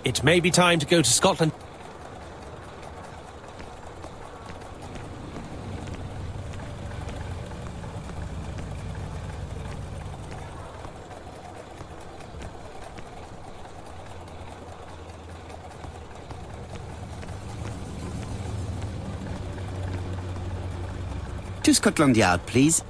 It may be time to go to Scotland. To Scotland Yard, please.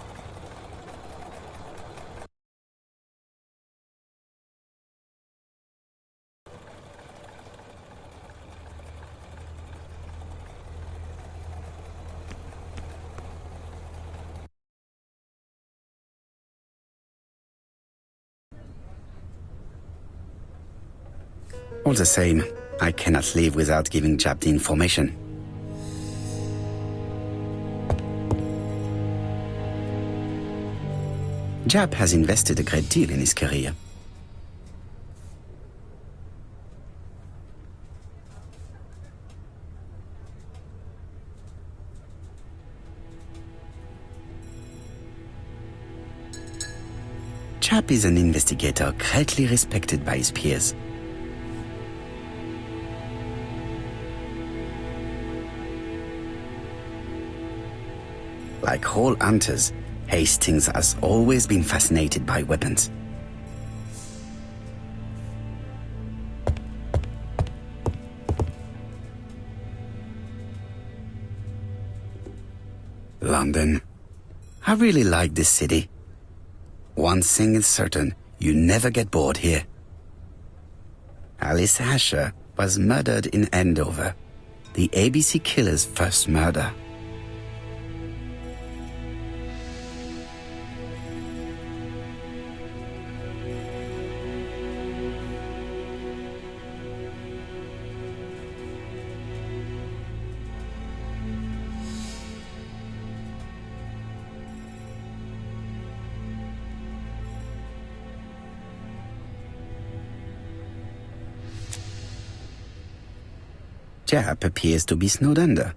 All the same, I cannot leave without giving Jap the information. Jap has invested a great deal in his career. Jap is an investigator greatly respected by his peers. Like all hunters, Hastings has always been fascinated by weapons. London. I really like this city. One thing is certain, you never get bored here. Alice Asher was murdered in Andover, the ABC killer's first murder. Jap appears to be snowed under.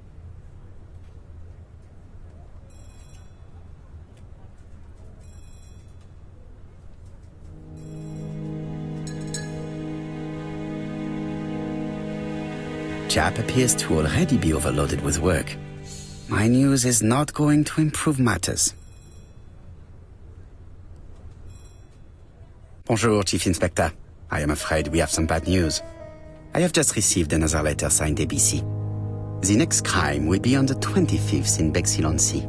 Jap appears to already be overloaded with work. My news is not going to improve matters. Bonjour, Chief Inspector. I am afraid we have some bad news. I have just received another letter signed ABC. The next crime will be on the 25th in Bexhill-on-Sea.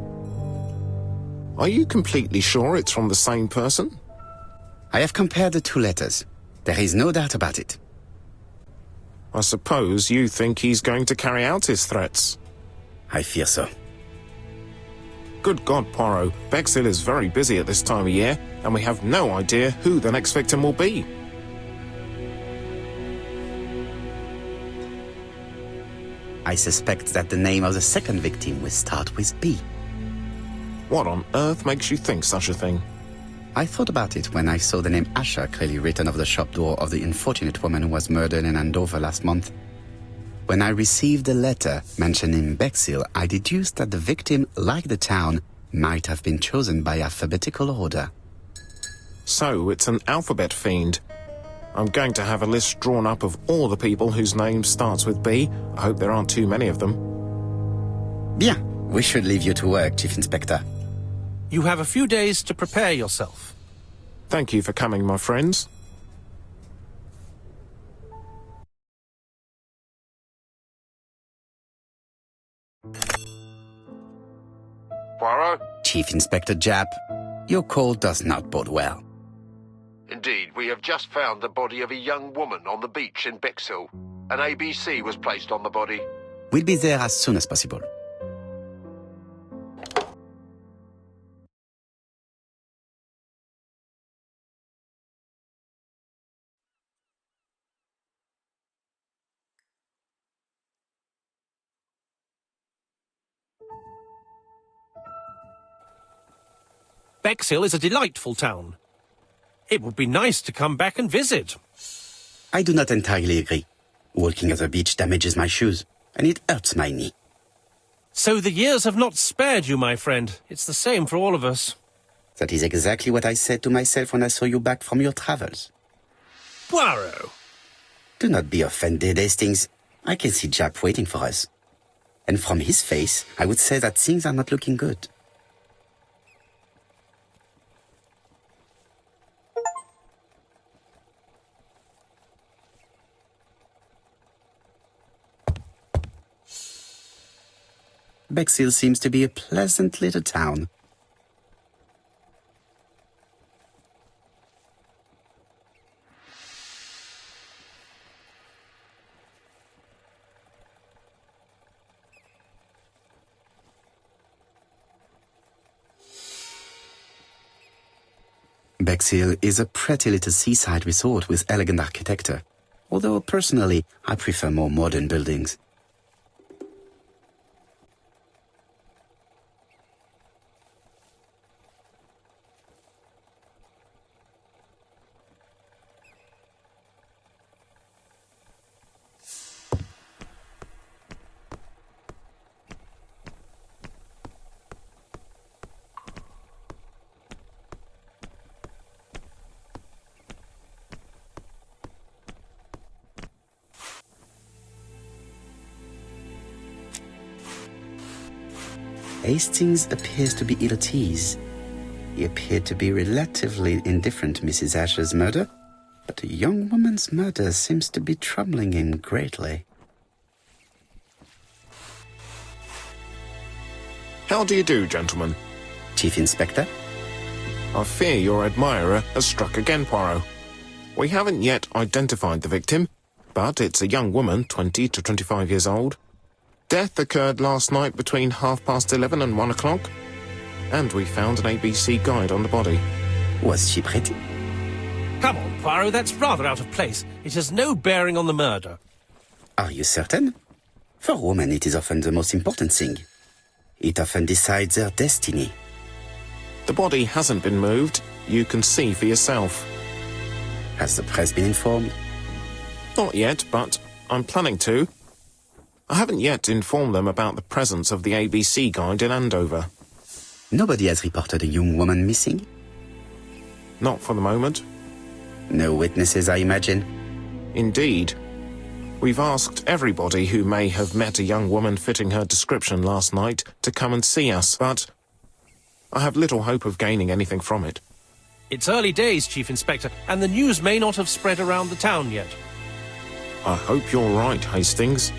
Are you completely sure it's from the same person? I have compared the two letters. There is no doubt about it. I suppose you think he's going to carry out his threats. I fear so. Good God, Poirot. Bexhill is very busy at this time of year, and we have no idea who the next victim will be. I suspect that the name of the second victim will start with B. What on earth makes you think such a thing? I thought about it when I saw the name Asher clearly written over the shop door of the unfortunate woman who was murdered in Andover last month. When I received a letter mentioning Bexhill, I deduced that the victim, like the town, might have been chosen by alphabetical order. So it's an alphabet fiend. I'm going to have a list drawn up of all the people whose name starts with B. I hope there aren't too many of them. Bien. We should leave you to work, Chief Inspector. You have a few days to prepare yourself. Thank you for coming, my friends. Poirot? Chief Inspector Jap, your call does not bode well. Indeed, we have just found the body of a young woman on the beach in Bexhill. An ABC was placed on the body. We'll be there as soon as possible. Bexhill is a delightful town. It would be nice to come back and visit. I do not entirely agree. Walking at the beach damages my shoes, and it hurts my knee. So the years have not spared you, my friend. It's the same for all of us. That is exactly what I said to myself when I saw you back from your travels. Poirot! Do not be offended, Hastings. I can see Jap waiting for us. And from his face, I would say that things are not looking good. Bexhill seems to be a pleasant little town. Bexhill is a pretty little seaside resort with elegant architecture, although personally I prefer more modern buildings. Hastings appears to be ill at ease. He appeared to be relatively indifferent to Mrs. Asher's murder, but a young woman's murder seems to be troubling him greatly. How do you do, gentlemen? Chief Inspector? I fear your admirer has struck again, Poirot. We haven't yet identified the victim, but it's a young woman, 20 to 25 years old. Death occurred last night between 11:30 and 1 o'clock, and we found an ABC guide on the body. Was she pretty? Come on, Poirot, that's rather out of place. It has no bearing on the murder. Are you certain? For women, it is often the most important thing. It often decides their destiny. The body hasn't been moved. You can see for yourself. Has the press been informed? Not yet, but I'm planning to. I haven't yet informed them about the presence of the ABC guide in Andover. Nobody has reported a young woman missing? Not for the moment. No witnesses, I imagine. Indeed. We've asked everybody who may have met a young woman fitting her description last night to come and see us, but I have little hope of gaining anything from it. It's early days, Chief Inspector, and the news may not have spread around the town yet. I hope you're right, Hastings.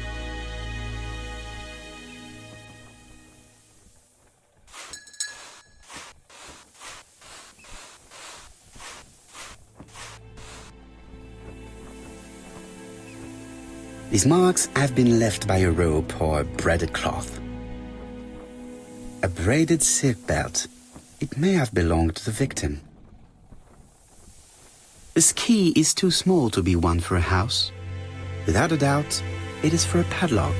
These marks have been left by a rope or a braided cloth. A braided silk belt. It may have belonged to the victim. This key is too small to be one for a house. Without a doubt, it is for a padlock.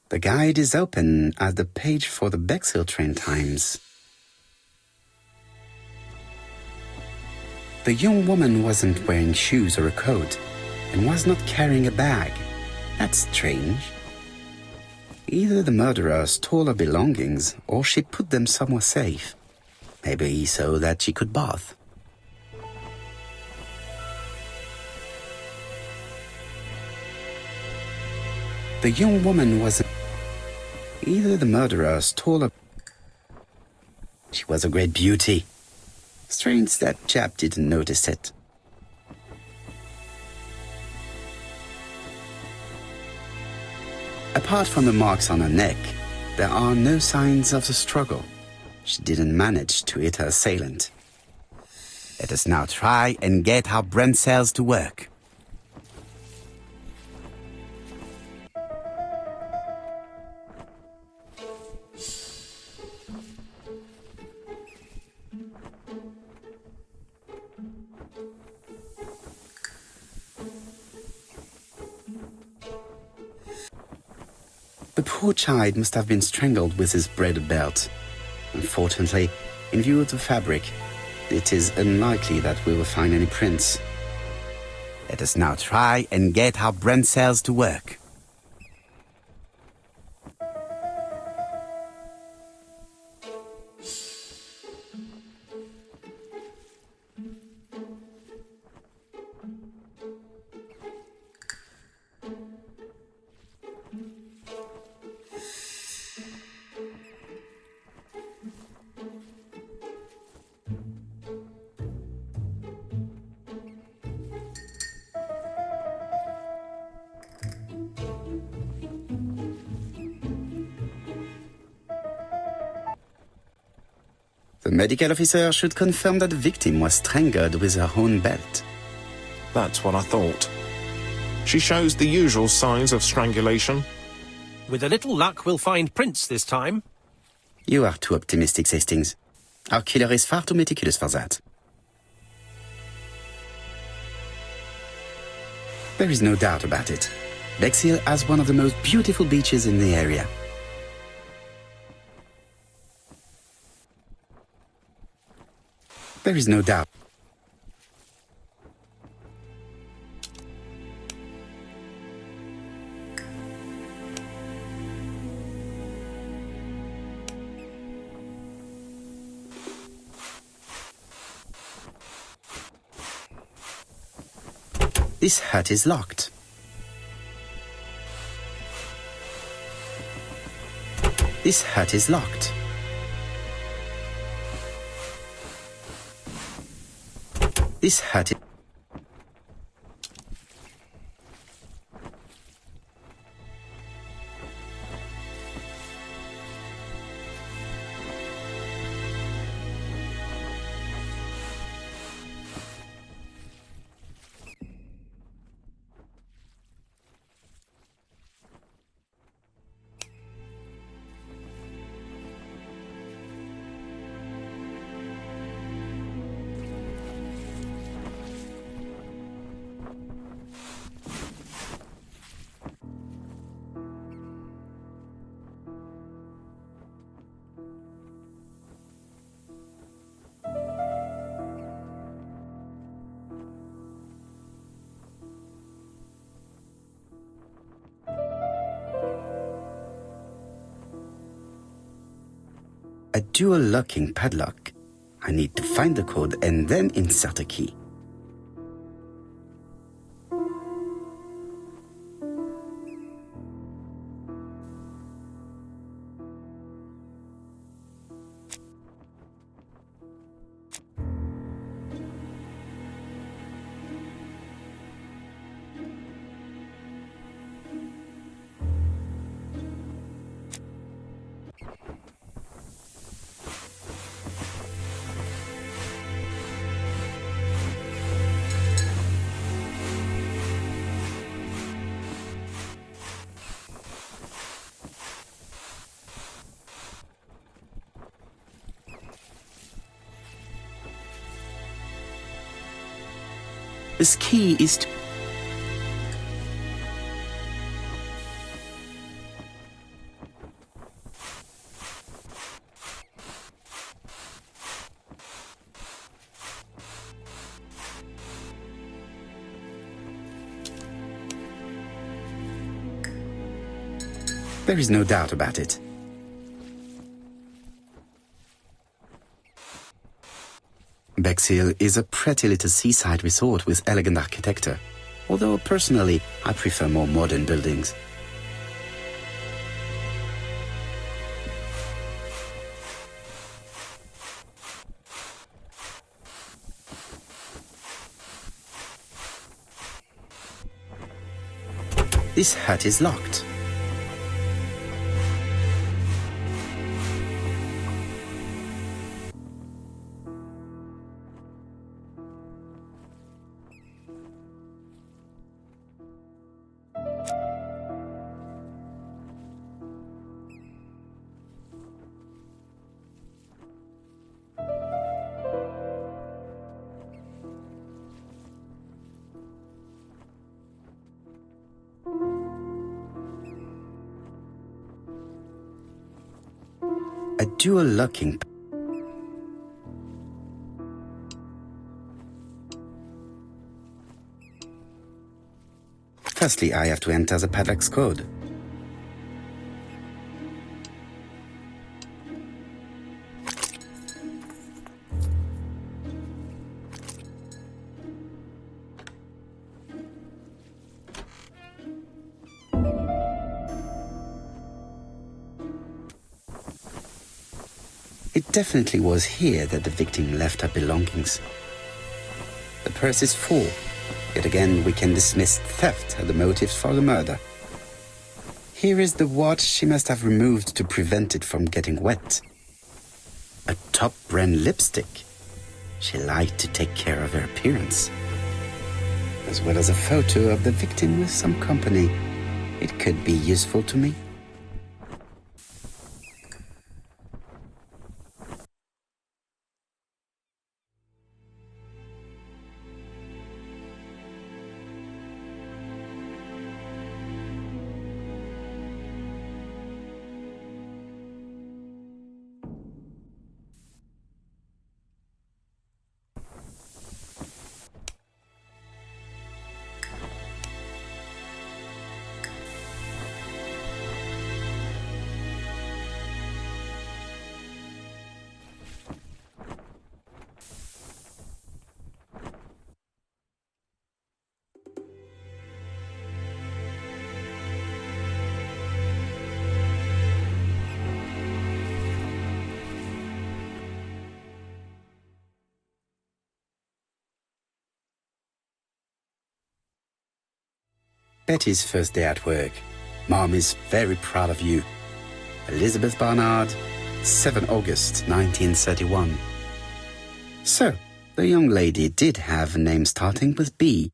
The guide is open at the page for the Bexhill train times. The young woman wasn't wearing shoes or a coat, and was not carrying a bag. That's strange. Either the murderer stole her belongings, or she put them somewhere safe. Maybe so that she could bath. The young woman wasn't... Either the murderer stole her... She was a great beauty. Strange that chap didn't notice it. Apart from the marks on her neck, there are no signs of the struggle. She didn't manage to hit her assailant. Let us now try and get our brain cells to work. The poor child must have been strangled with his braided belt. Unfortunately, in view of the fabric, It is unlikely that we will find any prints. Let us now try and get our brain cells to work. The medical officer should confirm that the victim was strangled with her own belt. That's what I thought. She shows the usual signs of strangulation. With a little luck, we'll find prints this time. You are too optimistic, Hastings. Our killer is far too meticulous for that. There is no doubt about it. Bexhill has one of the most beautiful beaches in the area. There is no doubt. This hut is locked. This hut is locked. This hut is... a dual locking padlock. I need to find the code and then insert a key. This key is to... There is no doubt about it. Bexhill is a pretty little seaside resort with elegant architecture, although personally I prefer more modern buildings. This hut is locked. A dual locking. Firstly, I have to enter the padlock's code. It definitely was here that the victim left her belongings. The purse is full. Yet again, we can dismiss theft as the motive for the murder. Here is the watch she must have removed to prevent it from getting wet. A top-brand lipstick. She liked to take care of her appearance. As well as a photo of the victim with some company. It could be useful to me. Betty's first day at work. Mom is very proud of you. Elizabeth Barnard, 7 August 1931. So, the young lady did have a name starting with B,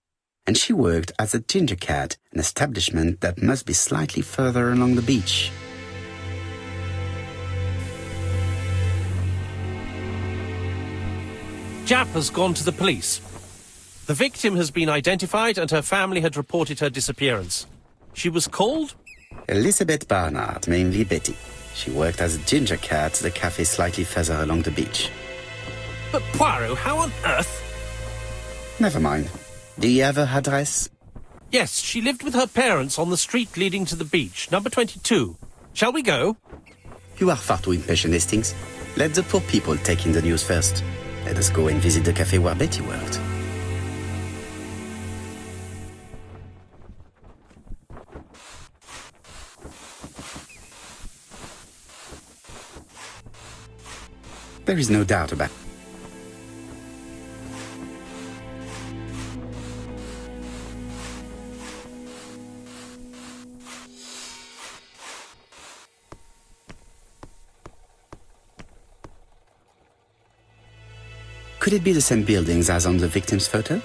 and she worked as a Ginger Cat, an establishment that must be slightly further along the beach. Jap has gone to the police. The victim has been identified and her family had reported her disappearance. She was called? Elizabeth Barnard, mainly Betty. She worked as a Ginger Cat at the cafe slightly further along the beach. But Poirot, how on earth? Never mind. Do you have her address? Yes, she lived with her parents on the street leading to the beach, number 22. Shall we go? You are far too impatient, Hastings. Let the poor people take in the news first. Let us go and visit the cafe where Betty worked. There is no doubt about it. Could it be the same buildings as on the victim's photo?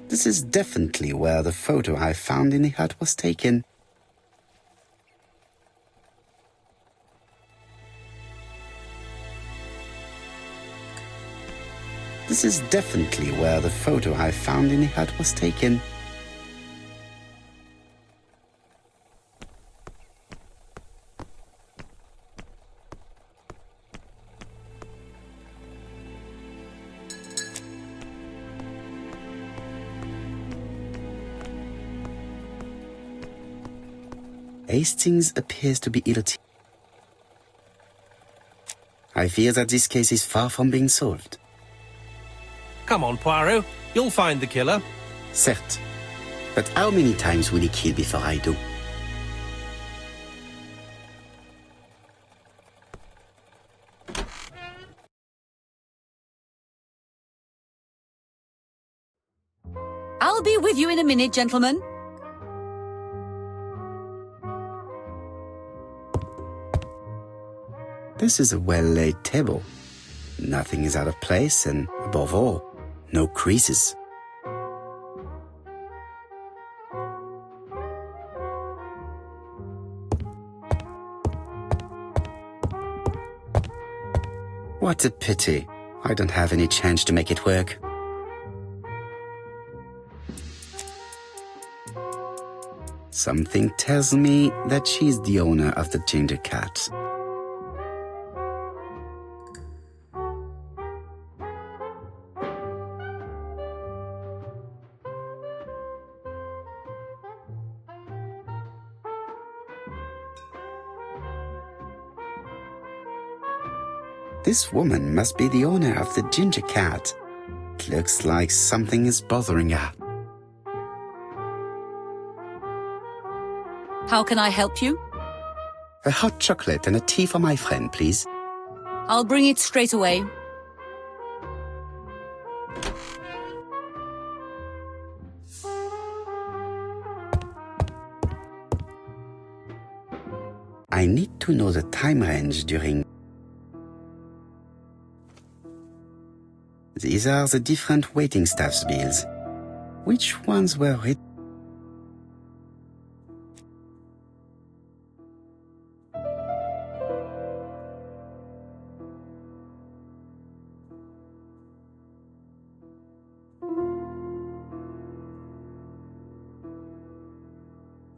This is definitely where the photo I found in the hut was taken. This is definitely where the photo I found in the hut was taken. Hastings appears to be guilty. I fear that this case is far from being solved. Come on, Poirot. You'll find the killer. Certes. But how many times will he kill before I do? I'll be with you in a minute, gentlemen. This is a well-laid table. Nothing is out of place and, above all, no creases. What a pity. I don't have any change to make it work. Something tells me that she's the owner of the ginger cat. This woman must be the owner of the ginger cat. It looks like something is bothering her. How can I help you? A hot chocolate and a tea for my friend, please. I'll bring it straight away. I need to know the time range during... These are the different waiting staff's bills. Which ones were written?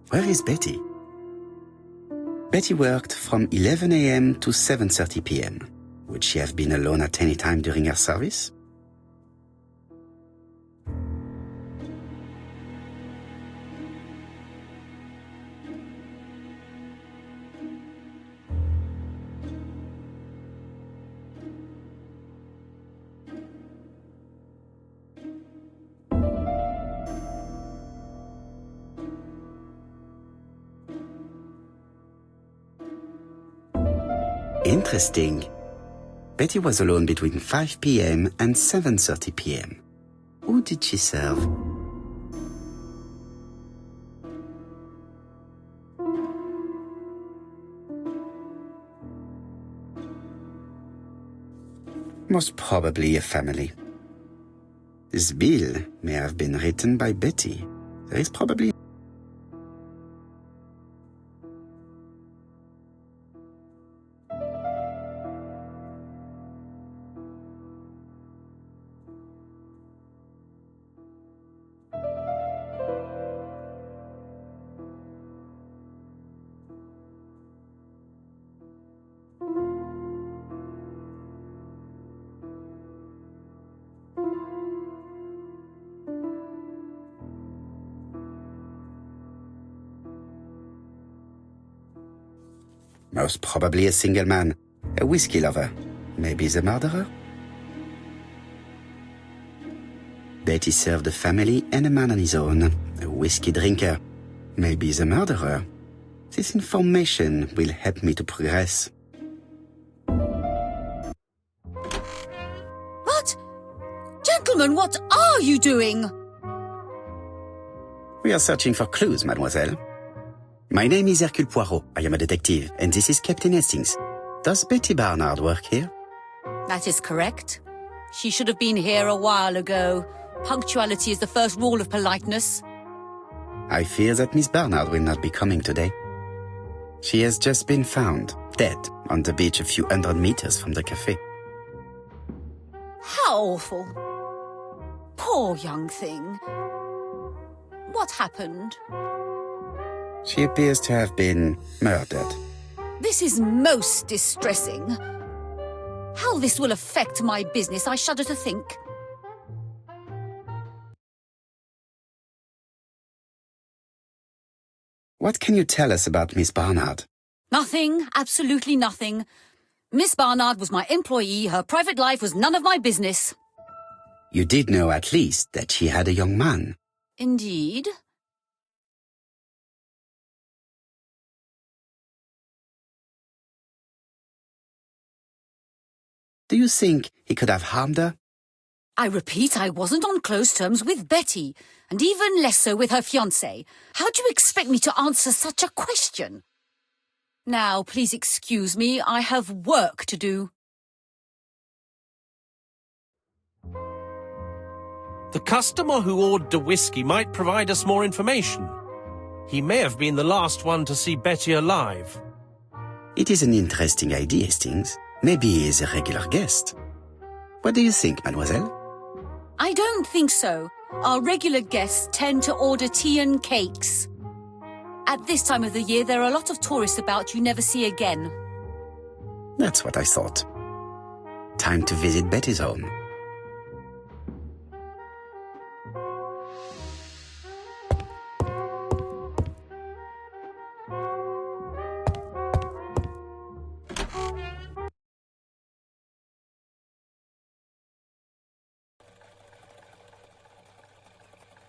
Where is Betty? Betty worked from 11 a.m. to 7:30 p.m. Would she have been alone at any time during her service? Interesting. Betty was alone between 5 p.m. and 7:30 p.m. Who did she serve? Most probably a family. This bill may have been written by Betty. There is probably... Most probably a single man, a whiskey lover. Maybe the murderer? Betty served a family and a man on his own, a whiskey drinker. Maybe the murderer. This information will help me to progress. What? Gentlemen, what are you doing? We are searching for clues, mademoiselle. My name is Hercule Poirot. I am a detective, and this is Captain Hastings. Does Betty Barnard work here? That is correct. She should have been here a while ago. Punctuality is the first rule of politeness. I fear that Miss Barnard will not be coming today. She has just been found, dead, on the beach a few hundred meters from the cafe. How awful. Poor young thing. What happened? She appears to have been murdered. This is most distressing. How this will affect my business, I shudder to think. What can you tell us about Miss Barnard? Nothing, absolutely nothing. Miss Barnard was my employee. Her private life was none of my business. You did know at least that she had a young man. Indeed. Do you think he could have harmed her? I repeat, I wasn't on close terms with Betty, and even less so with her fiancé. How do you expect me to answer such a question? Now, please excuse me, I have work to do. The customer who ordered the whiskey might provide us more information. He may have been the last one to see Betty alive. It is an interesting idea, Hastings. Maybe he is a regular guest. What do you think, mademoiselle? I don't think so. Our regular guests tend to order tea and cakes. At this time of the year, there are a lot of tourists about you never see again. That's what I thought. Time to visit Betty's home.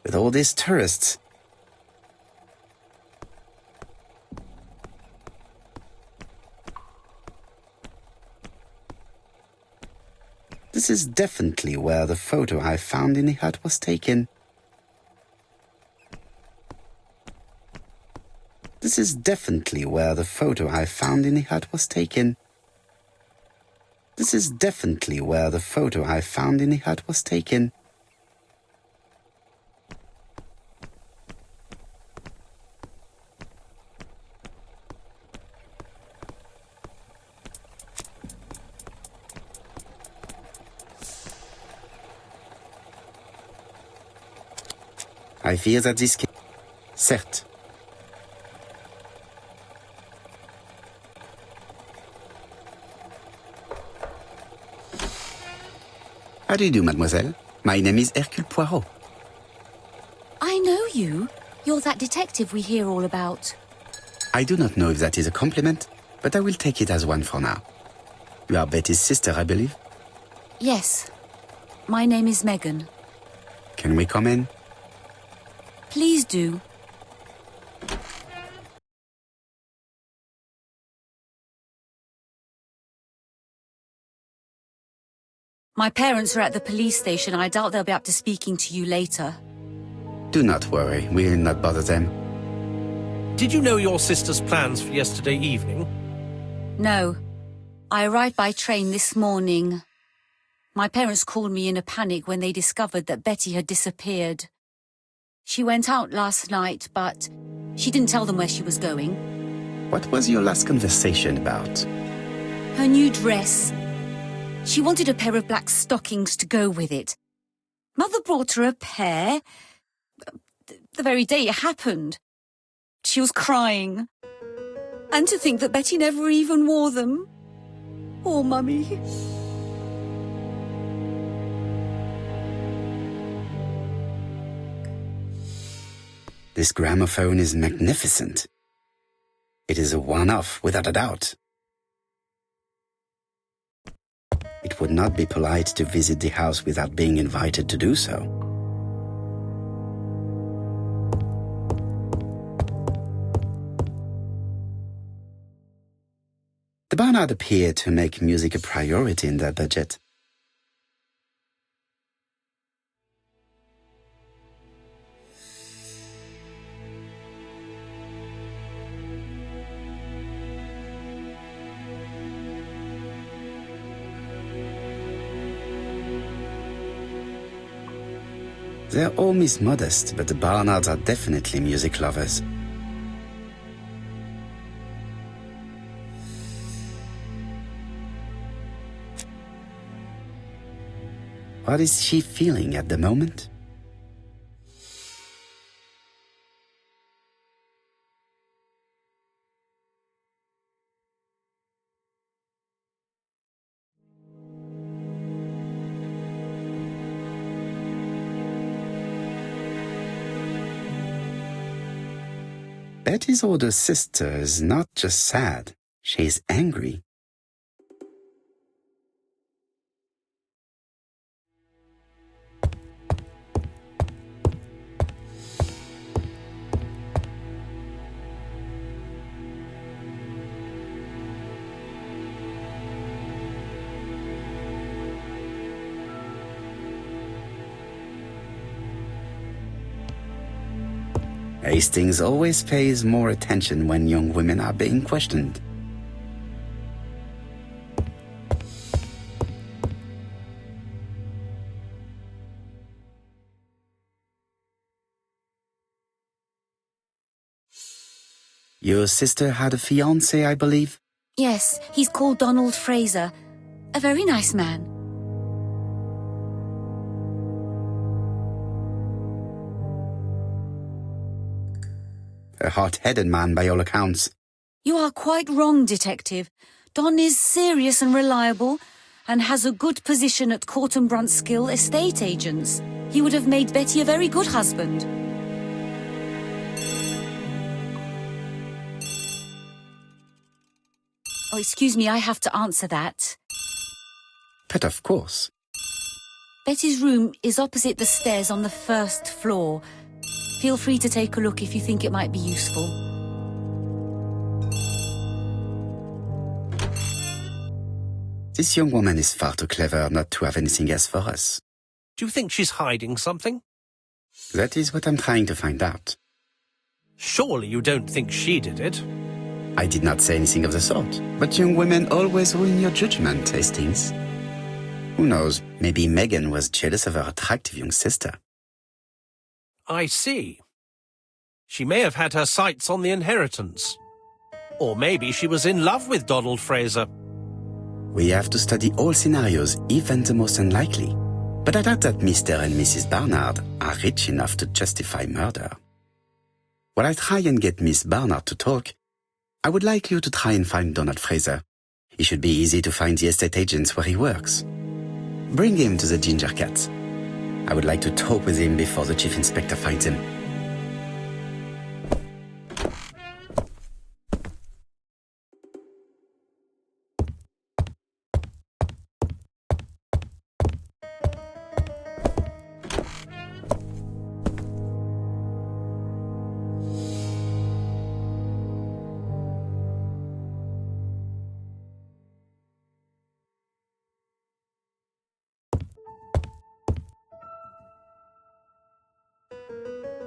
With all these tourists, this is definitely where the photo I found in the hut was taken. This is definitely where the photo I found in the hut was taken. This is definitely where the photo I found in the hut was taken. I fear that this case... Certes. How do you do, mademoiselle? My name is Hercule Poirot. I know you. You're that detective we hear all about. I do not know if that is a compliment, but I will take it as one for now. You are Betty's sister, I believe? Yes. My name is Megan. Can we come in? Please do. My parents are at the police station. I doubt they'll be up to speaking to you later. Do not worry, we will not bother them. Did you know your sister's plans for yesterday evening? No. I arrived by train this morning. My parents called me in a panic when they discovered that Betty had disappeared. She went out last night, but she didn't tell them where she was going. What was your last conversation about? Her new dress. She wanted a pair of black stockings to go with it. Mother brought her a pair the very day it happened. She was crying. And to think that Betty never even wore them. Poor Mummy. This gramophone is magnificent. It is a one-off, without a doubt. It would not be polite to visit the house without being invited to do so. The Barnard appeared to make music a priority in their budget. Their home is modest, but the Barnards are definitely music lovers. What is she feeling at the moment? Betty's older sister is not just sad, she is angry. Hastings always pays more attention when young women are being questioned. Your sister had a fiancé, I believe? Yes, he's called Donald Fraser. A very nice man. A hot-headed man by all accounts. You are quite wrong, Detective. Don is serious and reliable and has a good position at Court and Brunskill estate agents. He would have made Betty a very good husband. Oh, excuse me, I have to answer that. But of course. Betty's room is opposite the stairs on the first floor. Feel free to take a look if you think it might be useful. This young woman is far too clever not to have anything else for us. Do you think she's hiding something? That is what I'm trying to find out. Surely you don't think she did it? I did not say anything of the sort, but young women always ruin your judgment, Hastings. Who knows, maybe Megan was jealous of her attractive young sister. I see. She may have had her sights on the inheritance. Or maybe she was in love with Donald Fraser. We have to study all scenarios, even the most unlikely. But I doubt that Mr. and Mrs. Barnard are rich enough to justify murder. While I try and get Miss Barnard to talk, I would like you to try and find Donald Fraser. It should be easy to find the estate agents where he works. Bring him to the Ginger Cat. I would like to talk with him before the Chief Inspector finds him.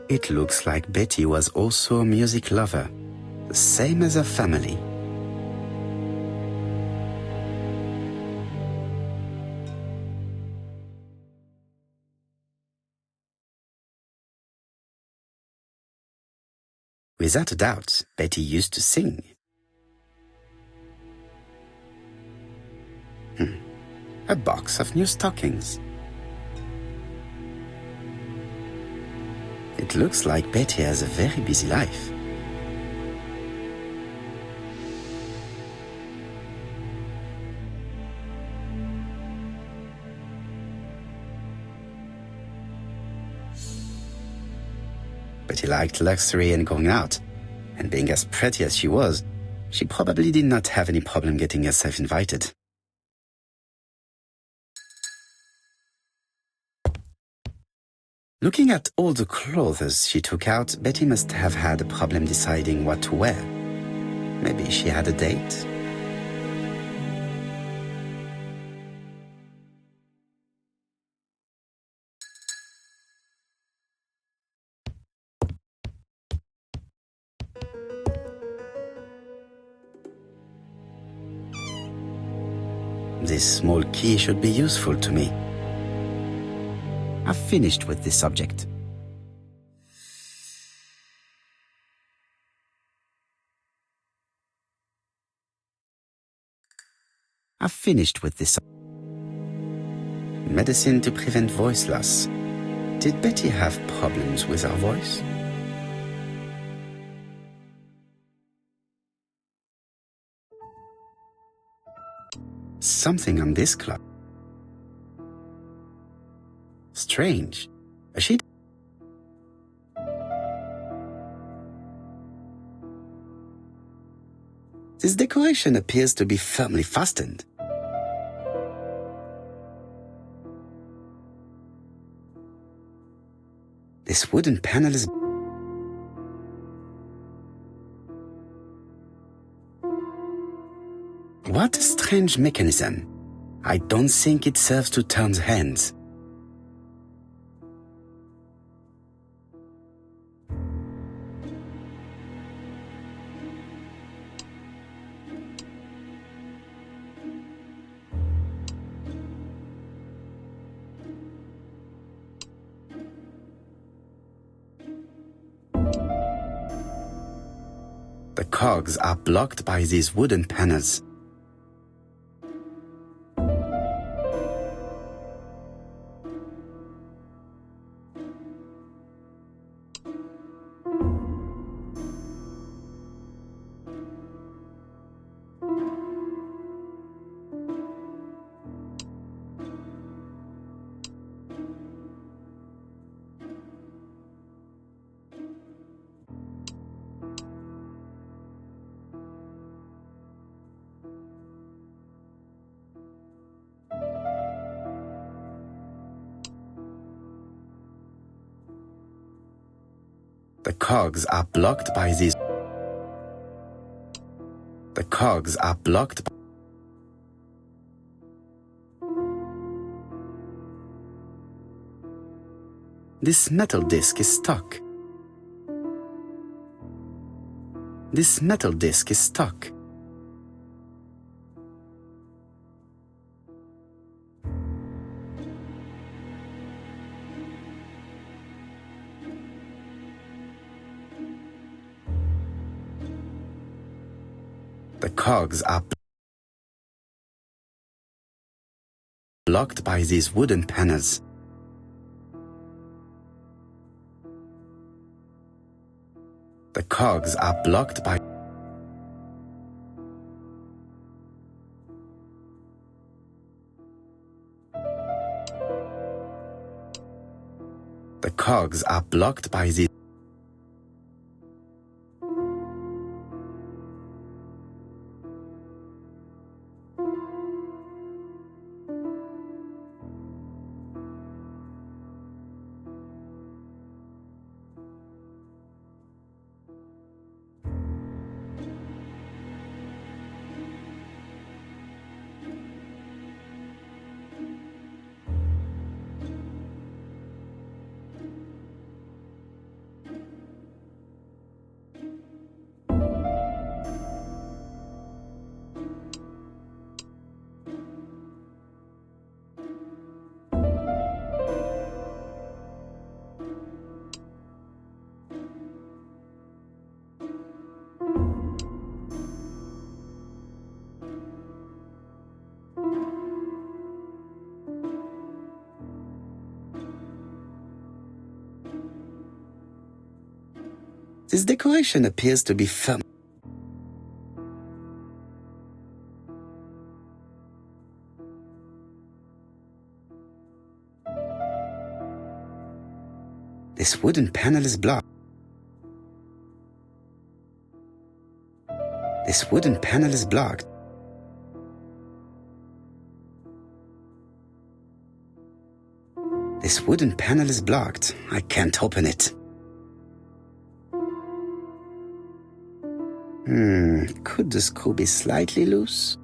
It looks like Betty was also a music lover, the same as her family. Without a doubt, Betty used to sing. A box of new stockings. It looks like Betty has a very busy life. Betty liked luxury and going out, and being as pretty as she was, she probably did not have any problem getting herself invited. Looking at all the clothes she took out, Betty must have had a problem deciding what to wear. Maybe she had a date? This small key should be useful to me. I've finished with this subject. I've finished with this. Medicine to prevent voice loss. Did Betty have problems with her voice? Something on this clock. Strange. A sheet. This decoration appears to be firmly fastened. This wooden panel is... What a strange mechanism. I don't think it serves to turn the hands. The cogs are blocked by these wooden panels. The cogs are blocked by these. The cogs are blocked by. This metal disc is stuck. This metal disc is stuck. The cogs are blocked by these wooden panels. The cogs are blocked by. The cogs are blocked by these. This decoration appears to be firm. This wooden panel is blocked. This wooden panel is blocked. This wooden panel is blocked. I can't open it. Could the screw be slightly loose?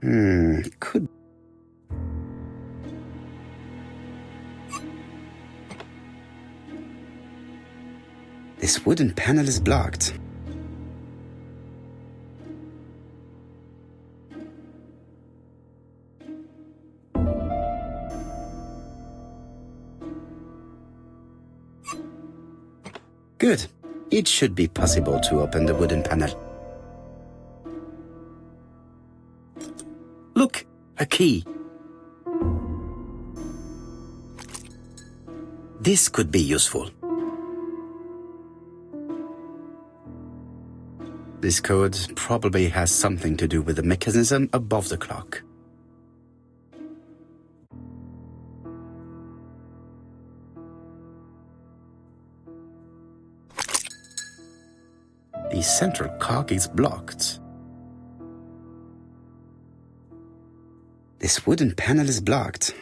Could... This wooden panel is blocked. Good. It should be possible to open the wooden panel. Look, a key. This could be useful. This code probably has something to do with the mechanism above the clock. The central cog is blocked. This wooden panel is blocked.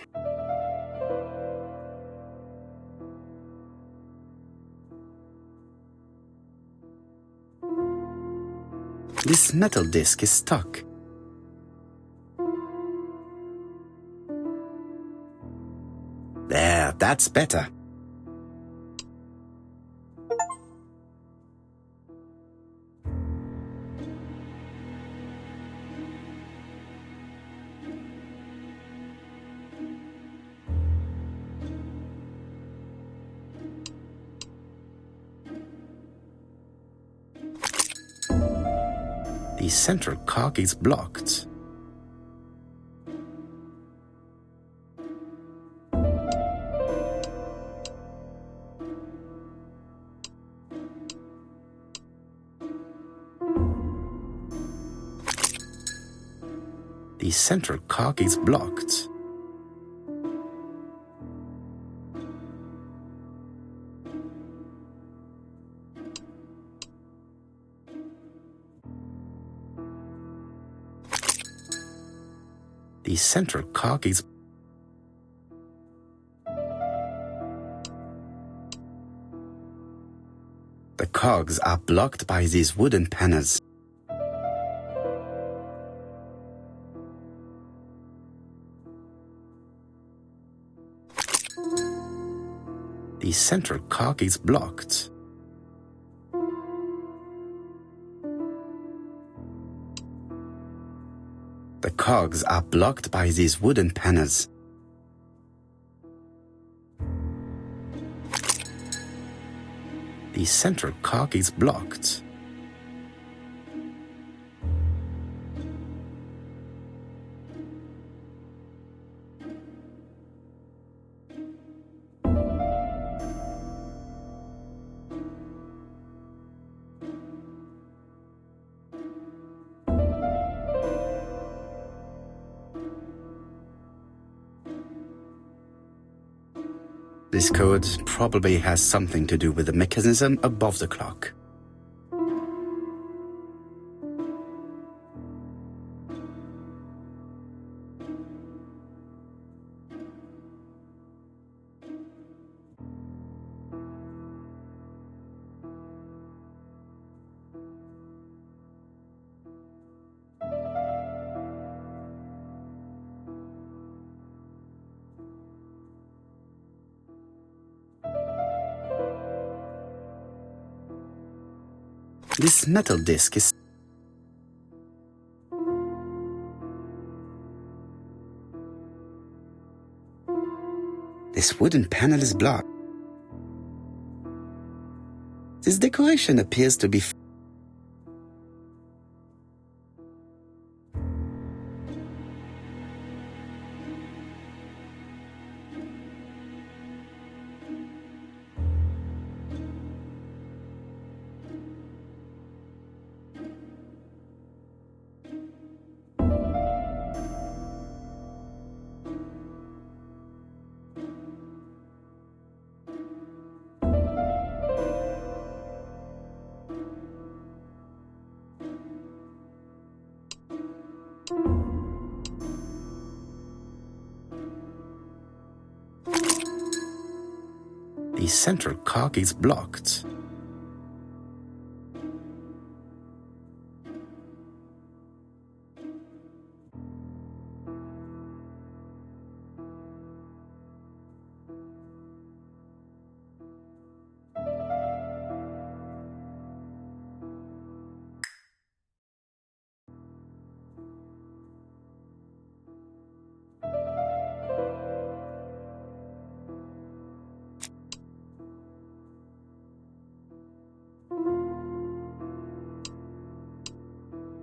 This metal disc is stuck. There, that's better. The central cog is blocked. The central cog is blocked. The central cog is... The cogs are blocked by these wooden panels. The central cog is blocked. The cogs are blocked by these wooden panels. The central cog is blocked. This code probably has something to do with the mechanism above the clock. This metal disc is This wooden panel is blocked. This decoration appears to be The central cog is blocked.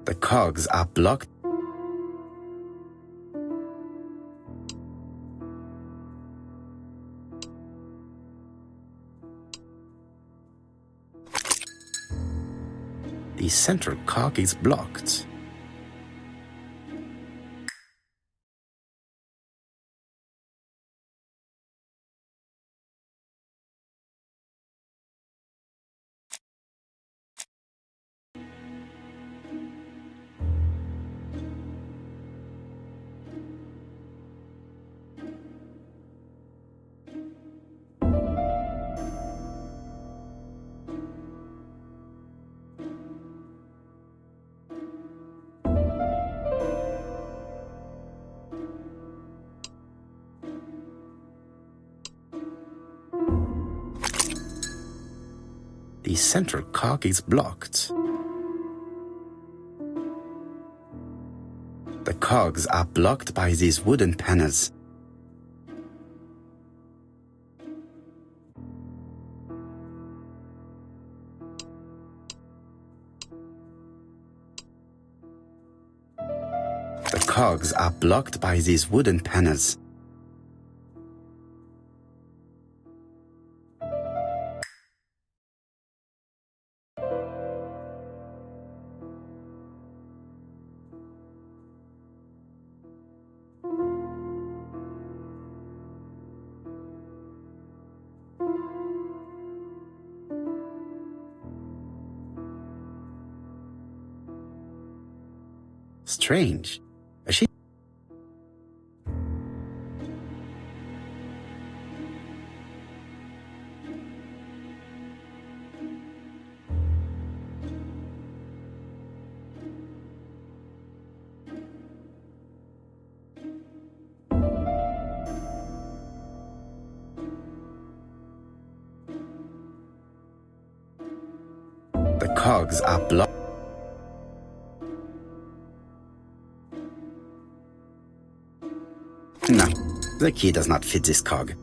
The cogs are blocked. The central cog is blocked. The central cog is blocked. The cogs are blocked by these wooden panels. The cogs are blocked by these wooden panels. Strange. She The cogs are blocked. No, the key does not fit this cog.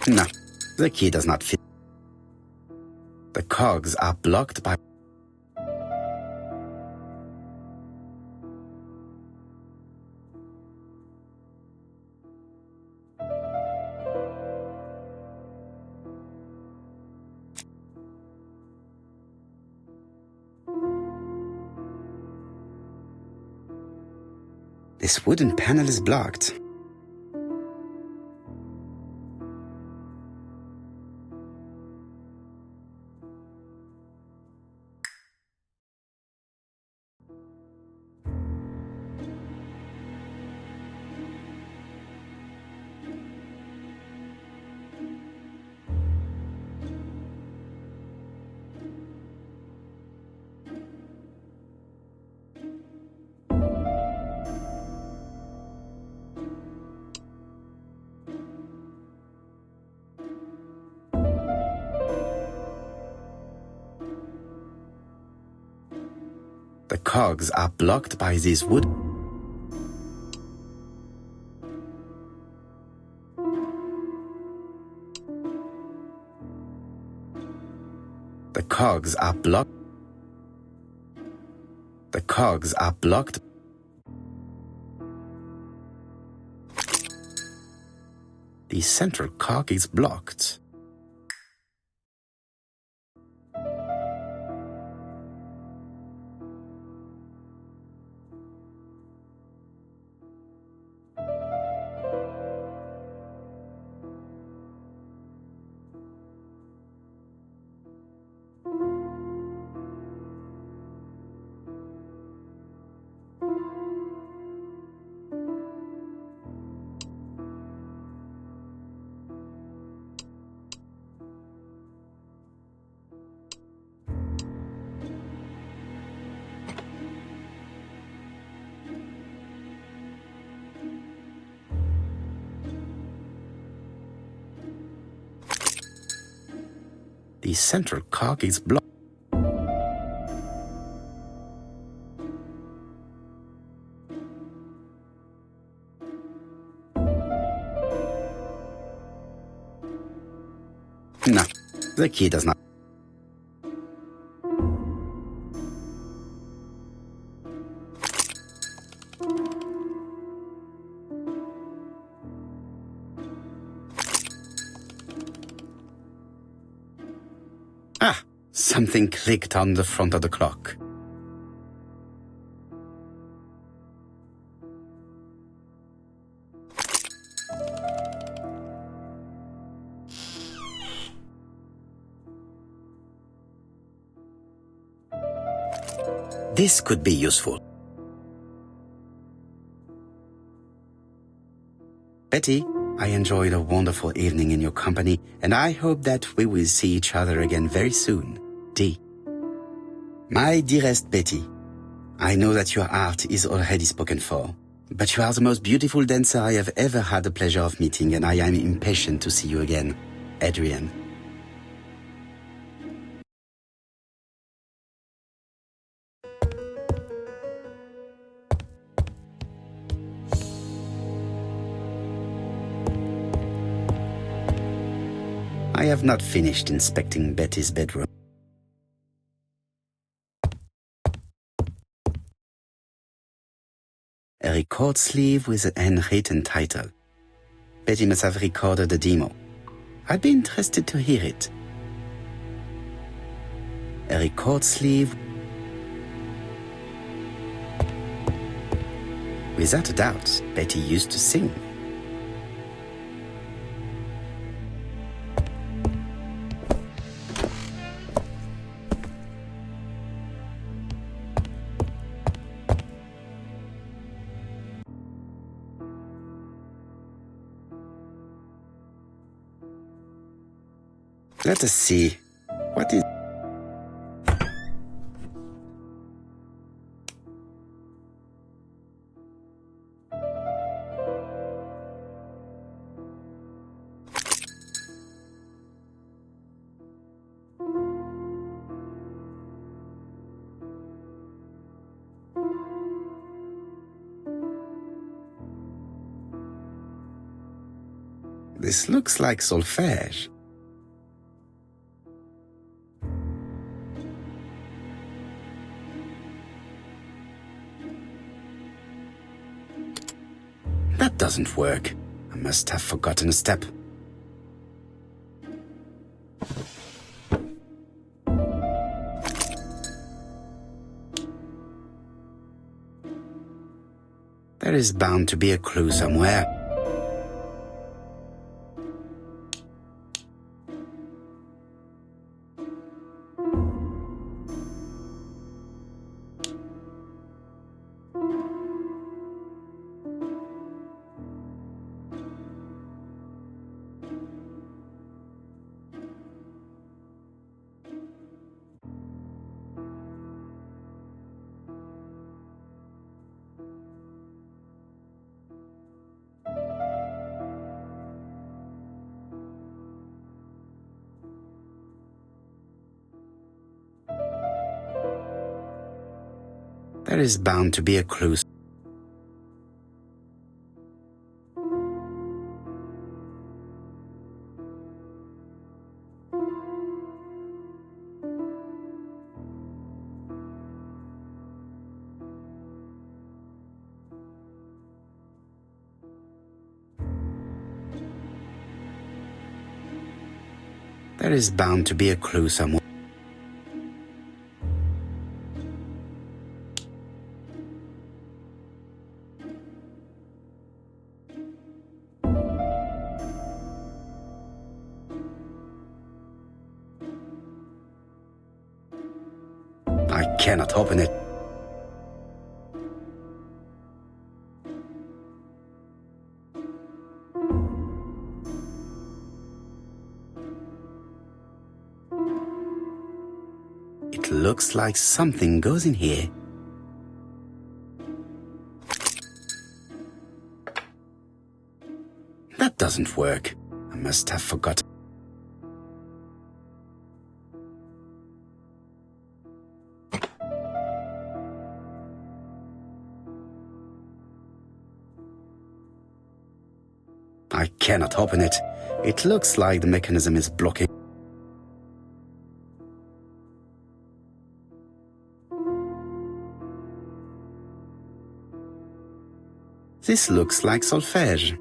No, the key does not fit. The cogs are blocked by... This wooden panel is blocked. The cogs are blocked by this wood. The cogs are blocked. The cogs are blocked. The central cog is blocked. The central cog is blocked. No, the key does not. Ah, something clicked on the front of the clock. This could be useful. Betty, I enjoyed a wonderful evening in your company, and I hope that we will see each other again very soon. D. My dearest Betty, I know that your art is already spoken for, but you are the most beautiful dancer I have ever had the pleasure of meeting, and I am impatient to see you again. Adrian. I have not finished inspecting Betty's bedroom. A record sleeve with a handwritten title. Betty must have recorded the demo. I'd be interested to hear it. A record sleeve. Without a doubt, Betty used to sing. Let us see. What is... This looks like solfège. That doesn't work. I must have forgotten a step. There is bound to be a clue somewhere. There is bound to be a clue. There is bound to be a clue somewhere. I cannot open it. It looks like something goes in here. That doesn't work. I must have forgotten. I cannot open it. It looks like the mechanism is blocking. This looks like solfège.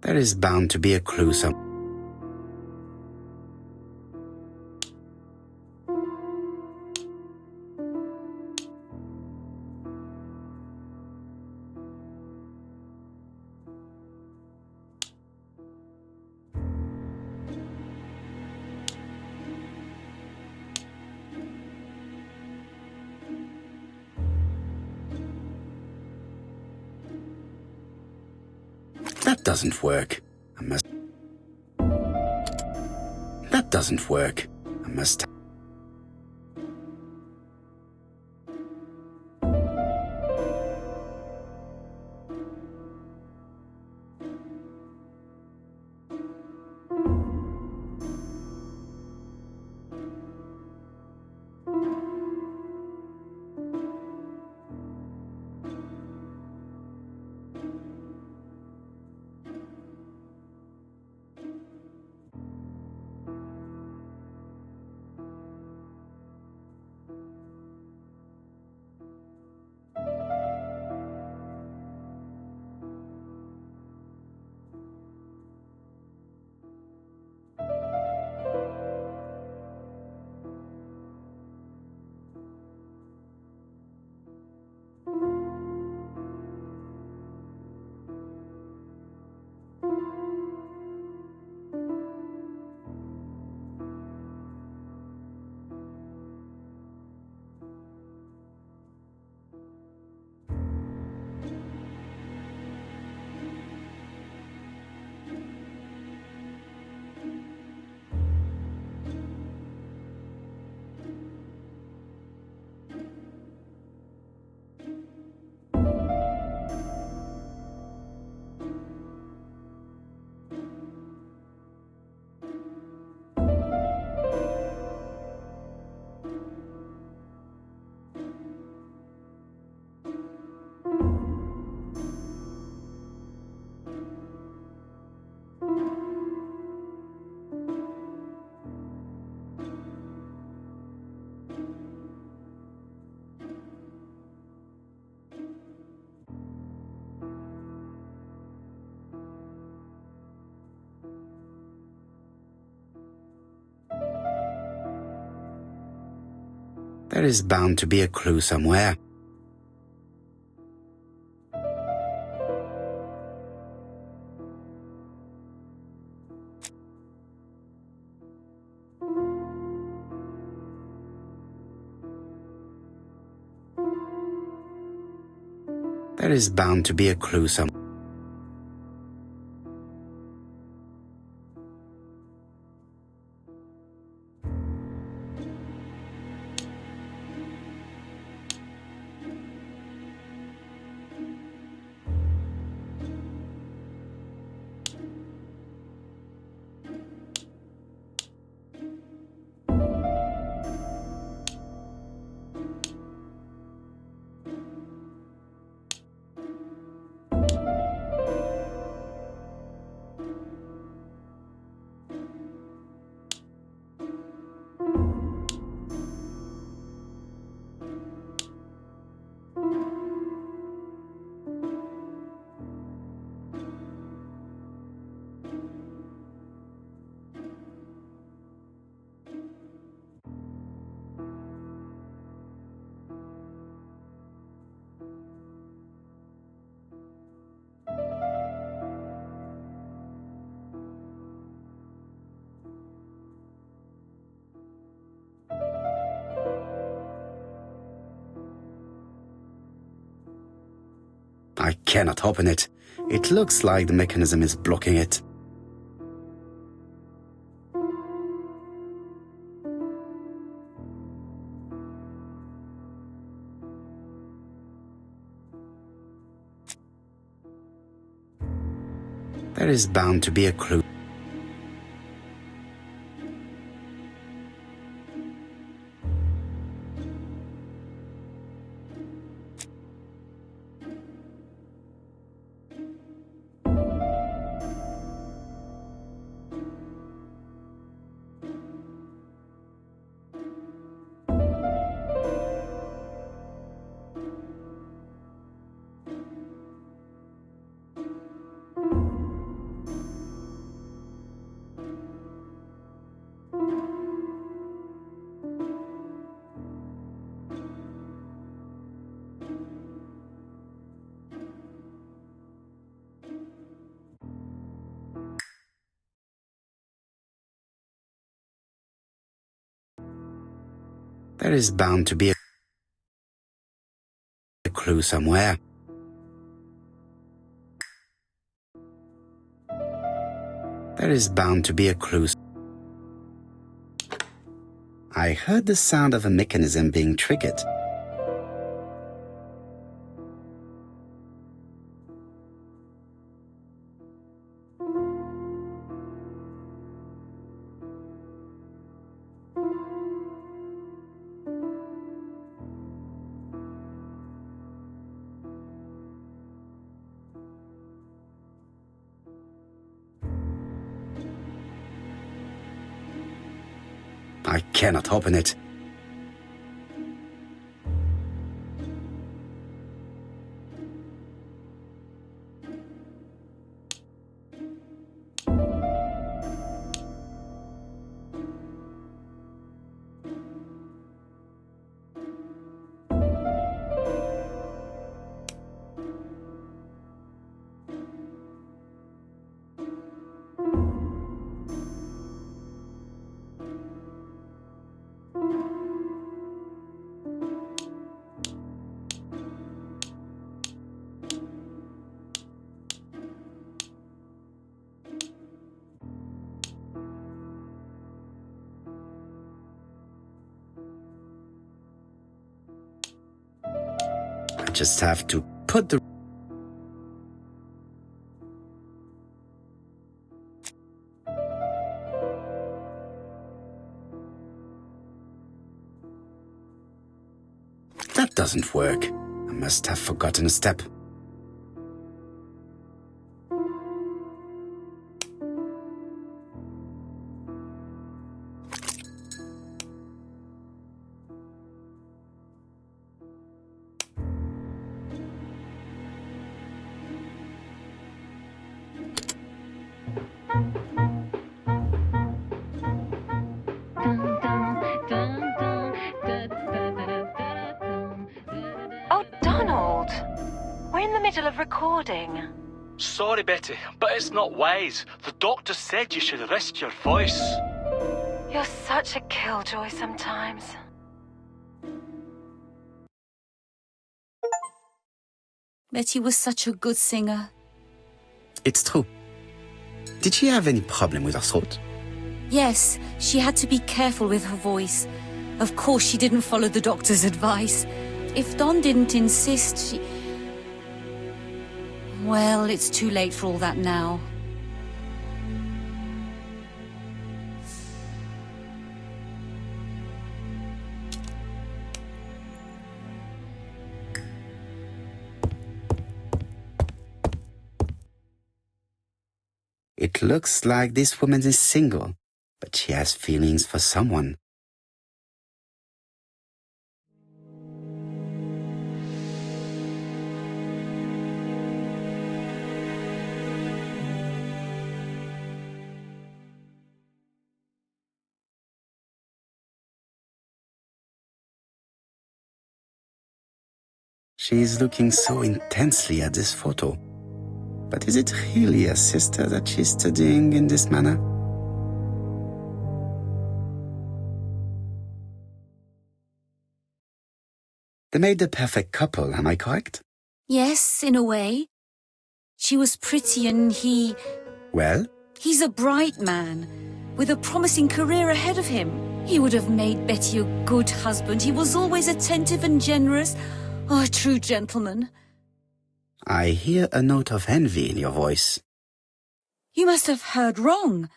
There is bound to be a clue somewhere. That doesn't work. I must... That doesn't work. I must... There is bound to be a clue somewhere. There is bound to be a clue somewhere. I cannot open it. It looks like the mechanism is blocking it. There is bound to be a clue. There is bound to be a clue somewhere. There is bound to be a clue. I heard the sound of a mechanism being triggered. I cannot open it. I just have to put the... That doesn't work. I must have forgotten a step. middle of recording. Sorry, Betty, but it's not wise. The doctor said you should rest your voice. You're such a killjoy sometimes. Betty was such a good singer. It's true. Did she have any problem with her throat? Yes, she had to be careful with her voice. Of course, she didn't follow the doctor's advice. If Don didn't insist, she... Well, it's too late for all that now. It looks like this woman is single, but she has feelings for someone. She is looking so intensely at this photo. But is it really a sister that she's studying in this manner? They made the perfect couple, am I correct? Yes, in a way. She was pretty and he... Well? He's a bright man, with a promising career ahead of him. He would have made Betty a good husband. He was always attentive and generous. Oh, a true gentleman. I hear a note of envy in your voice. You must have heard wrong.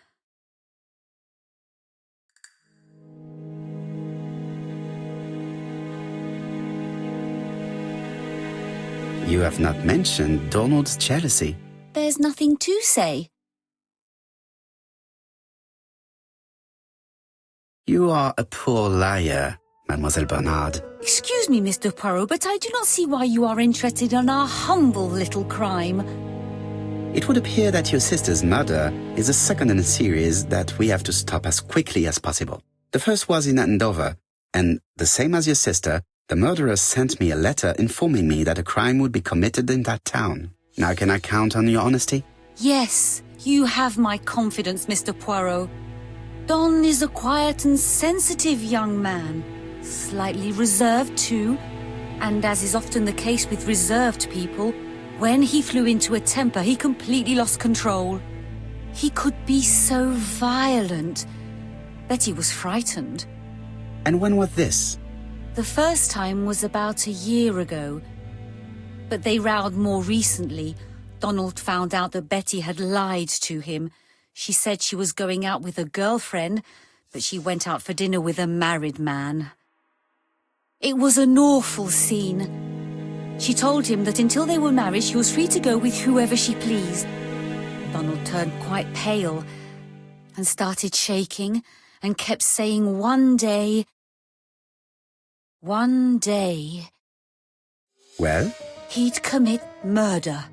You have not mentioned Donald's jealousy. There's nothing to say. You are a poor liar, Mademoiselle Bernard. Excuse me, Mr. Poirot, but I do not see why you are interested in our humble little crime. It would appear that your sister's murder is the second in a series that we have to stop as quickly as possible. The first was in Andover, and the same as your sister, the murderer sent me a letter informing me that a crime would be committed in that town. Now can I count on your honesty? Yes, you have my confidence, Mr. Poirot. Don is a quiet and sensitive young man, slightly reserved too, and as is often the case with reserved people, when he flew into a temper, he completely lost control. He could be so violent. Betty was frightened. And when was this? The first time was about a year ago, but they rowed more recently. Donald found out that Betty had lied to him. She said she was going out with a girlfriend, but she went out for dinner with a married man. It was an awful scene. She told him that until they were married, she was free to go with whoever she pleased. Donald turned quite pale and started shaking and kept saying one day... Well? He'd commit murder.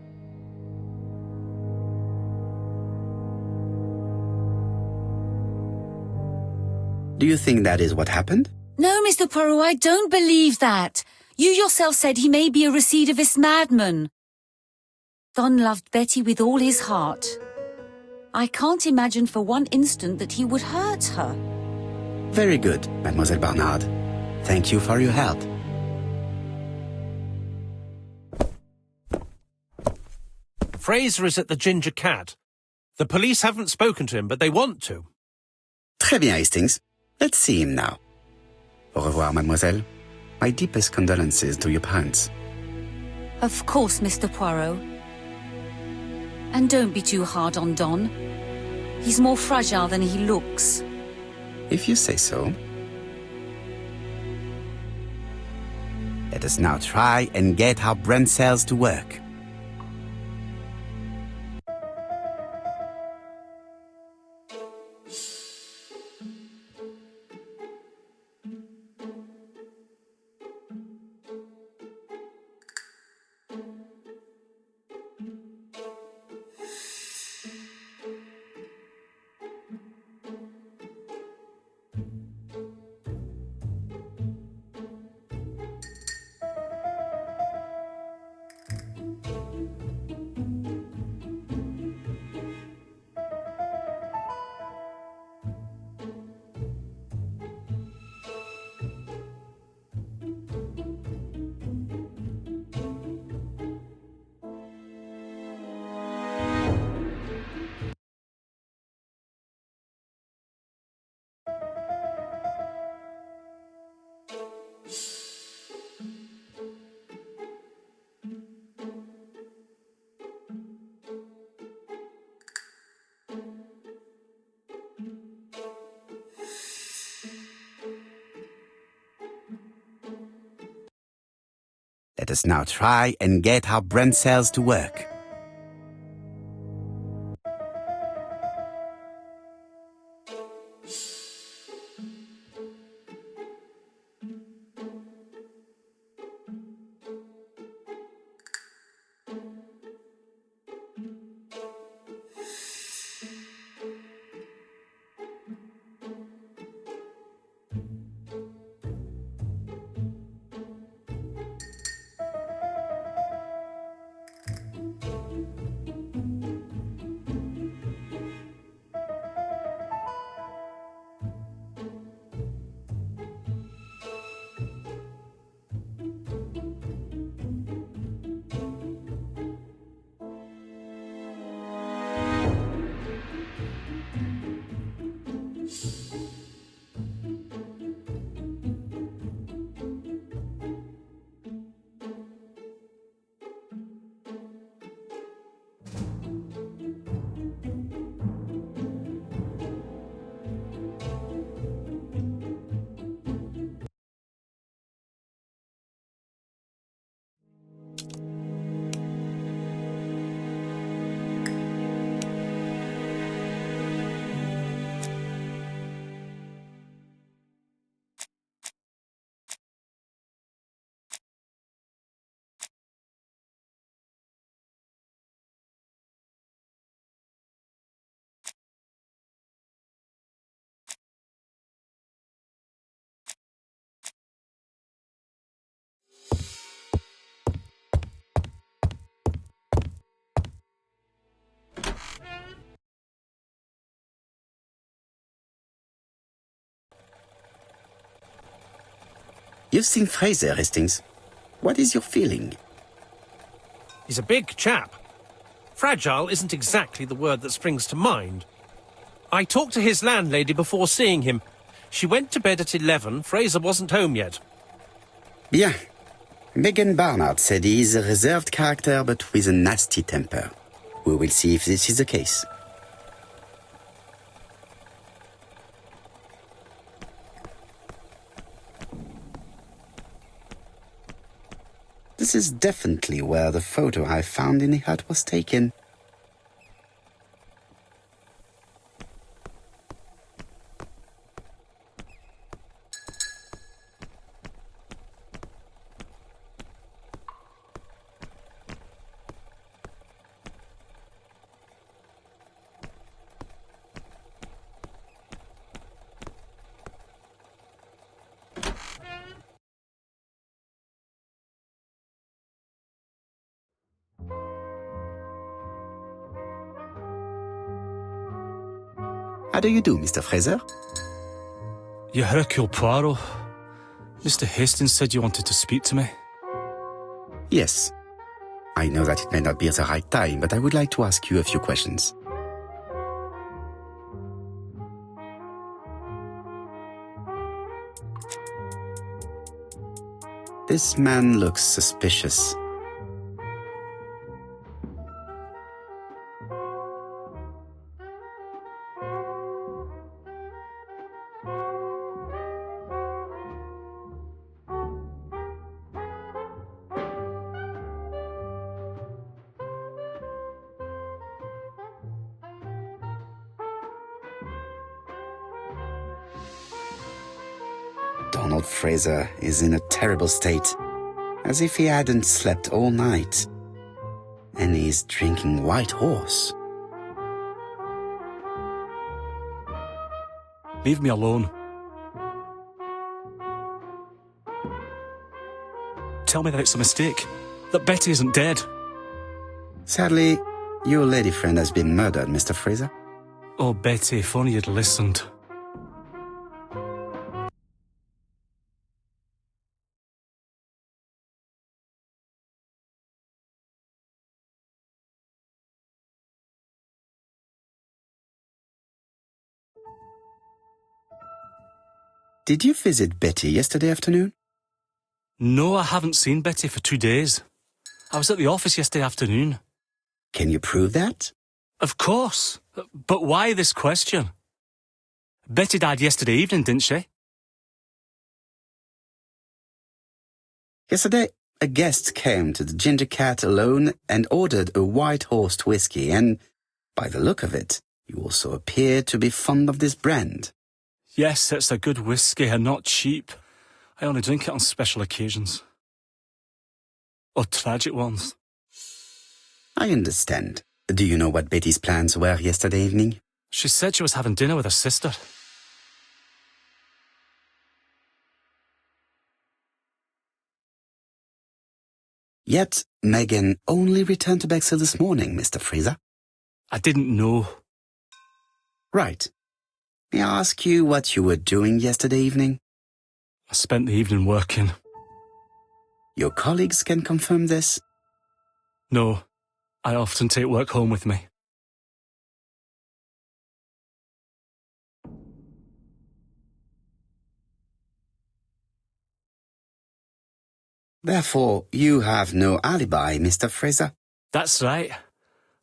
Do you think that is what happened? No, Mr. Poirot, I don't believe that. You yourself said he may be a recidivist madman. Don loved Betty with all his heart. I can't imagine for one instant that he would hurt her. Very good, Mademoiselle Bernard. Thank you for your help. Fraser is at the Ginger Cat. The police haven't spoken to him, but they want to. Très bien, Hastings. Let's see him now. Au revoir, mademoiselle. My deepest condolences to your parents. Of course, Mr. Poirot. And don't be too hard on Don. He's more fragile than he looks. If you say so. Let us now try and get our brain cells to work. Let us now try and get our brain cells to work. You've seen Fraser, Hastings. What is your feeling? He's a big chap. Fragile isn't exactly the word that springs to mind. I talked to his landlady before seeing him. She went to bed at 11. Fraser wasn't home yet. Bien. Megan Barnard said he is a reserved character but with a nasty temper. We will see if this is the case. This is definitely where the photo I found in the hut was taken. How do you do, Mr. Fraser? You're Hercule Poirot. Mr. Hastings said you wanted to speak to me. Yes. I know that it may not be the right time, but I would like to ask you a few questions. This man looks suspicious. Donald Fraser is in a terrible state, as if he hadn't slept all night. And he's drinking White Horse. Leave me alone. Tell me that it's a mistake, that Betty isn't dead. Sadly, your lady friend has been murdered, Mr. Fraser. Oh, Betty, if only you'd listened. Did you visit Betty yesterday afternoon? No, I haven't seen Betty for 2 days. I was at the office yesterday afternoon. Can you prove that? Of course. But why this question? Betty died yesterday evening, didn't she? Yesterday a guest came to the Ginger Cat alone and ordered a White Horse whiskey, and, by the look of it, you also appear to be fond of this brand. Yes, it's a good whiskey and not cheap. I only drink it on special occasions. Or tragic ones. I understand. Do you know what Betty's plans were yesterday evening? She said she was having dinner with her sister. Yet, Megan only returned to Bexhill this morning, Mr. Fraser. I didn't know. Right. May I ask you what you were doing yesterday evening? I spent the evening working. Your colleagues can confirm this? No, I often take work home with me. Therefore, you have no alibi, Mr. Fraser. That's right.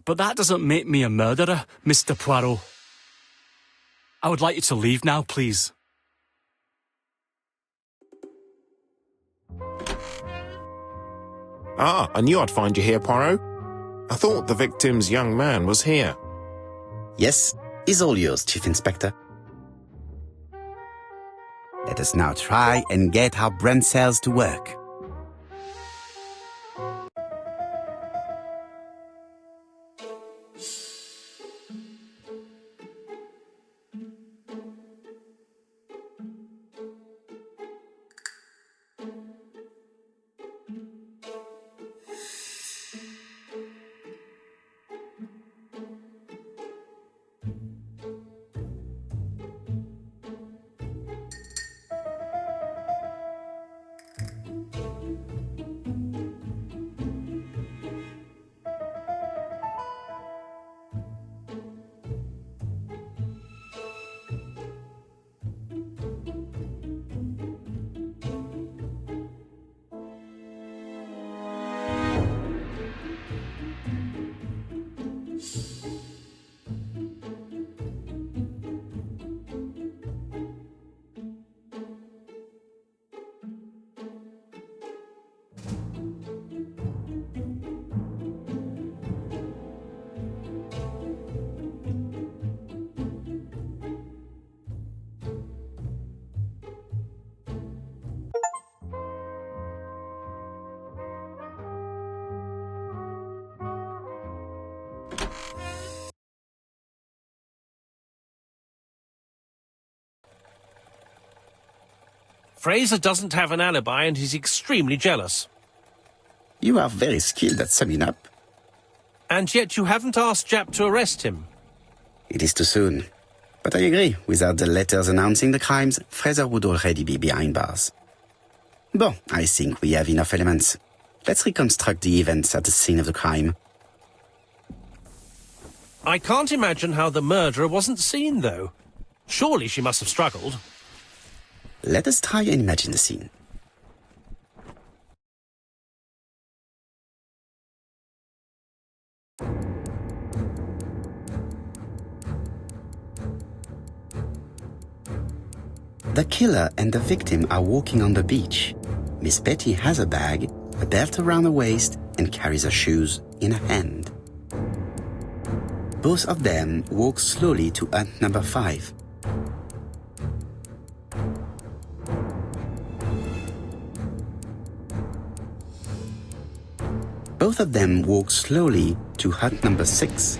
But that doesn't make me a murderer, Mr. Poirot. I would like you to leave now, please. Ah, I knew I'd find you here, Poirot. I thought the victim's young man was here. Yes, is all yours, Chief Inspector. Let us now try and get our brain cells to work. Fraser doesn't have an alibi and he's extremely jealous. You are very skilled at summing up. And yet you haven't asked Japp to arrest him. It is too soon. But I agree, without the letters announcing the crimes, Fraser would already be behind bars. Bon, I think we have enough elements. Let's reconstruct the events at the scene of the crime. I can't imagine how the murderer wasn't seen, though. Surely she must have struggled. Let us try and imagine the scene. The killer and the victim are walking on the beach. Miss Betty has a bag, a belt around her waist, and carries her shoes in her hand. Both of them walk slowly to hut number 5. Both of them walk slowly to hut number 6.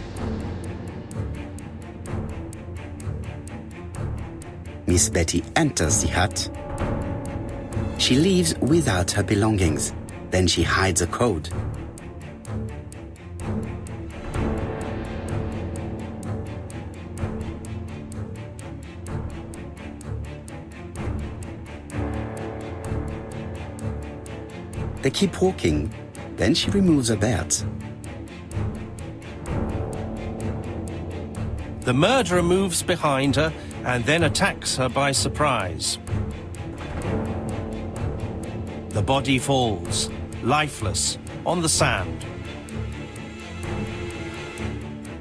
Miss Betty enters the hut. She leaves without her belongings. Then she hides a code. They keep walking. Then she removes her belt. The murderer moves behind her and then attacks her by surprise. The body falls, lifeless, on the sand.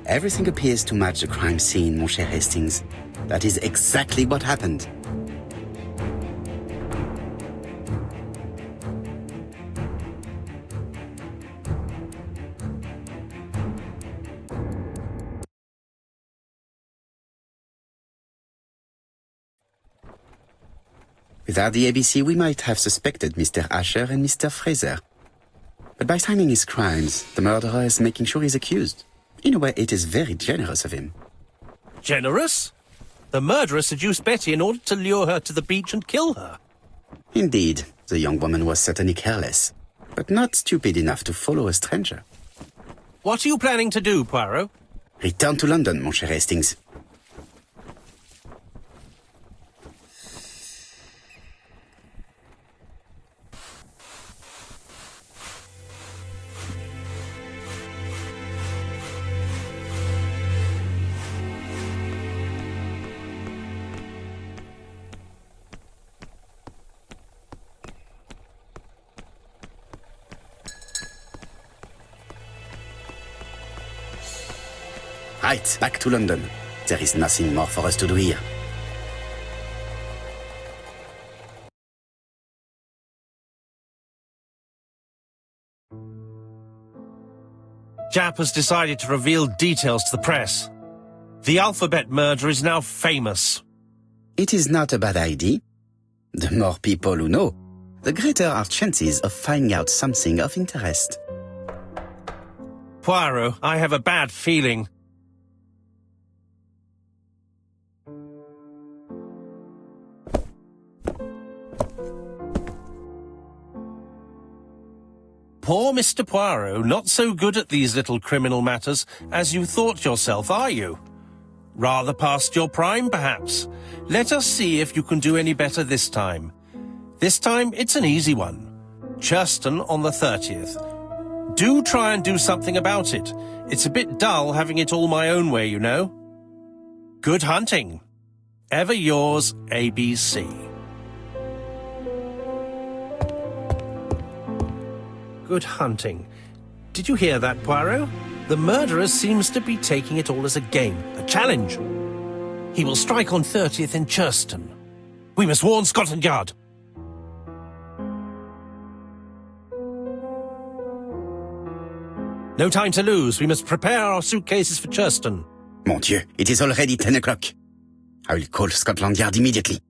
Everything appears to match the crime scene, mon cher Hastings. That is exactly what happened. Without the ABC, we might have suspected Mr. Asher and Mr. Fraser. But by signing his crimes, the murderer is making sure he's accused. In a way, it is very generous of him. Generous? The murderer seduced Betty in order to lure her to the beach and kill her. Indeed, the young woman was certainly careless, but not stupid enough to follow a stranger. What are you planning to do, Poirot? Return to London, mon cher Hastings. Right, back to London. There is nothing more for us to do here. Japp has decided to reveal details to the press. The alphabet murder is now famous. It is not a bad idea. The more people who know, the greater our chances of finding out something of interest. Poirot, I have a bad feeling. Poor Mr. Poirot, not so good at these little criminal matters as you thought yourself, are you? Rather past your prime, perhaps. Let us see if you can do any better this time. This time, it's an easy one. Churston on the 30th. Do try and do something about it. It's a bit dull having it all my own way, you know. Good hunting. Ever yours, ABC. Good hunting. Did you hear that, Poirot? The murderer seems to be taking it all as a game, a challenge. He will strike on 30th in Churston. We must warn Scotland Yard. No time to lose. We must prepare our suitcases for Churston. Mon Dieu, it is already 10 o'clock. I will call Scotland Yard immediately.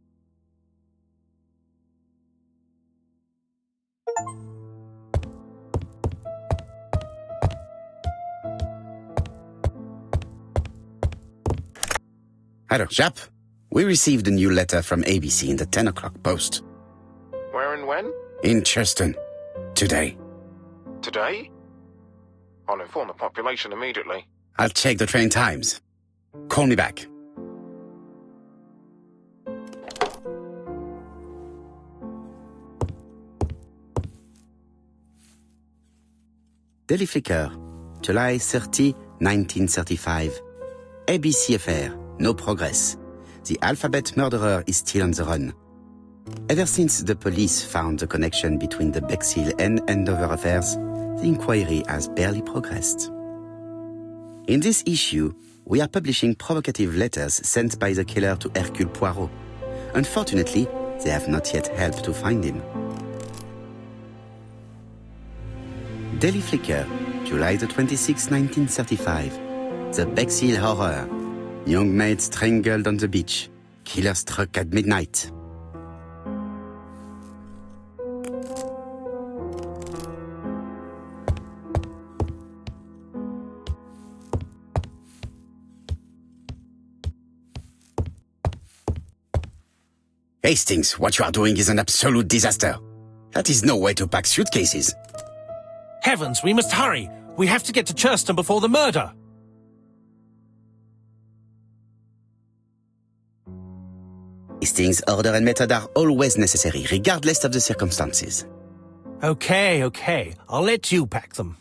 Hello, Japp. We received a new letter from ABC in the 10 o'clock post. Where and when? In Churston. Today. Today? I'll inform the population immediately. I'll check the train times. Call me back. Daily Flicker, July 30, 1935. ABC affair. No progress. The alphabet murderer is still on the run. Ever since the police found the connection between the Bexhill and Andover affairs, the inquiry has barely progressed. In this issue, we are publishing provocative letters sent by the killer to Hercule Poirot. Unfortunately, they have not yet helped to find him. Daily Flicker, July the 26th, 1935. The Bexhill Horror. Young maid strangled on the beach. Killer struck at midnight. Hastings, what you are doing is an absolute disaster. That is no way to pack suitcases. Heavens, we must hurry. We have to get to Churston before the murder. Hastings' order and method are always necessary, regardless of the circumstances. Okay. I'll let you pack them.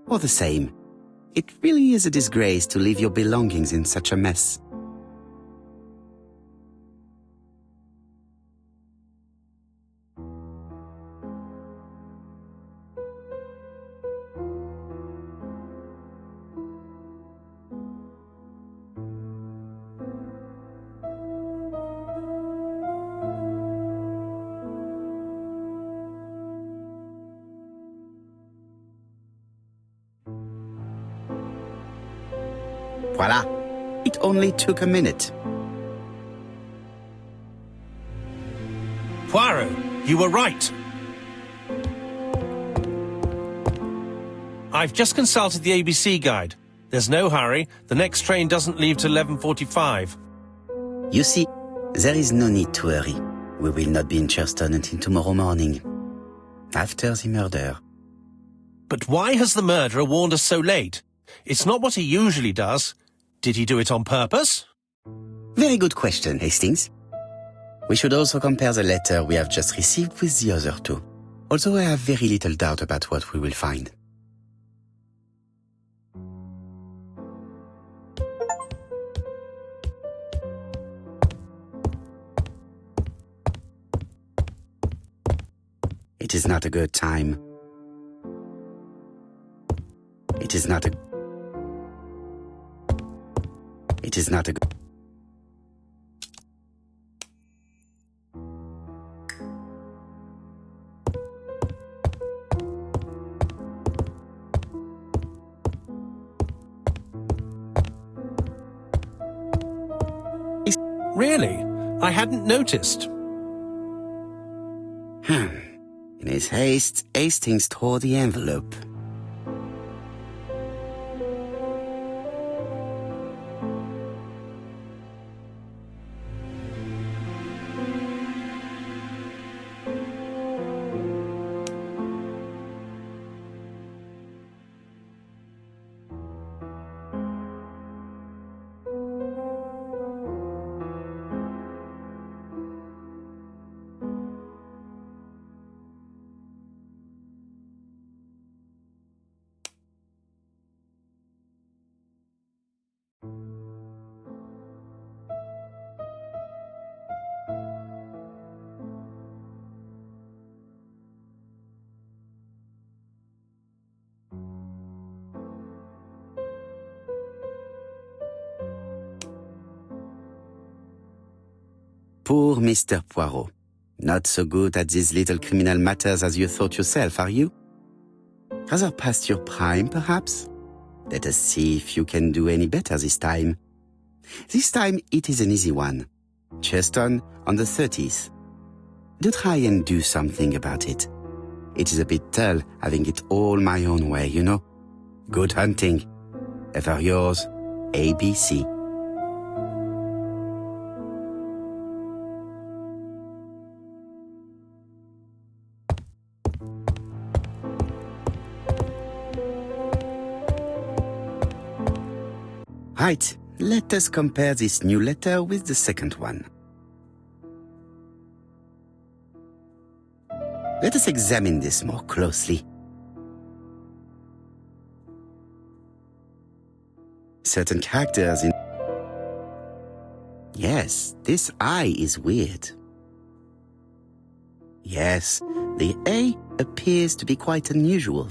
All the same, it really is a disgrace to leave your belongings in such a mess. Voila! It only took a minute. Poirot, you were right. I've just consulted the ABC guide. There's no hurry. The next train doesn't leave till 11:45. You see, there is no need to hurry. We will not be in Churston until tomorrow morning, after the murder. But why has the murderer warned us so late? It's not what he usually does. Did he do it on purpose? Very good question, Hastings. We should also compare the letter we have just received with the other two, although I have very little doubt about what we will find. It is not a good time. It is not a good... Really? I hadn't noticed. In his haste, Hastings tore the envelope. Poor Mr. Poirot. Not so good at these little criminal matters as you thought yourself, are you? Rather past your prime, perhaps? Let us see if you can do any better this time. This time it is an easy one. Churston on the 30th. Do try and do something about it. It is a bit dull having it all my own way, you know. Good hunting. Ever yours, ABC. Right, let us compare this new letter with the second one. Let us examine this more closely. Certain characters in... Yes, this I is weird. Yes, the A appears to be quite unusual.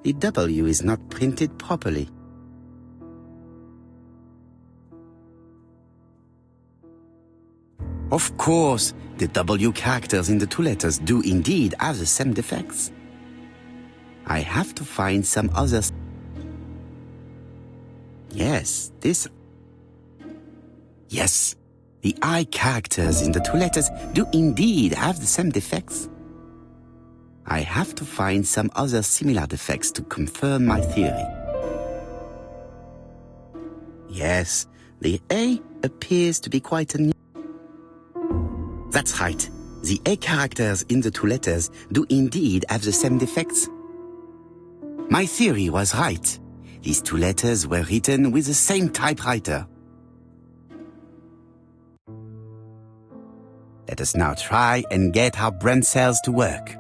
The W is not printed properly. Of course, the W characters in the two letters do indeed have the same defects. I have to find some others. Yes, this... Yes, the I characters in the two letters do indeed have the same defects. I have to find some other similar defects to confirm my theory. Yes, the A appears to be quite unusual. That's right. The A characters in the two letters do indeed have the same defects. My theory was right. These two letters were written with the same typewriter. Let us now try and get our brain cells to work.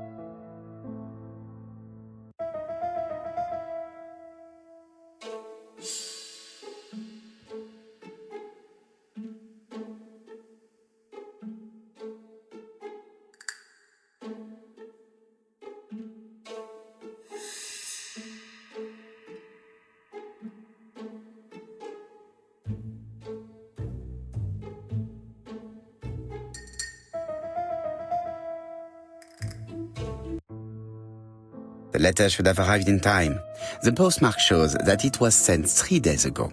The letter should have arrived in time. The postmark shows that it was sent 3 days ago.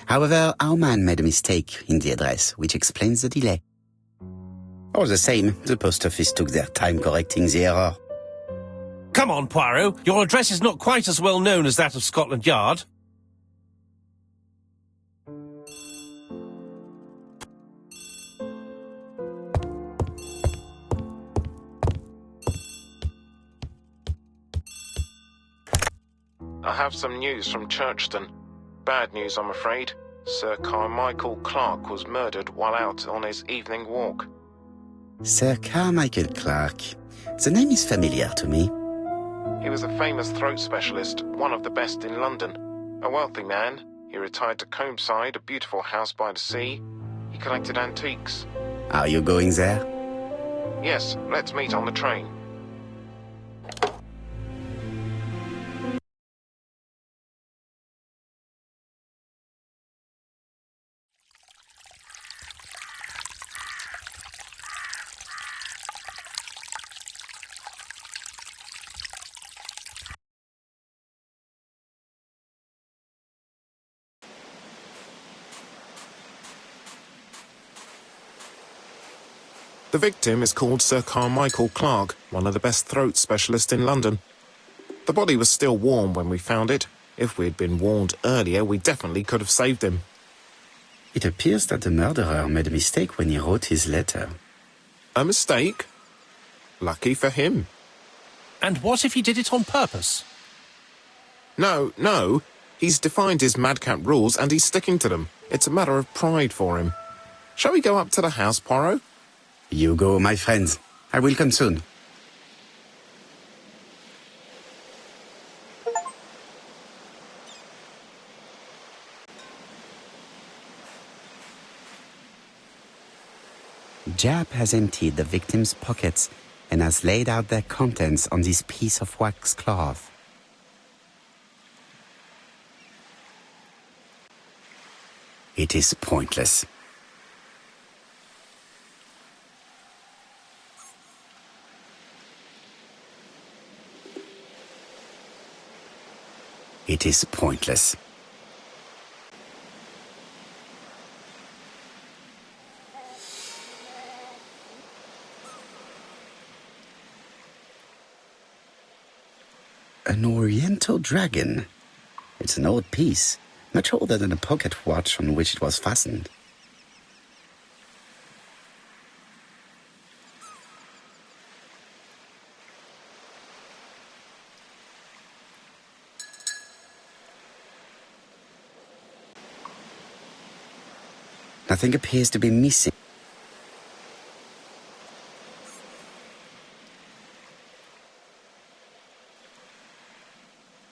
However, our man made a mistake in the address, which explains the delay. All the same, the post office took their time correcting the error. Come on, Poirot. Your address is not quite as well known as that of Scotland Yard. I have some news from Churchton. Bad news, I'm afraid. Sir Carmichael Clark was murdered while out on his evening walk. Sir Carmichael Clark. The name is familiar to me. He was a famous throat specialist, one of the best in London. A wealthy man, he retired to Combside, a beautiful house by the sea. He collected antiques. Are you going there? Yes, let's meet on the train. The victim is called Sir Carmichael Clark, one of the best throat specialists in London. The body was still warm when we found it. If we'd been warned earlier, we definitely could have saved him. It appears that the murderer made a mistake when he wrote his letter. A mistake? Lucky for him. And what if he did it on purpose? No. He's defined his madcap rules and he's sticking to them. It's a matter of pride for him. Shall we go up to the house, Poirot? You go, my friends. I will come soon. Jap has emptied the victim's pockets and has laid out their contents on this piece of wax cloth. It is pointless. It is pointless. An Oriental dragon. It's an old piece, much older than the pocket watch on which it was fastened. Nothing appears to be missing.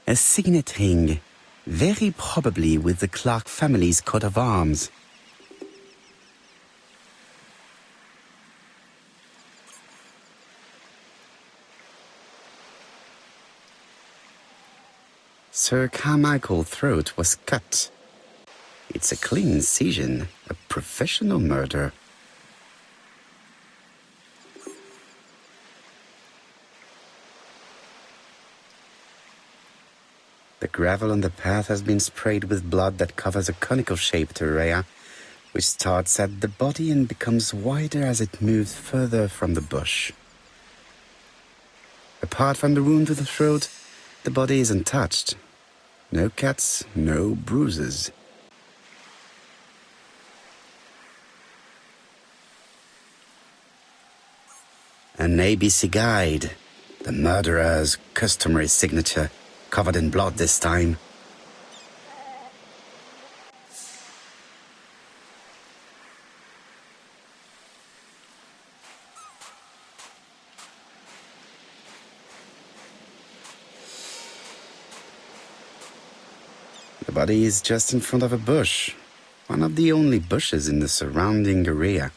A signet ring, very probably with the Clark family's coat of arms. Sir Carmichael's throat was cut. It's a clean incision, a professional murder. The gravel on the path has been sprayed with blood that covers a conical-shaped area, which starts at the body and becomes wider as it moves further from the bush. Apart from the wound to the throat, the body is untouched. No cuts, no bruises. An ABC guide, the murderer's customary signature, covered in blood this time. The body is just in front of a bush, one of the only bushes in the surrounding area.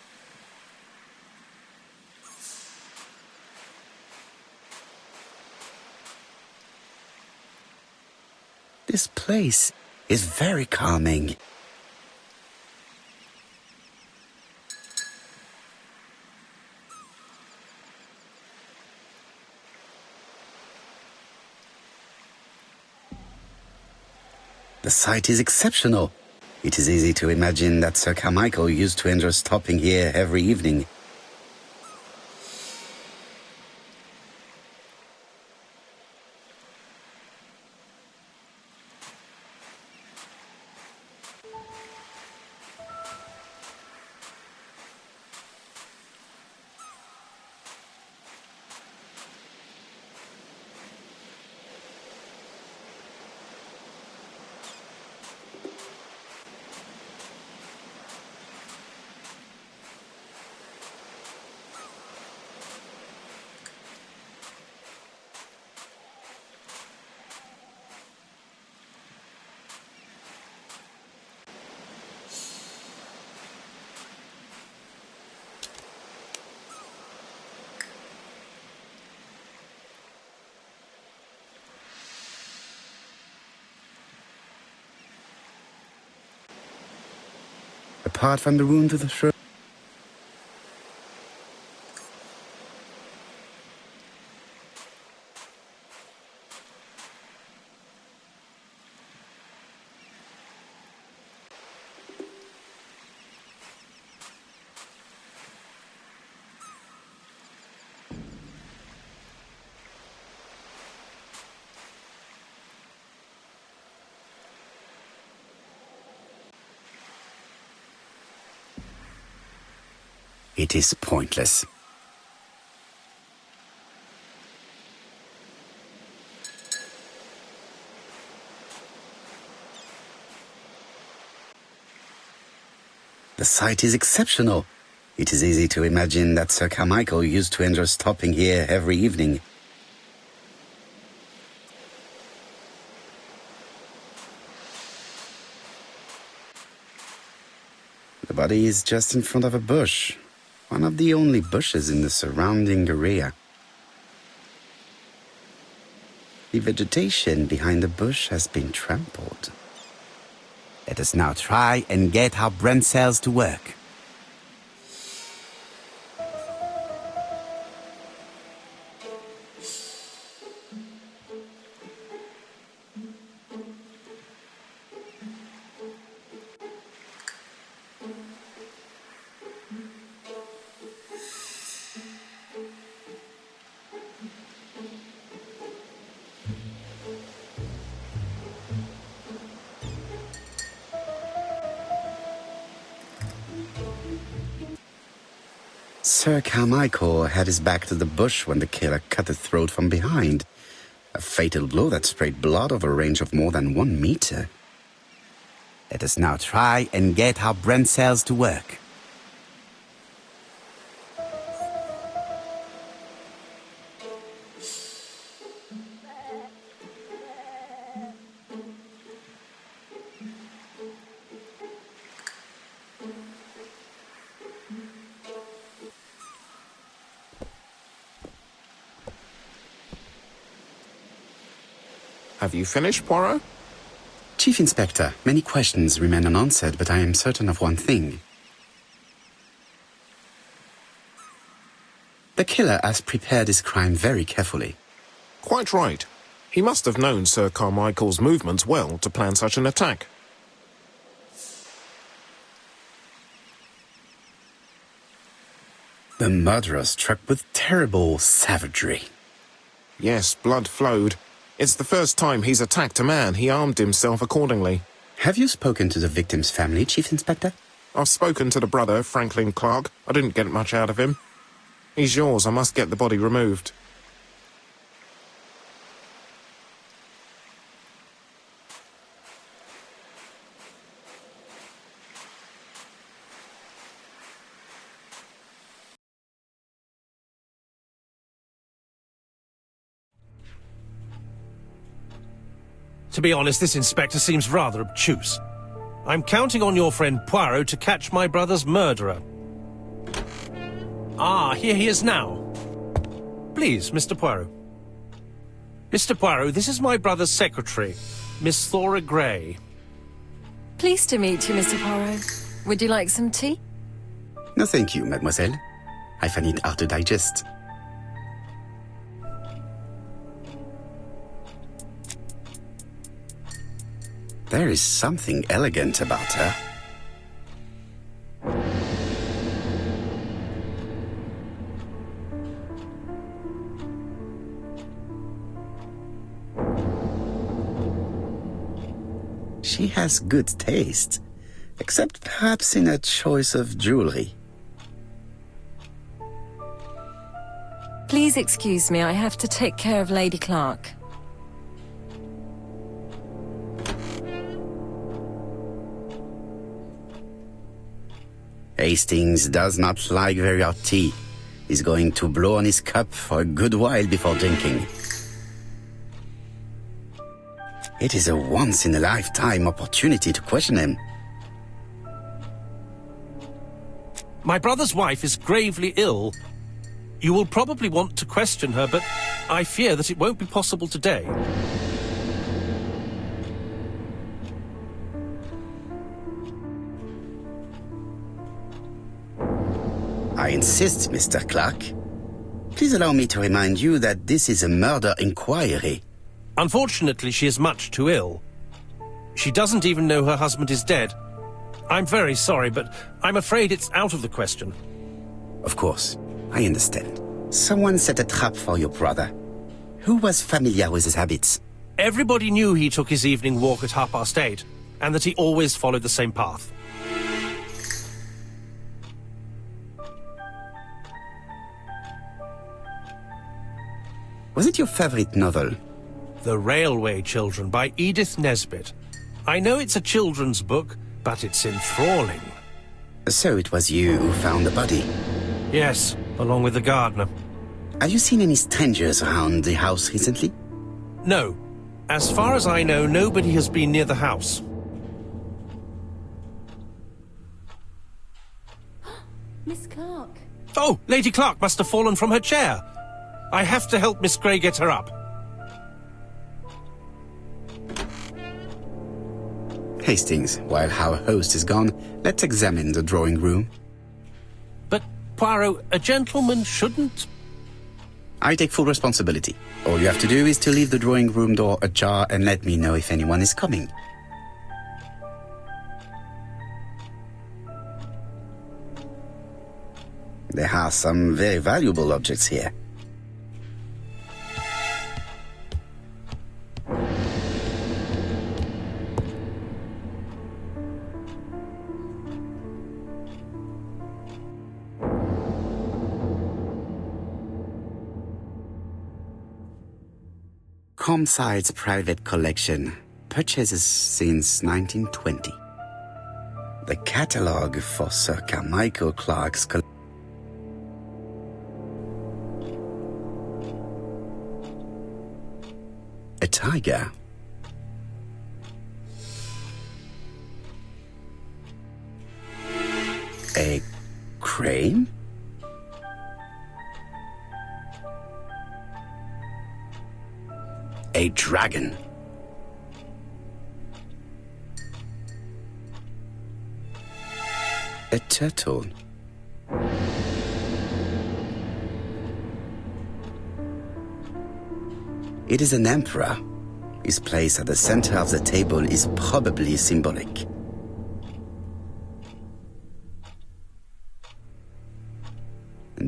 This place is very calming. The sight is exceptional. It is easy to imagine that Sir Carmichael used to enjoy stopping here every evening. Apart from the wound to the throat, it is pointless. The sight is exceptional. It is easy to imagine that Sir Carmichael used to enjoy stopping here every evening. The body is just in front of a bush, one of the only bushes in the surrounding area. The vegetation behind the bush has been trampled. Let us now try and get our brain cells to work. Sir Carmichael had his back to the bush when the killer cut the throat from behind. A fatal blow that sprayed blood over a range of more than 1 meter. Let us now try and get our brain cells to work. Have you finished, Poirot? Chief Inspector, many questions remain unanswered, but I am certain of one thing. The killer has prepared his crime very carefully. Quite right. He must have known Sir Carmichael's movements well to plan such an attack. The murderer struck with terrible savagery. Yes, blood flowed. It's the first time he's attacked a man. He armed himself accordingly. Have you spoken to the victim's family, Chief Inspector? I've spoken to the brother, Franklin Clark. I didn't get much out of him. He's yours. I must get the body removed. To be honest, this inspector seems rather obtuse. I'm counting on your friend Poirot to catch my brother's murderer. Ah, here he is now. Please, Mr. Poirot. Mr. Poirot, this is my brother's secretary, Miss Thora Gray. Pleased to meet you, Mr. Poirot. Would you like some tea? No, thank you, mademoiselle. I find it hard to digest. There is something elegant about her. She has good taste, except perhaps in her choice of jewelry. Please excuse me, I have to take care of Lady Clark. Hastings does not like very hot tea. He's going to blow on his cup for a good while before drinking. It is a once-in-a-lifetime opportunity to question him. My brother's wife is gravely ill. You will probably want to question her, but I fear that it won't be possible today. I insist, Mr. Clark. Please allow me to remind you that this is a murder inquiry. Unfortunately, she is much too ill. She doesn't even know her husband is dead. I'm very sorry, but I'm afraid it's out of the question. Of course, I understand. Someone set a trap for your brother. Who was familiar with his habits? Everybody knew he took his evening walk at 8:30, and that he always followed the same path. Was it your favorite novel? The Railway Children by Edith Nesbit. I know it's a children's book, but it's enthralling. So it was you who found the body? Yes, along with the gardener. Have you seen any strangers around the house recently? No. As far as I know, nobody has been near the house. Miss Clark. Oh, Lady Clark must have fallen from her chair. I have to help Miss Grey get her up. Hastings, while our host is gone, let's examine the drawing room. But, Poirot, a gentleman shouldn't... I take full responsibility. All you have to do is to leave the drawing room door ajar and let me know if anyone is coming. There are some very valuable objects here. Comside's private collection, purchases since 1920. The catalogue for Sir Carmichael Clark's collection. A tiger. A crane? A dragon. A turtle. It is an emperor. His place at the center of the table is probably symbolic.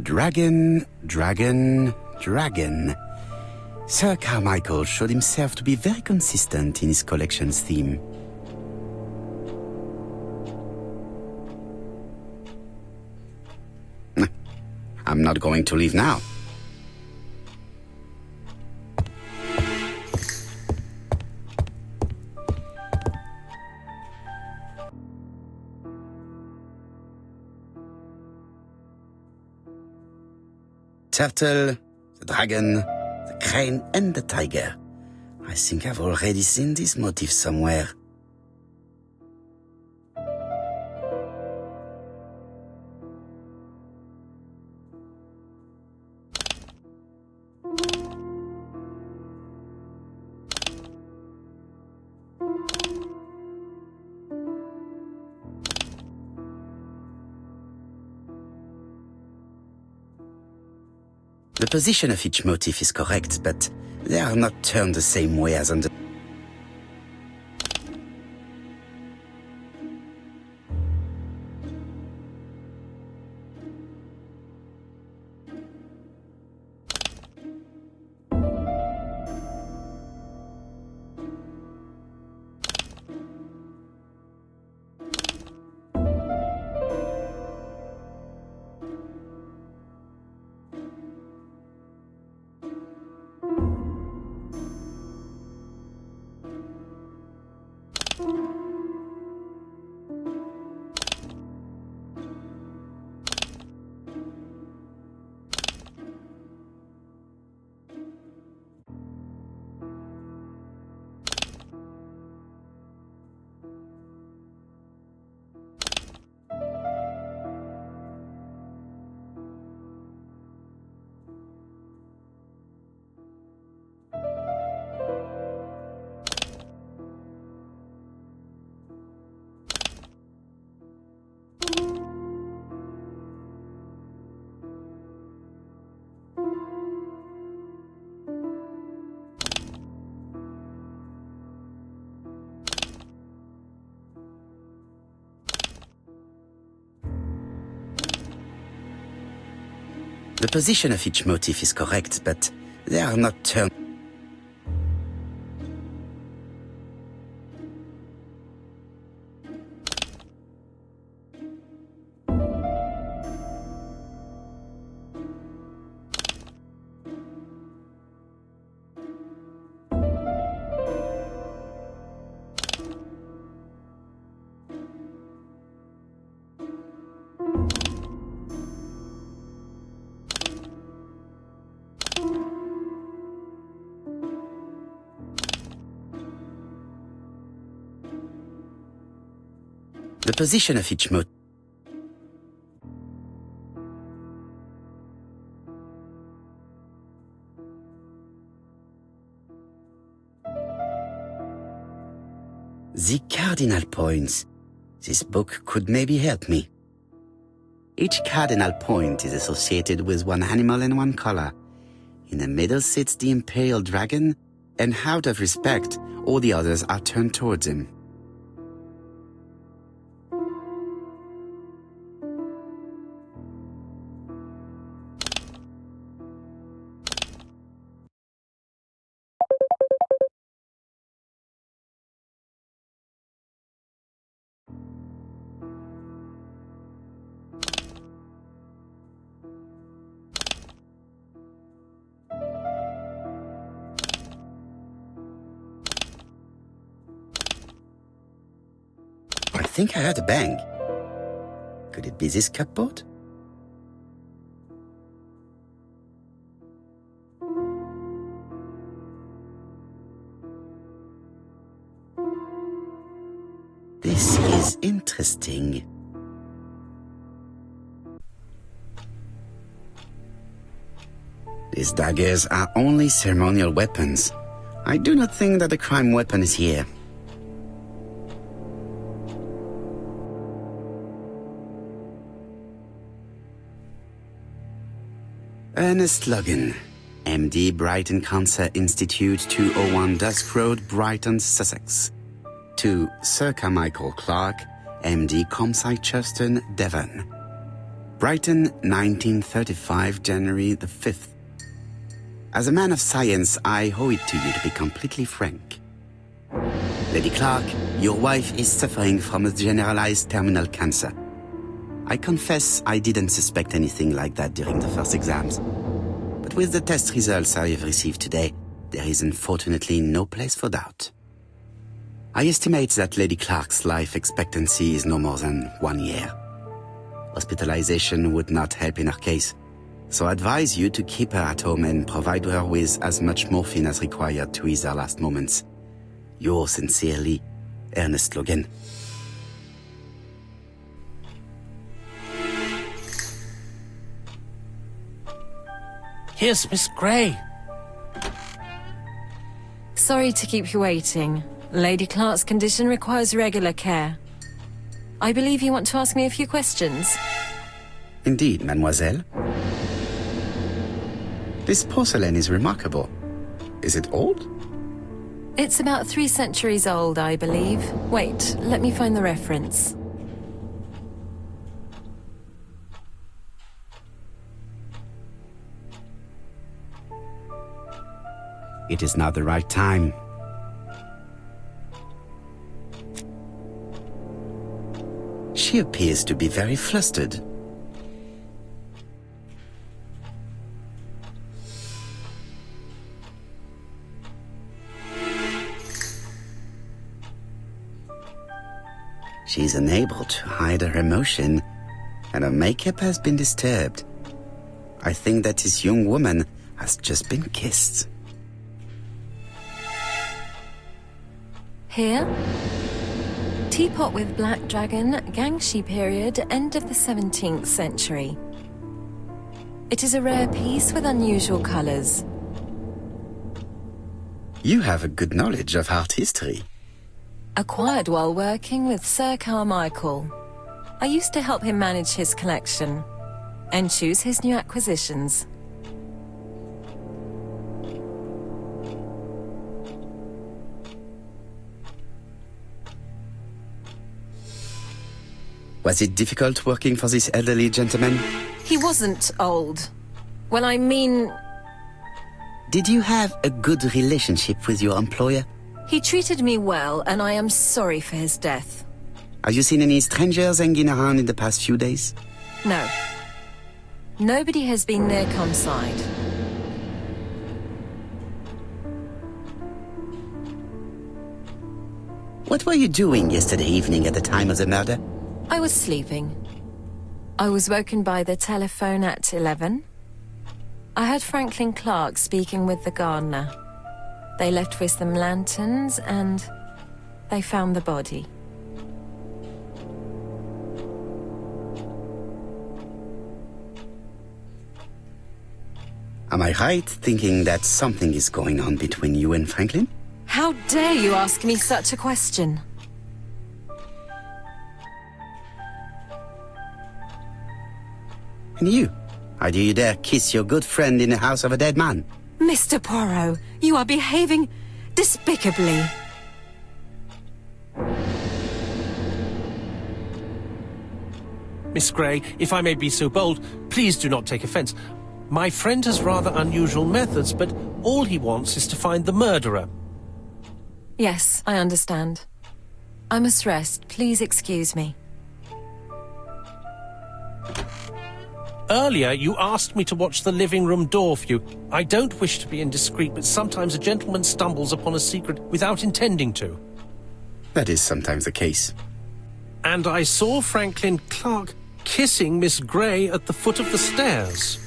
Dragon, dragon, dragon. Sir Carmichael showed himself to be very consistent in his collection's theme. I'm not going to leave now. Turtle, the dragon, the crane and the tiger. I think I've already seen this motif somewhere. The position of each motif is correct, but they are not turned the same way as on the... The position of each motif is correct, but they are not turned. The position of each motif. The cardinal points. This book could maybe help me. Each cardinal point is associated with one animal and one color. In the middle sits the imperial dragon, and out of respect, all the others are turned towards him. I think I heard a bang. Could it be this cupboard? This is interesting. These daggers are only ceremonial weapons. I do not think that the crime weapon is here. Ernest Logan, MD, Brighton Cancer Institute, 201 Dusk Road, Brighton, Sussex. To Sir Carmichael Clark, MD, Comside Churston, Devon. Brighton, 1935, January the 5th. As a man of science, I owe it to you to be completely frank. Lady Clark, your wife is suffering from a generalized terminal cancer. I confess I didn't suspect anything like that during the first exams. But with the test results I have received today, there is unfortunately no place for doubt. I estimate that Lady Clark's life expectancy is no more than 1 year. Hospitalization would not help in her case, so I advise you to keep her at home and provide her with as much morphine as required to ease her last moments. Yours sincerely, Ernest Logan. Here's Miss Gray. Sorry to keep you waiting. Lady Clark's condition requires regular care. I believe you want to ask me a few questions. Indeed, mademoiselle. This porcelain is remarkable. Is it old? It's about 3 centuries old, I believe. Wait, let me find the reference. It is not the right time. She appears to be very flustered. She is unable to hide her emotion, and her makeup has been disturbed. I think that this young woman has just been kissed. Here? Teapot with black dragon, Gangxi period, end of the 17th century. It is a rare piece with unusual colors. You have a good knowledge of art history. Acquired while working with Sir Carmichael. I used to help him manage his collection and choose his new acquisitions. Was it difficult working for this elderly gentleman? He wasn't old. Well, I mean, Did you have a good relationship with your employer? he treated me well, and I am sorry for his death. Have you seen any strangers hanging around in the past few days? No. Nobody has been near Comside. What were you doing yesterday evening at the time of the murder? I was sleeping. I was woken by the telephone at 11. I heard Franklin Clark speaking with the gardener. They left with some lanterns and they found the body. Am I right thinking that something is going on between you and Franklin? How dare you ask me such a question? And you? How do you dare kiss your good friend in the house of a dead man? Mr. Poirot, you are behaving despicably. Miss Grey, if I may be so bold, please do not take offence. My friend has rather unusual methods, but all he wants is to find the murderer. Yes, I understand. I must rest. Please excuse me. Earlier, you asked me to watch the living room door for you. I don't wish to be indiscreet, but sometimes a gentleman stumbles upon a secret without intending to. That is sometimes the case. And I saw Franklin Clark kissing Miss Grey at the foot of the stairs.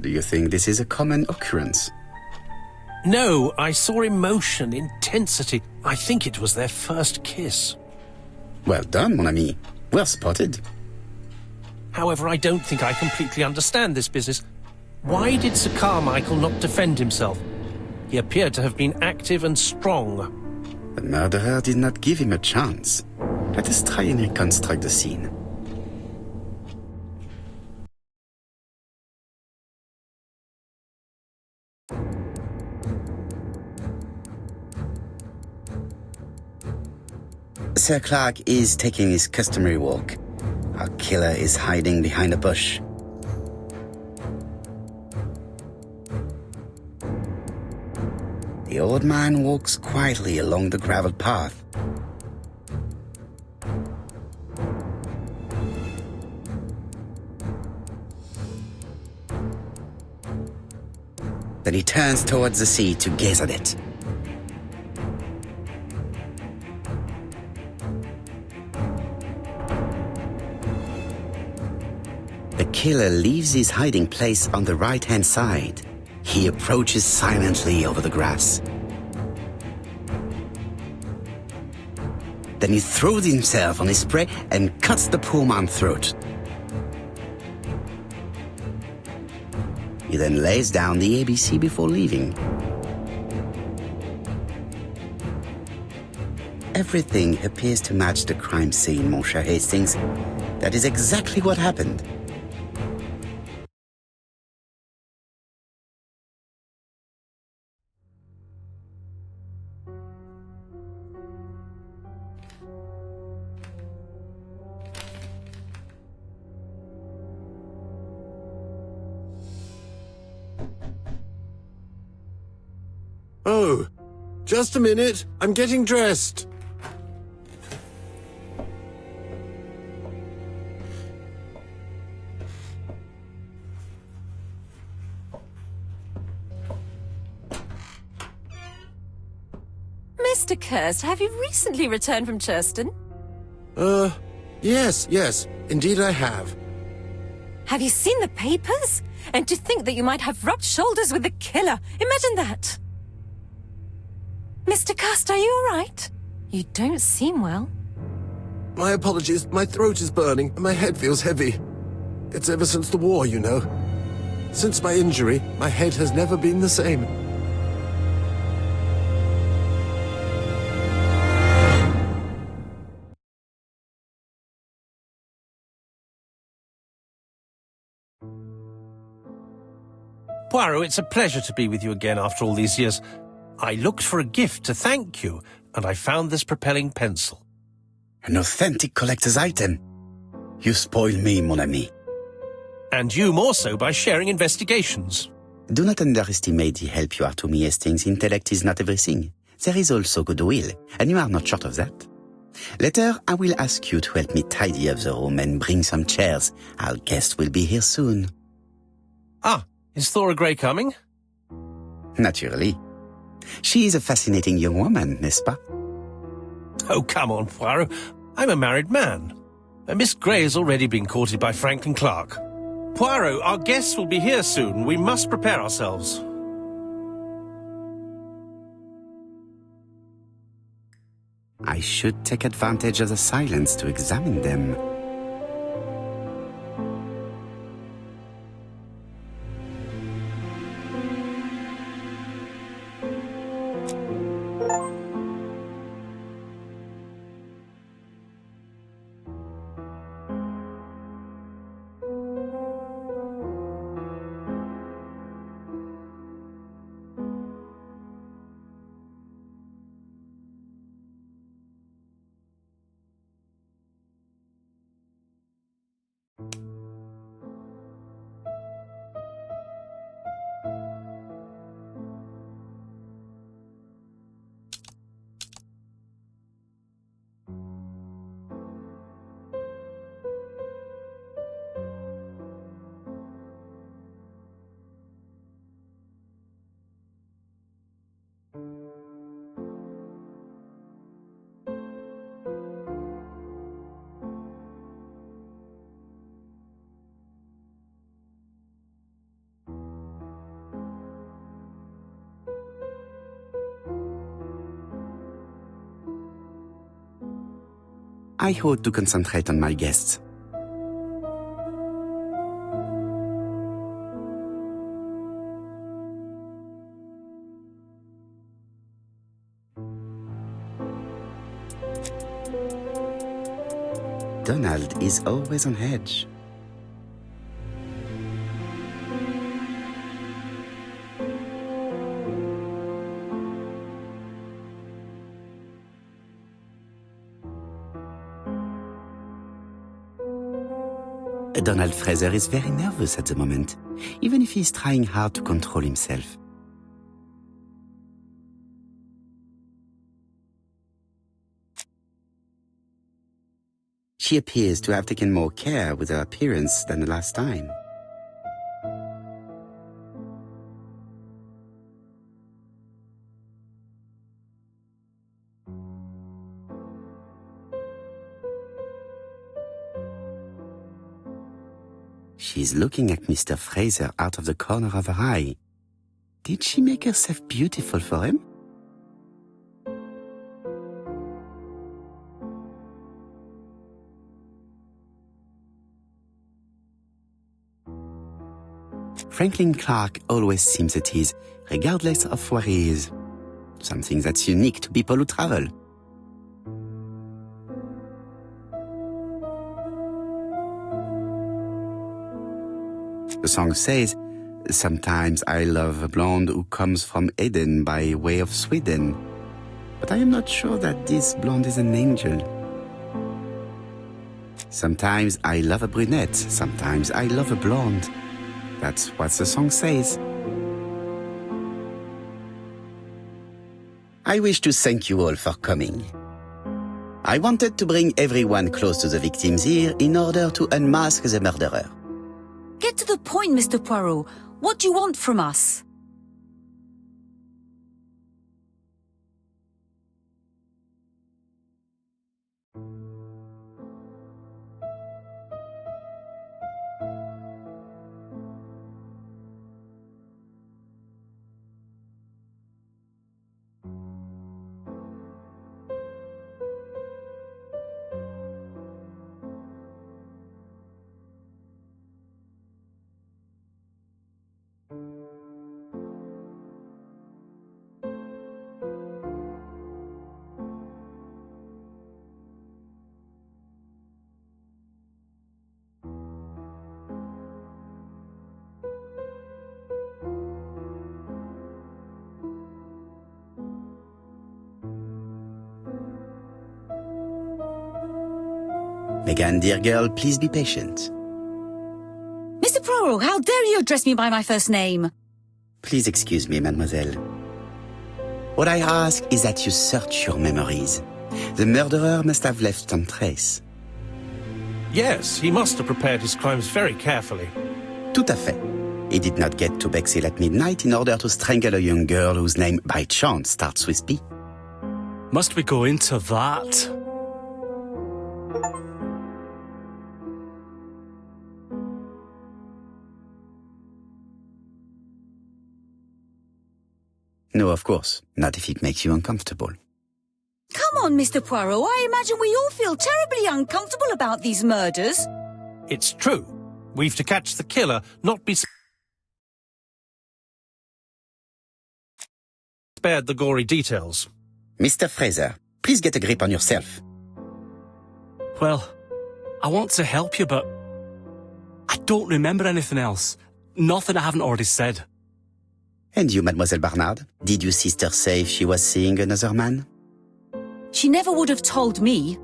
Do you think this is a common occurrence? No, I saw emotion, intensity. I think it was their first kiss. Well done, mon ami. Well spotted. However, I don't think I completely understand this business. Why did Sir Carmichael not defend himself? He appeared to have been active and strong. The murderer did not give him a chance. Let us try and reconstruct the scene. Sir Clark is taking his customary walk. Our killer is hiding behind a bush. The old man walks quietly along the gravel path. Then he turns towards the sea to gaze at it. The killer leaves his hiding place on the right-hand side. He approaches silently over the grass. Then he throws himself on his prey and cuts the poor man's throat. He then lays down the ABC before leaving. Everything appears to match the crime scene, mon cher Hastings. That is exactly what happened. Oh, just a minute. I'm getting dressed. Mr. Kirst, have you recently returned from Churston? Yes, indeed I have. Have you seen the papers? And to think that you might have rubbed shoulders with the killer. Imagine that. Mr. Kirst, are you all right? You don't seem well. My apologies. My throat is burning and my head feels heavy. It's ever since the war, you know. Since my injury, my head has never been the same. Poirot, it's a pleasure to be with you again after all these years. I looked for a gift to thank you, and I found this propelling pencil. An authentic collector's item. You spoil me, mon ami. And you more so by sharing investigations. Do not underestimate the help you are to me, Hastings. Intellect is not everything. There is also goodwill, and you are not short of that. Later, I will ask you to help me tidy up the room and bring some chairs. Our guest will be here soon. Ah, is Thora Grey coming? Naturally. She is a fascinating young woman, n'est-ce pas? Oh, come on, Poirot. I'm a married man. And Miss Grey has already been courted by Franklin Clark. Poirot, our guests will be here soon. We must prepare ourselves. I should take advantage of the silence to examine them. I ought to concentrate on my guests. Donald is always on edge. Donald Fraser is very nervous at the moment, even if he is trying hard to control himself. She appears to have taken more care with her appearance than the last time. She's looking at Mr. Fraser out of the corner of her eye. Did she make herself beautiful for him? Franklin Clark always seems at ease, regardless of where he is. Something that's unique to people who travel. The song says, "Sometimes I love a blonde who comes from Eden by way of Sweden. But I am not sure that this blonde is an angel. Sometimes I love a brunette, sometimes I love a blonde." That's what the song says. I wish to thank you all for coming. I wanted to bring everyone close to the victim's ear in order to unmask the murderer. Get to the point, Mr. Poirot. What do you want from us? Megan, dear girl, please be patient. Mr. Poirot, how dare you address me by my first name? Please excuse me, mademoiselle. What I ask is that you search your memories. The murderer must have left some trace. Yes, he must have prepared his crimes very carefully. Tout à fait. He did not get to Bexhill at midnight in order to strangle a young girl whose name by chance starts with P. Must we go into that? No, of course. Not if it makes you uncomfortable. Come on, Mr. Poirot. I imagine we all feel terribly uncomfortable about these murders. It's true. We've to catch the killer, not be spared the gory details. Mr. Fraser, please get a grip on yourself. Well, I want to help you, but I don't remember anything else. Nothing I haven't already said. And you, Mademoiselle Barnard? Did your sister say if she was seeing another man? She never would have told me.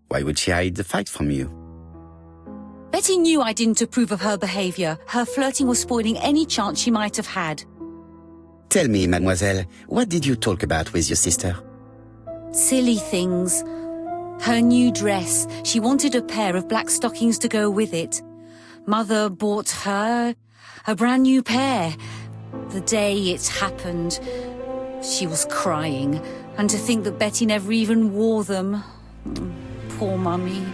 Why would she hide the fact from you? Betty knew I didn't approve of her behaviour. Her flirting was spoiling any chance she might have had. Tell me, mademoiselle, what did you talk about with your sister? Silly things. Her new dress. She wanted a pair of black stockings to go with it. Mother bought her a brand new pair. The day it happened, she was crying. And to think that Betty never even wore them. Poor Mummy.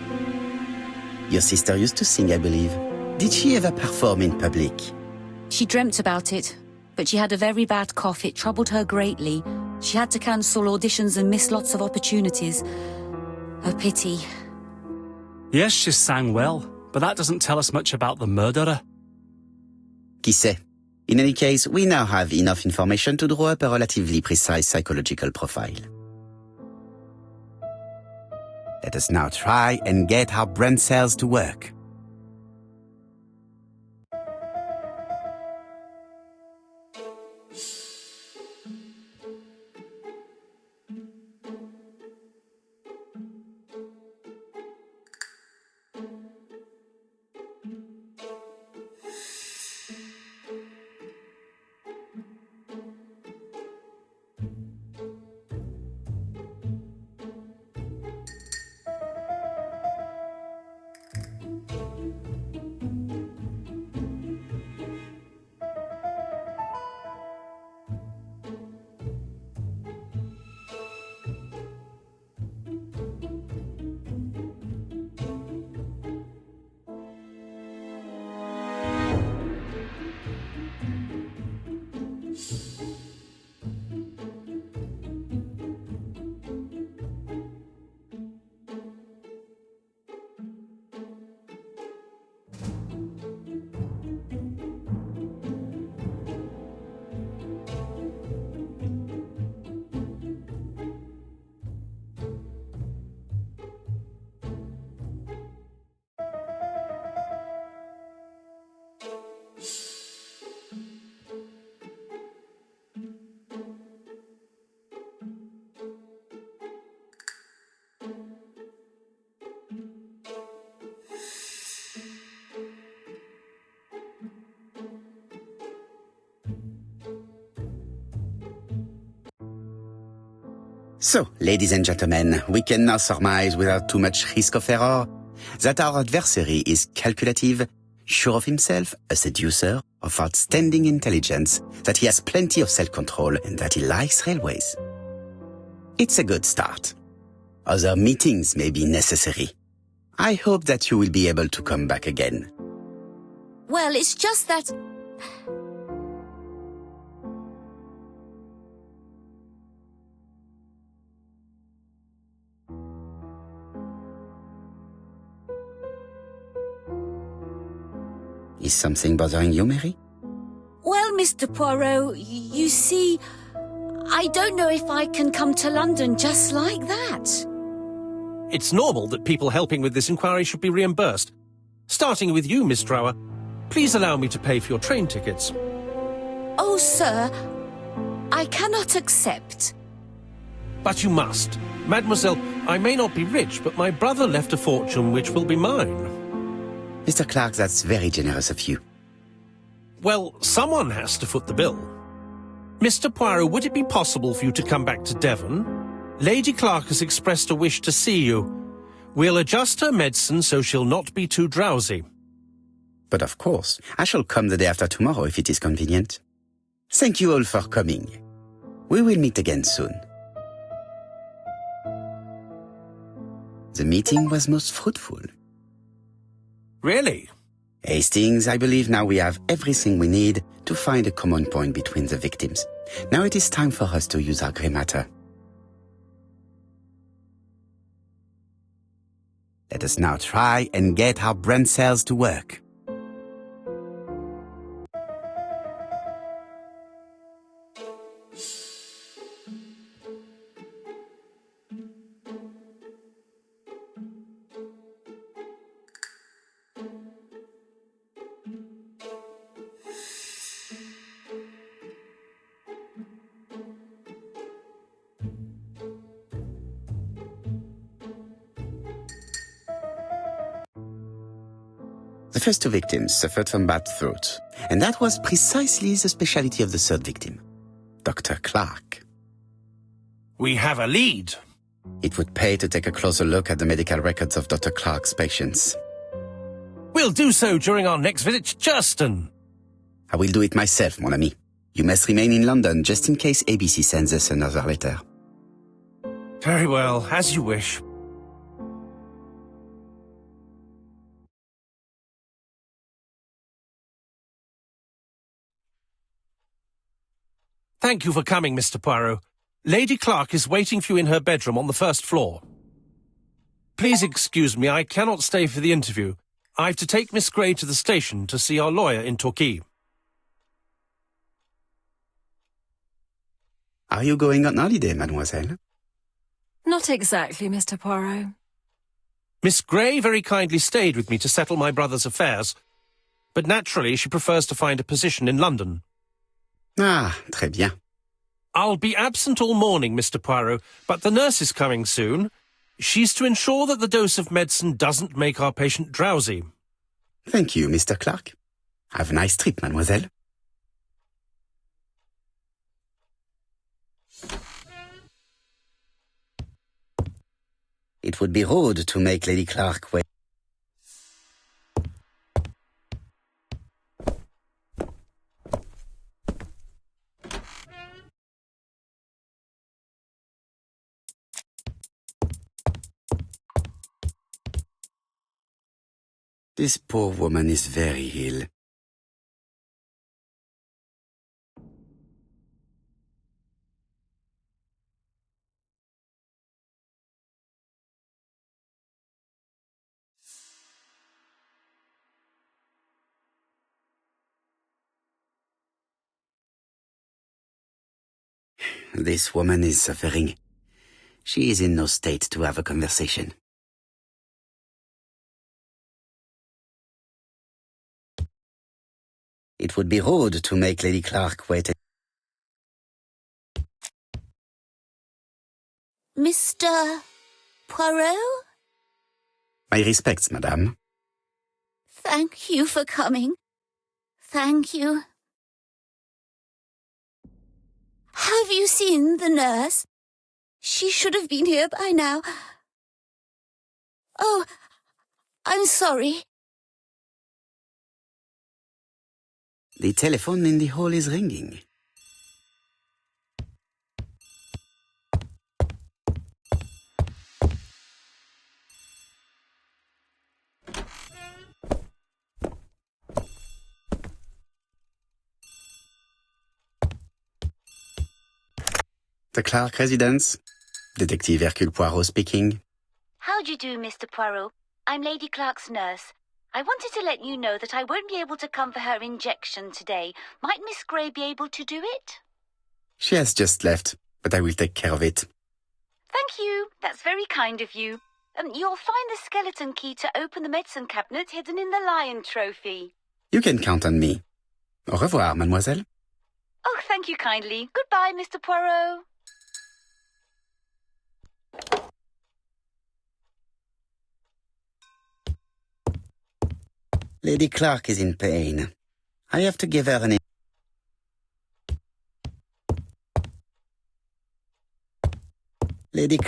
Your sister used to sing, I believe. Did she ever perform in public? She dreamt about it, but she had a very bad cough. It troubled her greatly. She had to cancel auditions and miss lots of opportunities. A pity. Yes, she sang well, but that doesn't tell us much about the murderer. Qui sait? In any case, we now have enough information to draw up a relatively precise psychological profile. Let us now try and get our brain cells to work. So, ladies and gentlemen, we can now surmise without too much risk of error that our adversary is calculative, sure of himself, a seducer, of outstanding intelligence, that he has plenty of self-control, and that he likes railways. It's a good start. Other meetings may be necessary. I hope that you will be able to come back again. Well, it's just that... Is something bothering you, Mary? Well, Mr. Poirot, you see, I don't know if I can come to London just like that. It's normal that people helping with this inquiry should be reimbursed. Starting with you, Miss Drower. Please allow me to pay for your train tickets. Oh, sir, I cannot accept. But you must. Mademoiselle, I may not be rich, but my brother left a fortune which will be mine. Mr. Clark, that's very generous of you. Well, someone has to foot the bill. Mr. Poirot, would it be possible for you to come back to Devon? Lady Clark has expressed a wish to see you. We'll adjust her medicine so she'll not be too drowsy. But of course, I shall come the day after tomorrow if it is convenient. Thank you all for coming. We will meet again soon. The meeting was most fruitful. Really? Hastings, I believe now we have everything we need to find a common point between the victims. Now it is time for us to use our grey matter. Let us now try and get our brain cells to work. The first two victims suffered from bad throats, and that was precisely the specialty of the third victim, Dr. Clark. We have a lead. It would pay to take a closer look at the medical records of Dr. Clark's patients. We'll do so during our next visit to Churston. I will do it myself, mon ami. You must remain in London just in case ABC sends us another letter. Very well, as you wish. Thank you for coming, Mr. Poirot. Lady Clark is waiting for you in her bedroom on the first floor. Please excuse me, I cannot stay for the interview. I've to take Miss Grey to the station to see our lawyer in Torquay. Are you going on holiday, mademoiselle? Not exactly, Mr. Poirot. Miss Grey very kindly stayed with me to settle my brother's affairs, but naturally she prefers to find a position in London. Ah, très bien. I'll be absent all morning, Mr. Poirot, but the nurse is coming soon. She's to ensure that the dose of medicine doesn't make our patient drowsy. Thank you, Mr. Clark. Have a nice trip, mademoiselle. It would be rude to make Lady Clark wait. This poor woman is very ill. This woman is suffering. She is in no state to have a conversation. It would be rude to make Lady Clark wait. Mr. Poirot? My respects, madame. Thank you for coming. Thank you. Have you seen the nurse? She should have been here by now. Oh, I'm sorry. The telephone in the hall is ringing. The Clark residence. Detective Hercule Poirot speaking. How do you do, Mr. Poirot? I'm Lady Clark's nurse. I wanted to let you know that I won't be able to come for her injection today. Might Miss Grey be able to do it? She has just left, but I will take care of it. Thank you. That's very kind of you. You'll find the skeleton key to open the medicine cabinet hidden in the lion trophy. You can count on me. Au revoir, mademoiselle. Oh, thank you kindly. Goodbye, Mr. Poirot. Lady Clark is in pain. I have to give her an... Lady...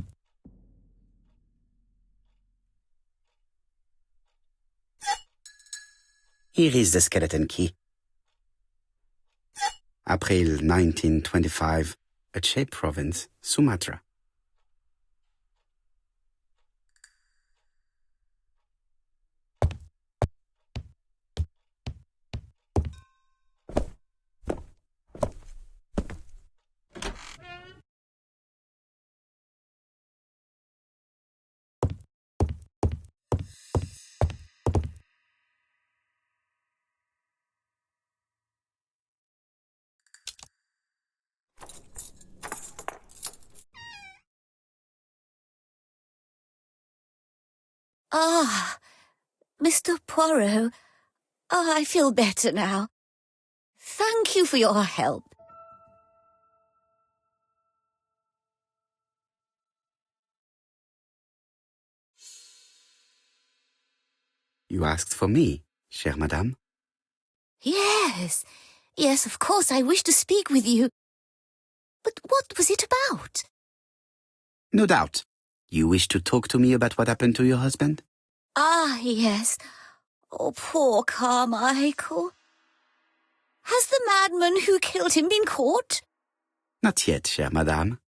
Here is the skeleton key. April 1925, Aceh Province, Sumatra. Ah, Mr. Poirot. Oh, I feel better now. Thank you for your help. You asked for me, chère madame? Yes, of course, I wish to speak with you. But what was it about? No doubt. You wish to talk to me about what happened to your husband? Ah, yes. Oh, poor Carmichael. Has the madman who killed him been caught? Not yet, chère madame.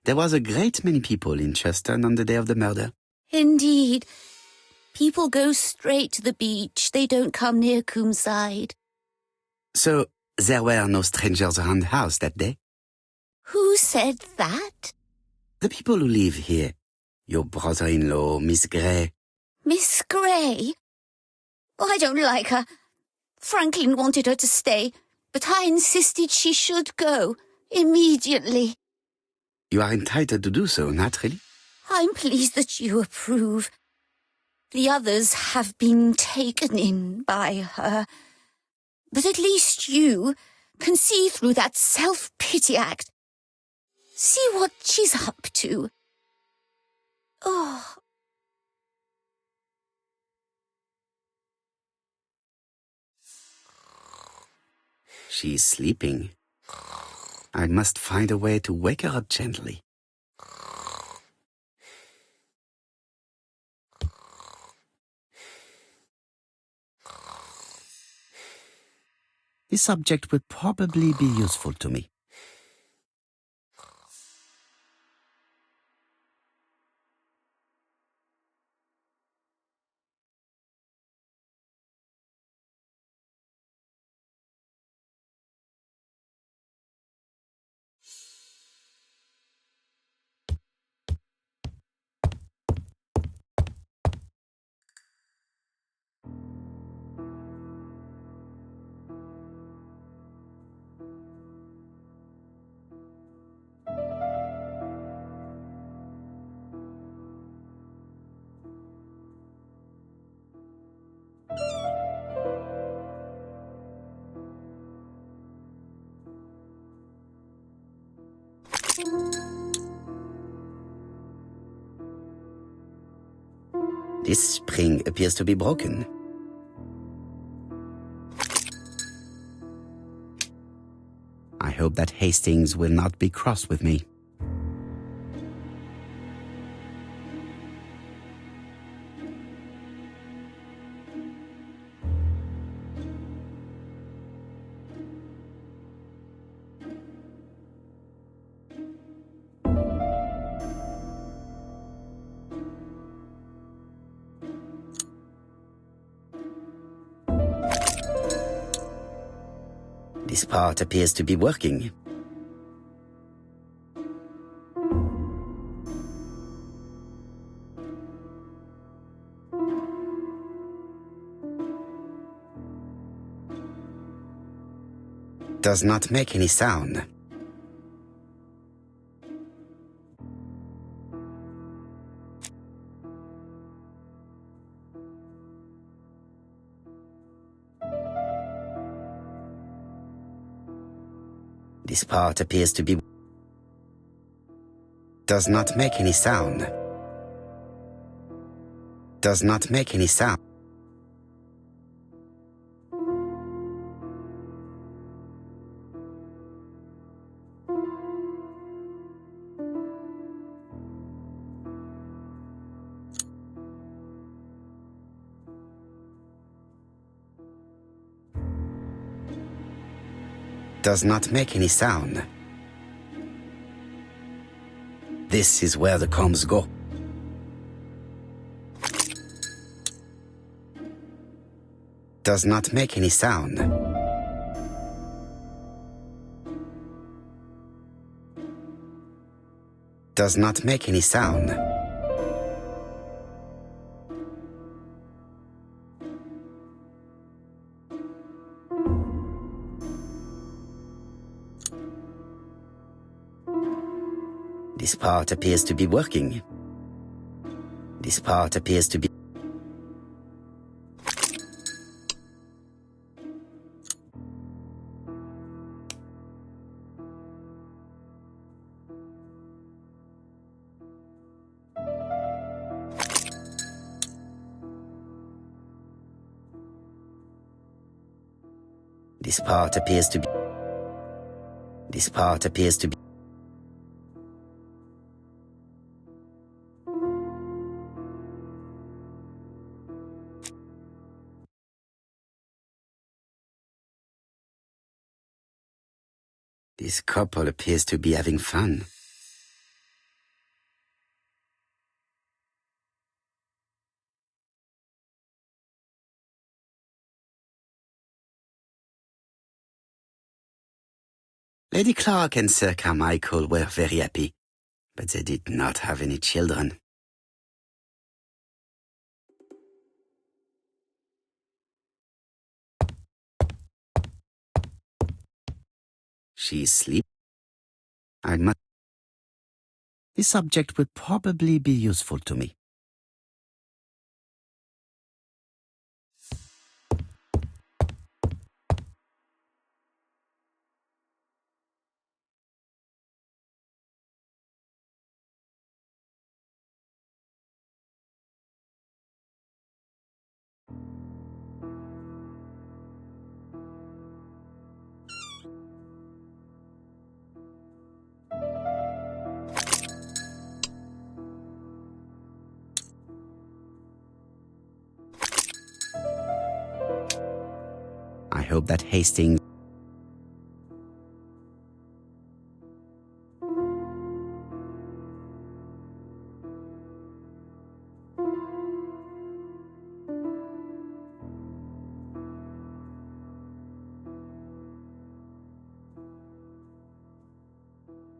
There was a great many people in Cheston on the day of the murder. Indeed. People go straight to the beach. They don't come near Coomside. So, there were no strangers around the house that day? Who said that? The people who live here. Your brother-in-law, Miss Grey. Miss Grey? Oh, I don't like her. Franklin wanted her to stay, but I insisted she should go, immediately. You are entitled to do so, naturally. I'm pleased that you approve. The others have been taken in by her. But at least you can see through that self-pity act. See what she's up to. Oh. She is sleeping. I must find a way to wake her up gently. This subject would probably be useful to me. This spring appears to be broken. I hope that Hastings will not be cross with me. This part appears to be working. Does not make any sound. This part appears to be... Does not make any sound. Does not make any sound. Does not make any sound. This is where the comms go. Does not make any sound. Does not make any sound. This part appears to be working. This part appears to be... This part appears to be... This part appears to be... This couple appears to be having fun. Lady Clark and Sir Carmichael were very happy, but they did not have any children. She is asleep. I must... This subject would probably be useful to me. I hope that Hastings...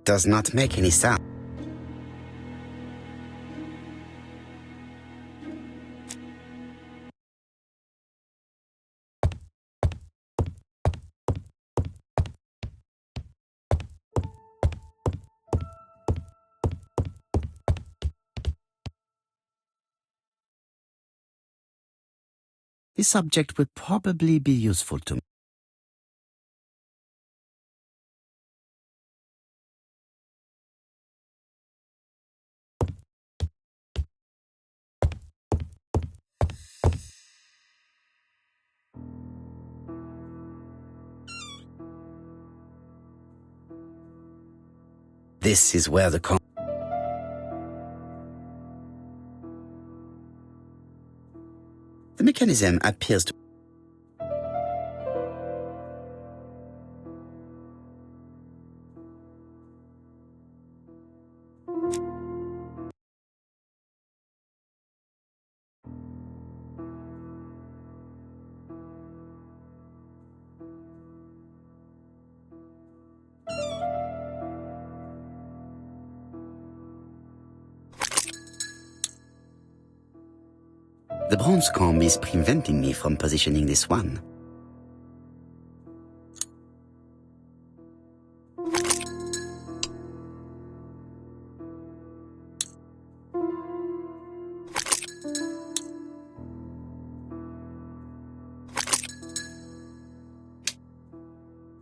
does not make any sound. This subject would probably be useful to me. This is where the The mechanism appears to... The bronze comb is preventing me from positioning this one.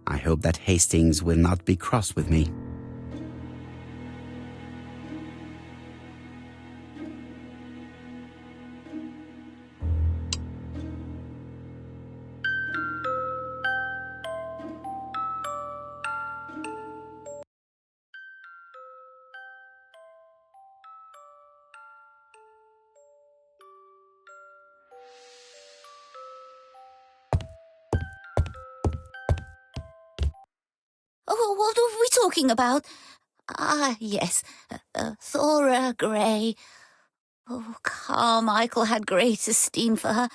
I hope that Hastings will not be cross with me. Oh, what are we talking about? Ah, yes, Thora Grey. Oh, Carmichael had great esteem for her,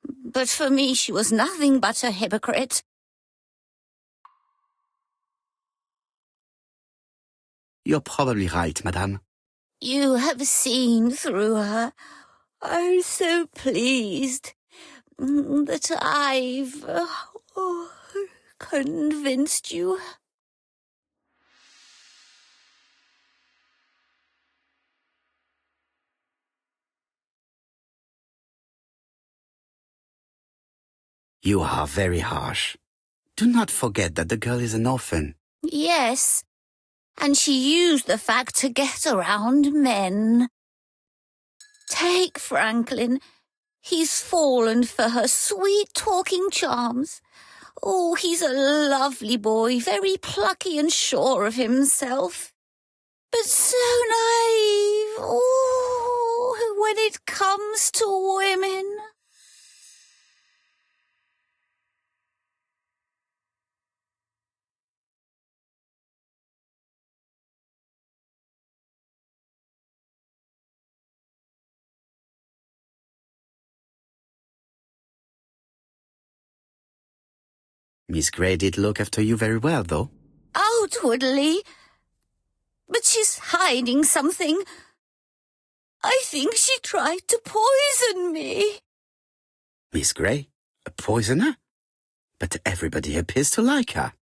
but for me she was nothing but a hypocrite. You're probably right, madame. You have seen through her. I'm so pleased that I've convinced you. You are very harsh. Do not forget that the girl is an orphan. Yes, and she used the fact to get around men. Take Franklin. He's fallen for her sweet-talking charms. Oh, he's a lovely boy, very plucky and sure of himself. But so naive. Oh, when it comes to women. Miss Grey did look after you very well, though. Outwardly. But she's hiding something. I think she tried to poison me. Miss Grey? A poisoner? But everybody appears to like her.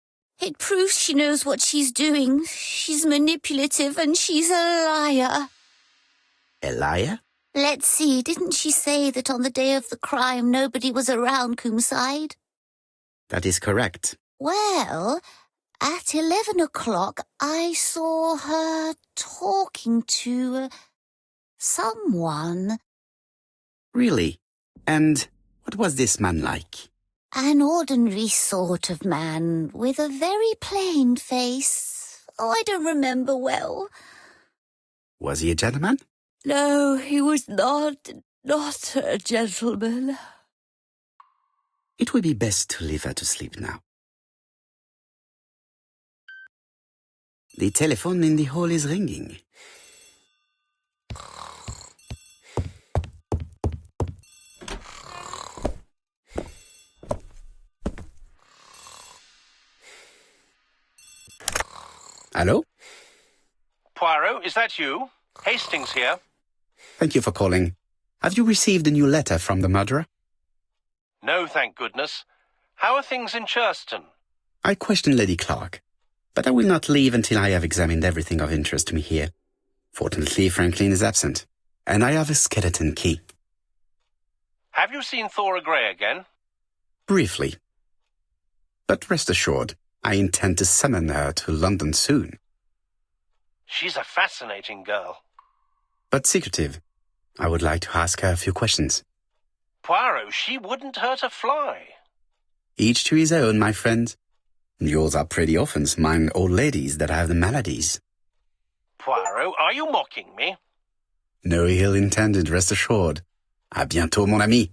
It proves she knows what she's doing. She's manipulative and she's a liar. A liar? Let's see, didn't she say that on the day of the crime nobody was around Coomside? That is correct. Well, at 11 o'clock I saw her talking to someone. Really? And what was this man like? An ordinary sort of man with a very plain face. Oh, I don't remember well. Was he a gentleman? No, he was not a gentleman. It would be best to leave her to sleep now. The telephone in the hall is ringing. Hello? Poirot, is that you? Hastings here. Thank you for calling. Have you received a new letter from the murderer? No, thank goodness. How are things in Churston? I questioned Lady Clark, but I will not leave until I have examined everything of interest to me here. Fortunately, Franklin is absent, and I have a skeleton key. Have you seen Thora Grey again? Briefly. But rest assured, I intend to summon her to London soon. She's a fascinating girl. But secretive. I would like to ask her a few questions. Poirot, she wouldn't hurt a fly. Each to his own, my friend. Yours are pretty often mine old ladies that have the maladies. Poirot, are you mocking me? No ill intended, rest assured. À bientôt, mon ami.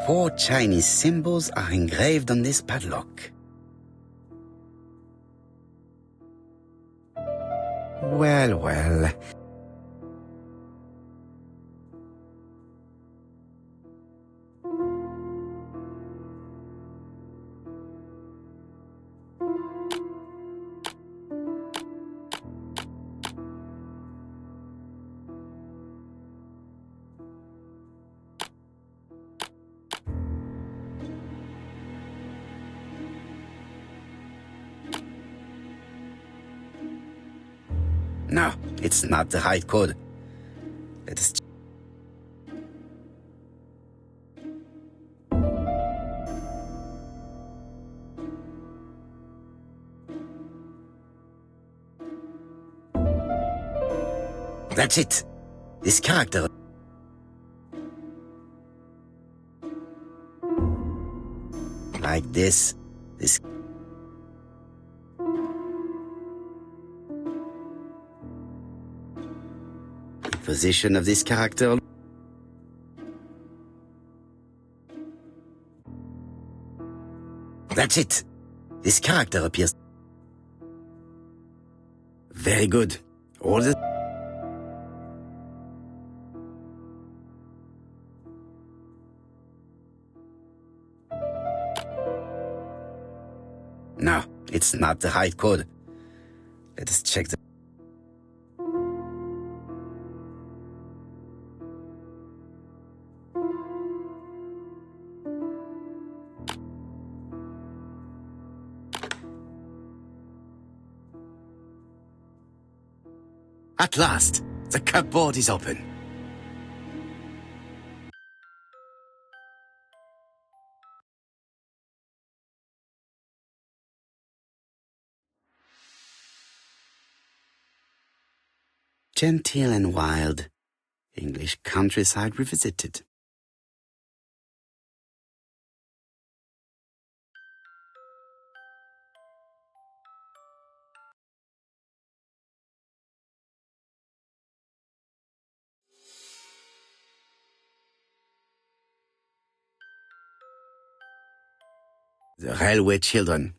Four Chinese symbols are engraved on this padlock. Well, well. No, it's not the right code. Let us... That's it. This character... like this. This... The position of this character... That's it. This character appears... Very good. All the... No, it's not the right code. Let us check the... At last, the cupboard is open. Genteel and wild, English countryside revisited. The railway children.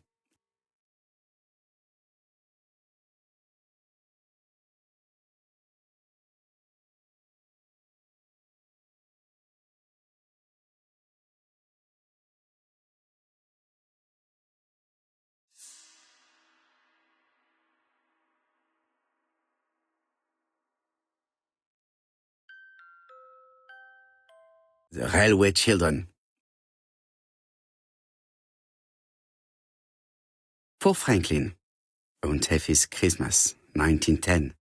The railway children. For Franklin, Und Effie's Christmas, 1910.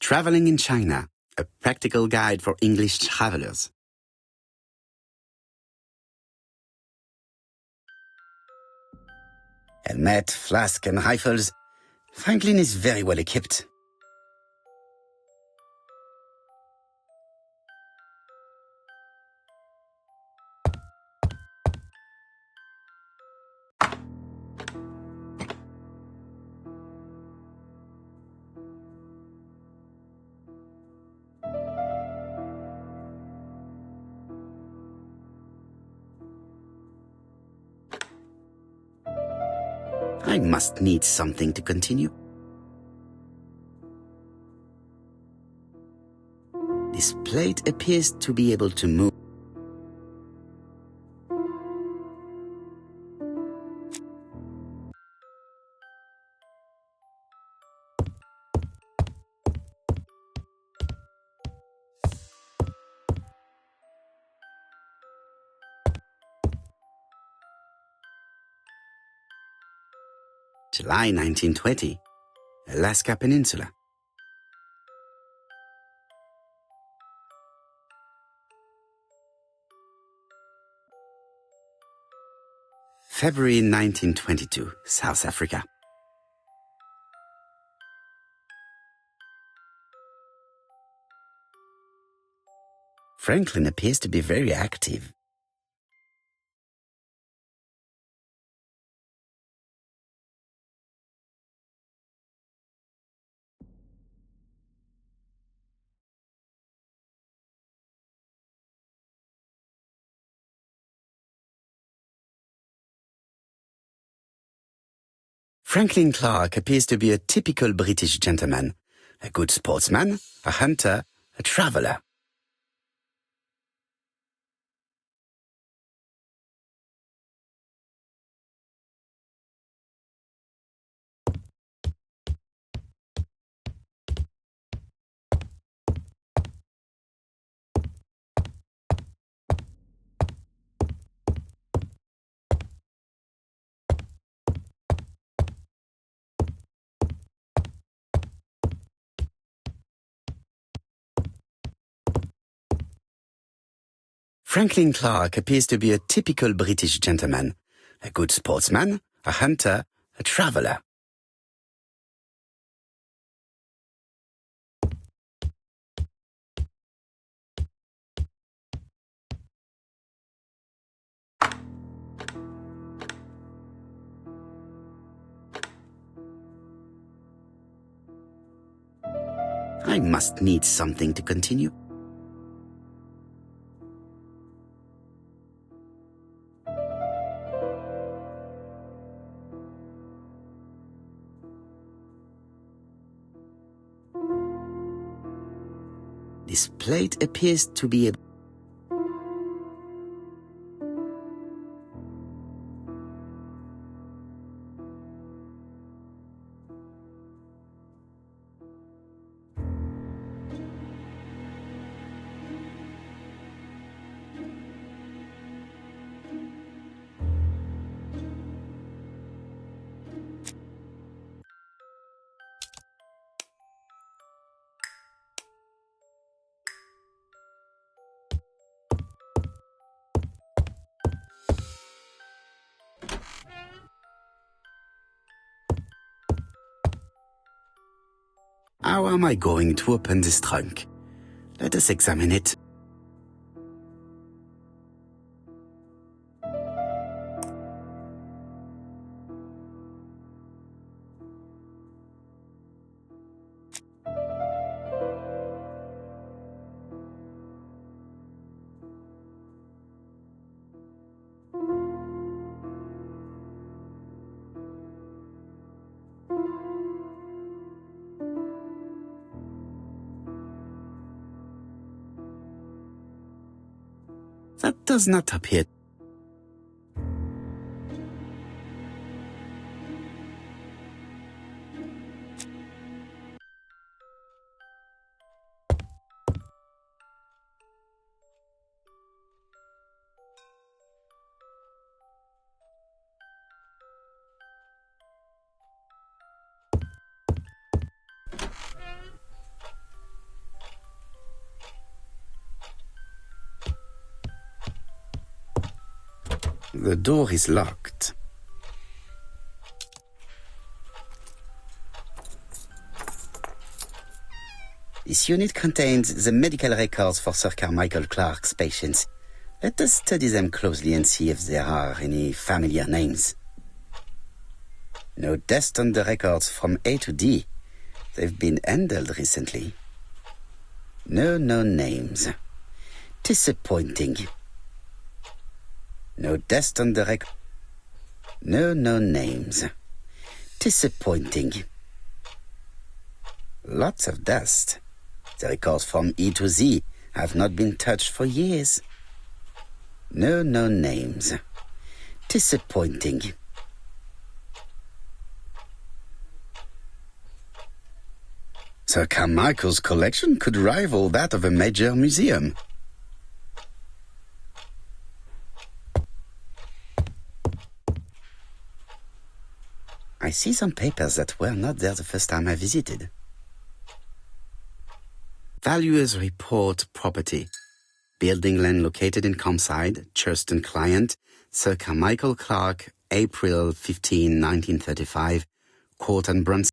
Traveling in China, a practical guide for English travelers. Helmet, flask and rifles. Franklin is very well equipped. I must need something to continue. This plate appears to be able to move. July 1920, Alaska Peninsula. February 1922, South Africa. Franklin appears to be very active. Franklin Clark appears to be a typical British gentleman, a good sportsman, a hunter, a traveler. Franklin Clark appears to be a typical British gentleman, a good sportsman, a hunter, a traveler. I must need something to continue. This plate appears to be a... How am I going to open this trunk? Let us examine it. That does not appear. The door is locked. This unit contains the medical records for Sir Carmichael Clark's patients. Let us study them closely and see if there are any familiar names. No deaths on the records from A to D. They've been handled recently. No known names. Disappointing. No deaths on the record. No known names. Disappointing. Lots of dust. The records from E to Z have not been touched for years. No known names. Disappointing. Sir Carmichael's collection could rival that of a major museum. I see some papers that were not there the first time I visited. Valuers report property. Building land located in Comside, Churston client, Sir Carmichael Clark, April 15, 1935, Court and Brunswick.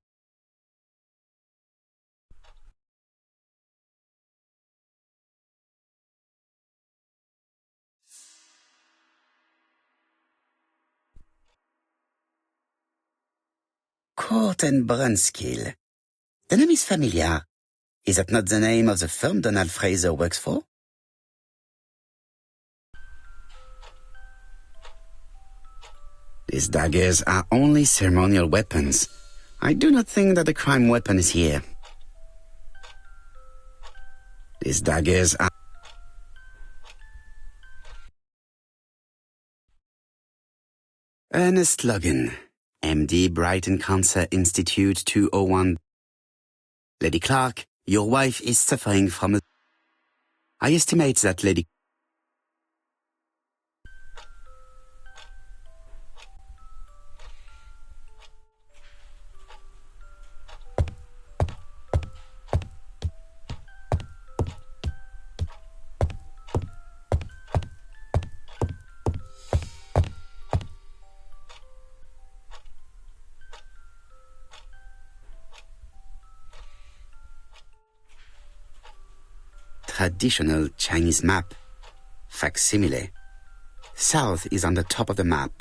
Court and Brunskill. The name is familiar. Is that not the name of the firm Donald Fraser works for? These daggers are only ceremonial weapons. I do not think that the crime weapon is here. These daggers are... Ernest Logan, MD, Brighton Cancer Institute 201. Lady Clark, your wife is suffering from a... I estimate that Lady... traditional Chinese map. Facsimile. South is on the top of the map.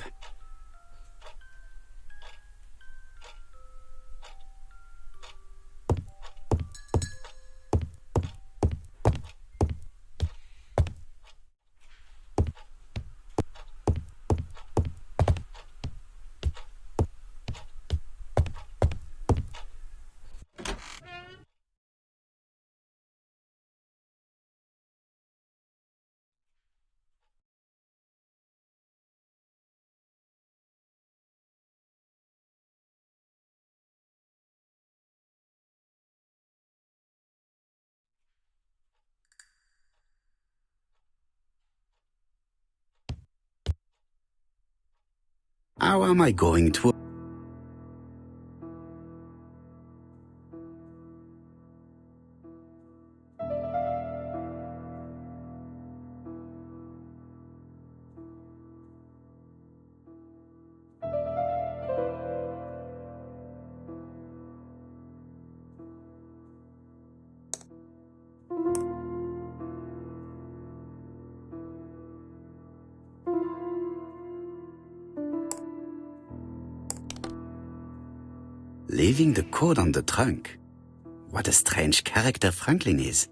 How am I going to... Leaving the code on the trunk? What a strange character Franklin is.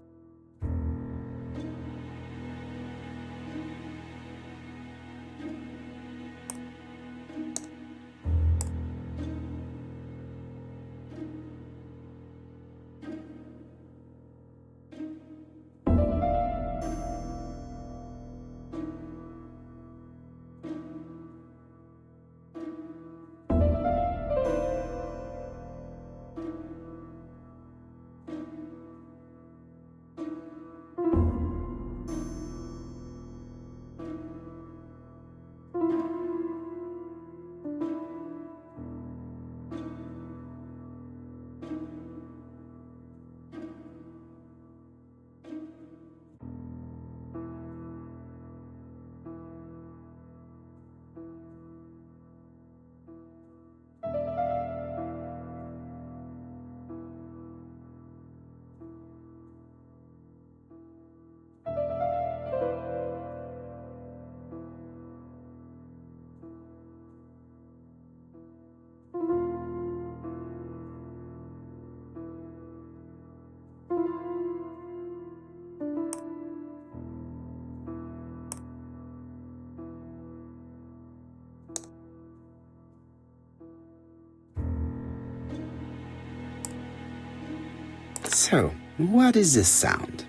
So, what is this sound?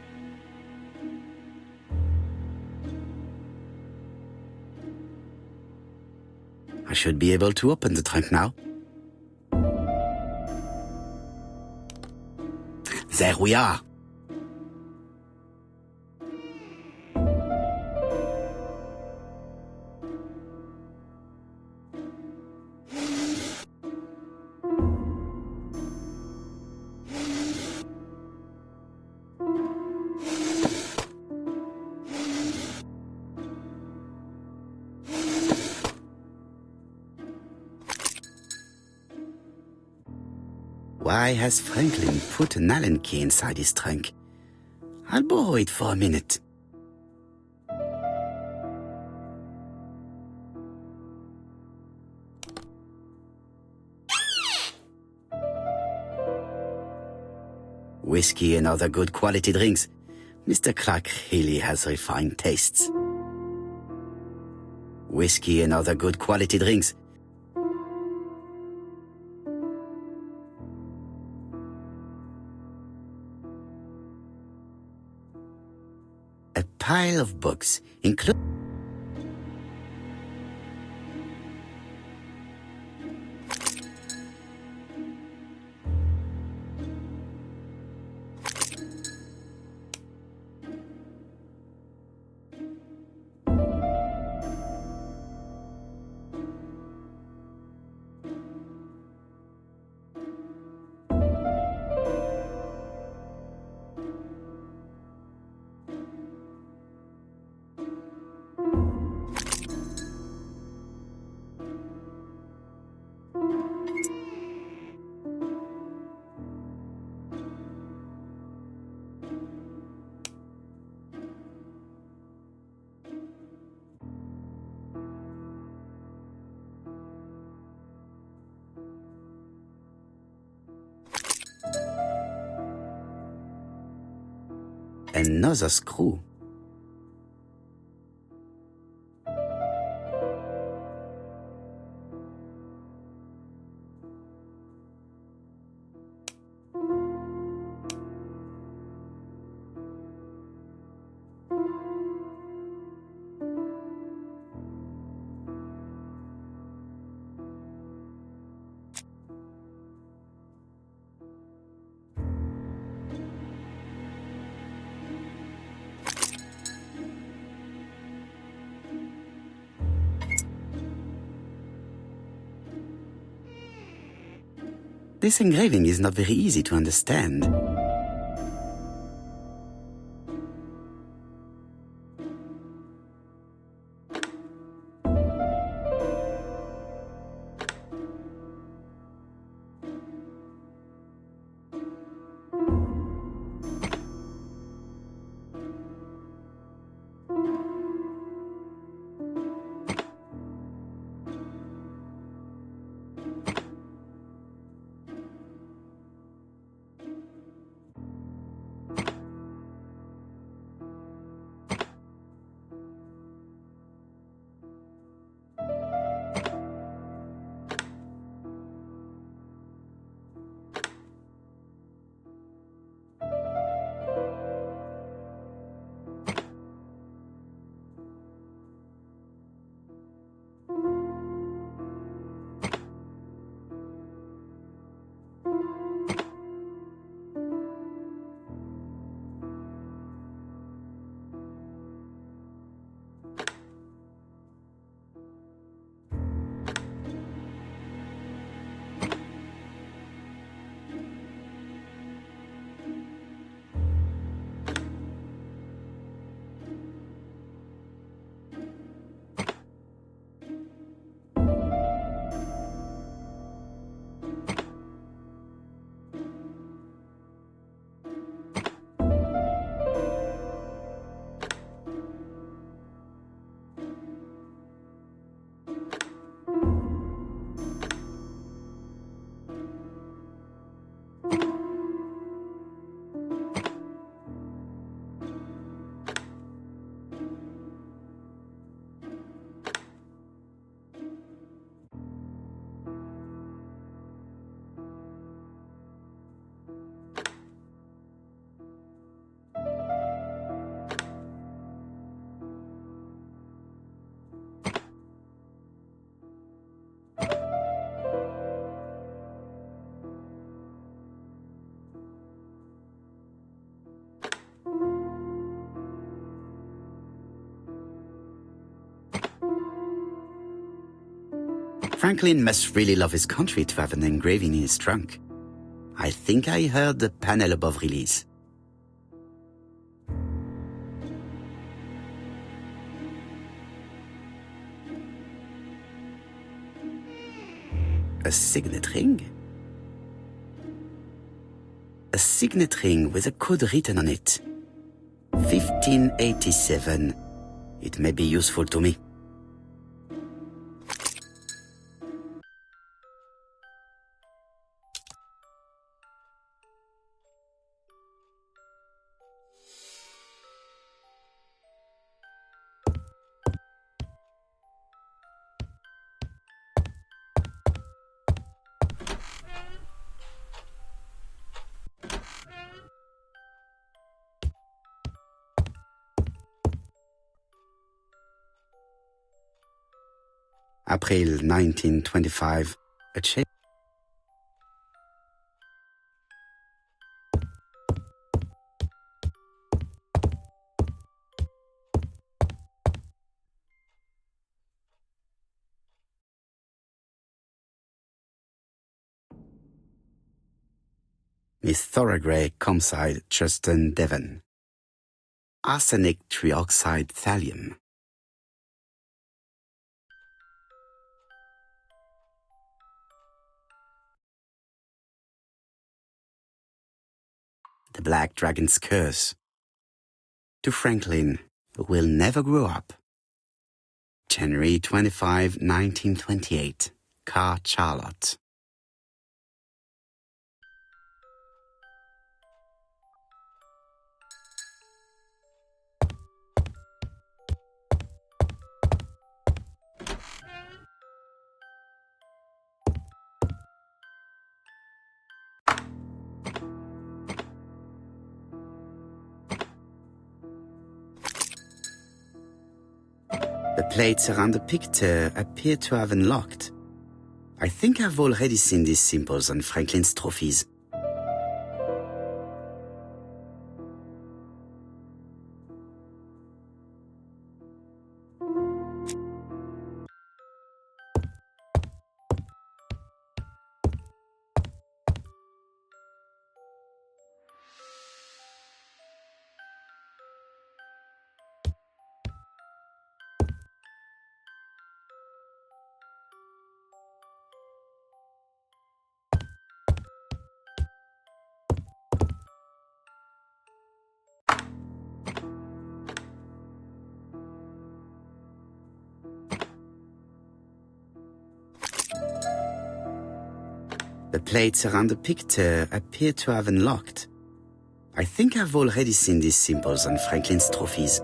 I should be able to open the trunk now. There we are. Why has Franklin put an Allen key inside his trunk? I'll borrow it for a minute. Whiskey and other good quality drinks. Mr. Clark really has refined tastes. Whiskey and other good quality drinks. A pile of books, including... Another screw. This engraving is not very easy to understand. Franklin must really love his country to have an engraving in his trunk. I think I heard the panel above release. A signet ring? A signet ring with a code written on it. 1587. It may be useful to me. April 1925, a change. Miss Thorogray, Comside, Justin, Devon. Arsenic trioxide thallium. The Black Dragon's Curse. To Franklin, who will never grow up. January 25, 1928. Car Charlotte. plates around the picture appear to have unlocked. I think I've already seen these symbols on Franklin's trophies. The plates around the picture appear to have unlocked. I think I've already seen these symbols on Franklin's trophies.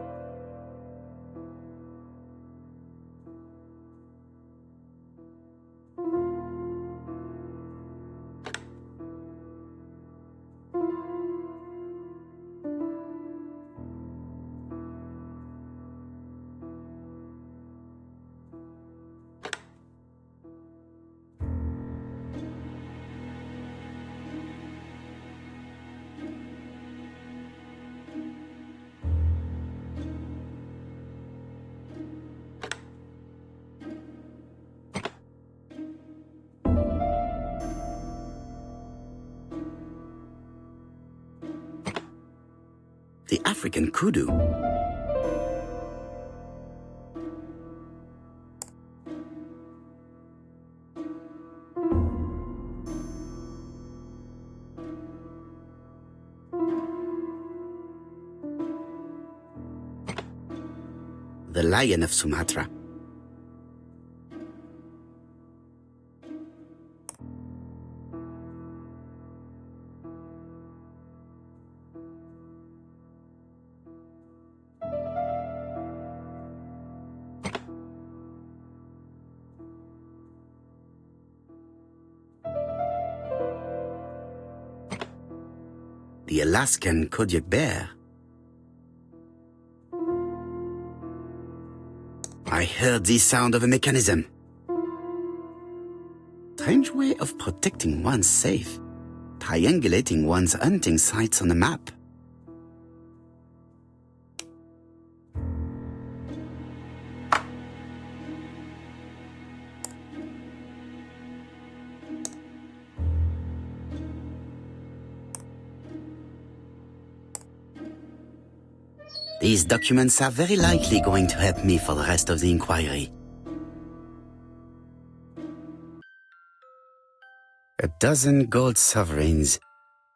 The African kudu. The lion of Sumatra. The Alaskan Kodiak bear. I heard the sound of a mechanism. Strange way of protecting one's safe. Triangulating one's hunting sites on a map. These documents are very likely going to help me for the rest of the inquiry. A dozen gold sovereigns,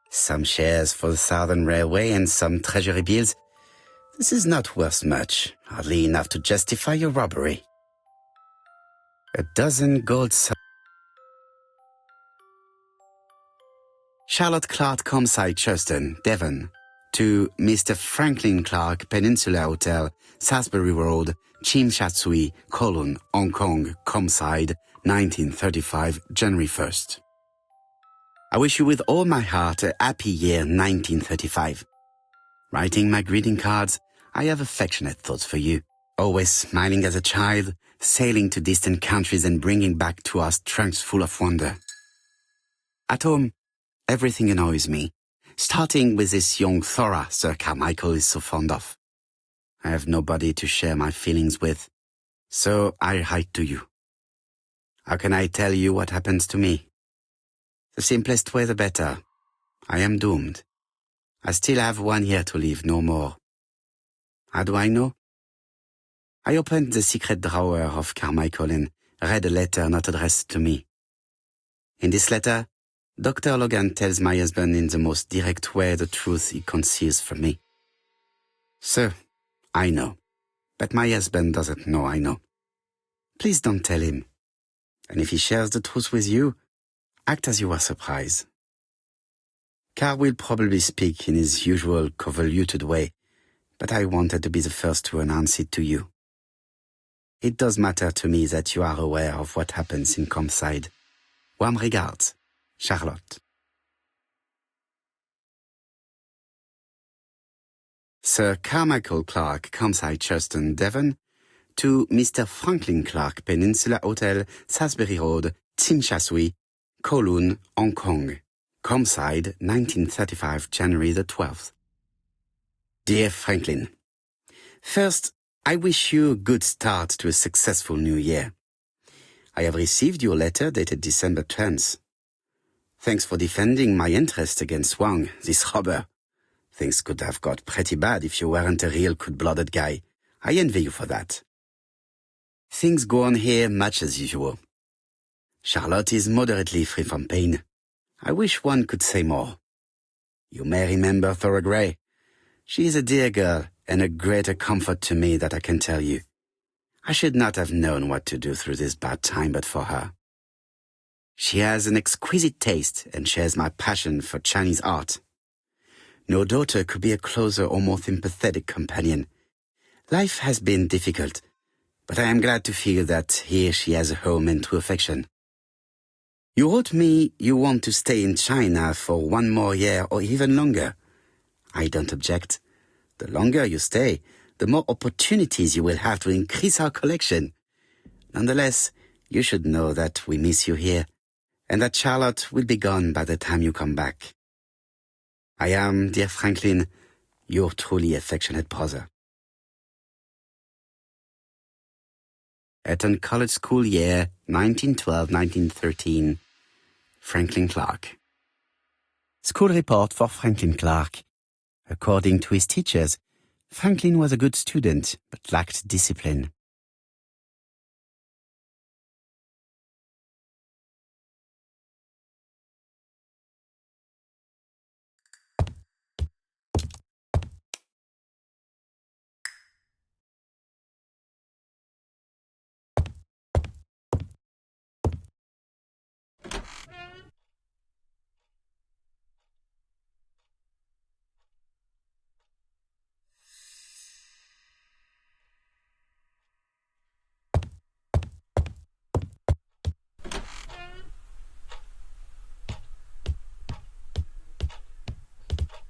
some shares for the Southern Railway and some treasury bills. This is not worth much, hardly enough to justify your robbery. A dozen gold Charlotte Clark Comside Churchton, Devon. To Mr. Franklin Clark, Peninsula Hotel, Salisbury Road, Chim Sha Tsui, Kowloon, Hong Kong, Comside, 1935, January 1st. I wish you with all my heart a happy year 1935. Writing my greeting cards, I have affectionate thoughts for you. Always smiling as a child, sailing to distant countries and bringing back to us trunks full of wonder. At home, everything annoys me. Starting with this young Thora Sir Carmichael is so fond of. I have nobody to share my feelings with, so I write to you. How can I tell you what happens to me? The simplest way the better. I am doomed. I still have 1 year to live, no more. How do I know? I opened the secret drawer of Carmichael and read a letter not addressed to me. In this letter, Dr. Logan tells my husband in the most direct way the truth he conceals from me. So, I know. But my husband doesn't know I know. Please don't tell him. And if he shares the truth with you, act as you are surprised. Carr will probably speak in his usual convoluted way, but I wanted to be the first to announce it to you. It does matter to me that you are aware of what happens in Comside. Warm regards. Charlotte. Sir Carmichael Clark, Comside Churchton, Devon, to Mr. Franklin Clark, Peninsula Hotel, Salisbury Road, Tsim Sha Tsui, Kowloon, Hong Kong. Comside, 1935, January the 12th. Dear Franklin, first, I wish you a good start to a successful new year. I have received your letter dated December 10th. Thanks for defending my interest against Wang, this robber. Things could have got pretty bad if you weren't a real cold-blooded guy. I envy you for that. Things go on here much as usual. Charlotte is moderately free from pain. I wish one could say more. You may remember Thora Gray. She is a dear girl and a greater comfort to me that I can tell you. I should not have known what to do through this bad time but for her. She has an exquisite taste and shares my passion for Chinese art. No daughter could be a closer or more sympathetic companion. Life has been difficult, but I am glad to feel that here she has a home and true affection. You wrote me you want to stay in China for 1 more year or even longer. I don't object. The longer you stay, the more opportunities you will have to increase our collection. Nonetheless, you should know that we miss you here, and that Charlotte will be gone by the time you come back. I am, dear Franklin, your truly affectionate brother. Eton College School Year 1912-1913. Franklin Clark. School report for Franklin Clark. According to his teachers, Franklin was a good student but lacked discipline.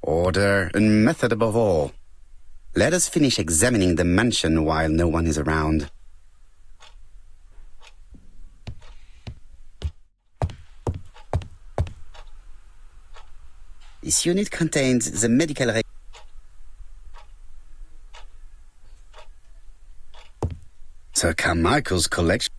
Order and method above all. Let us finish examining the mansion while no one is around. This unit contains the medical Sir Carmichael's collection.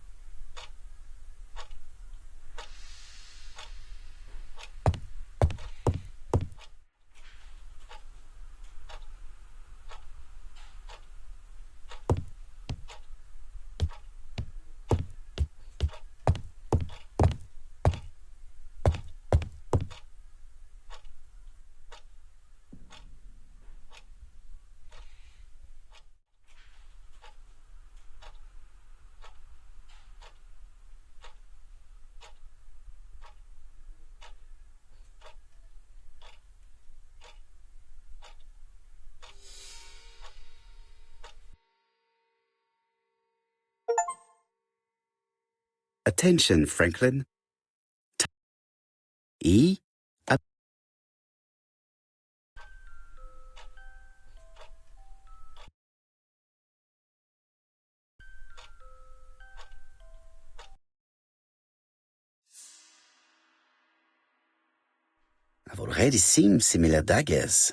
Attention, Franklin. E. Up. I've already seen similar daggers.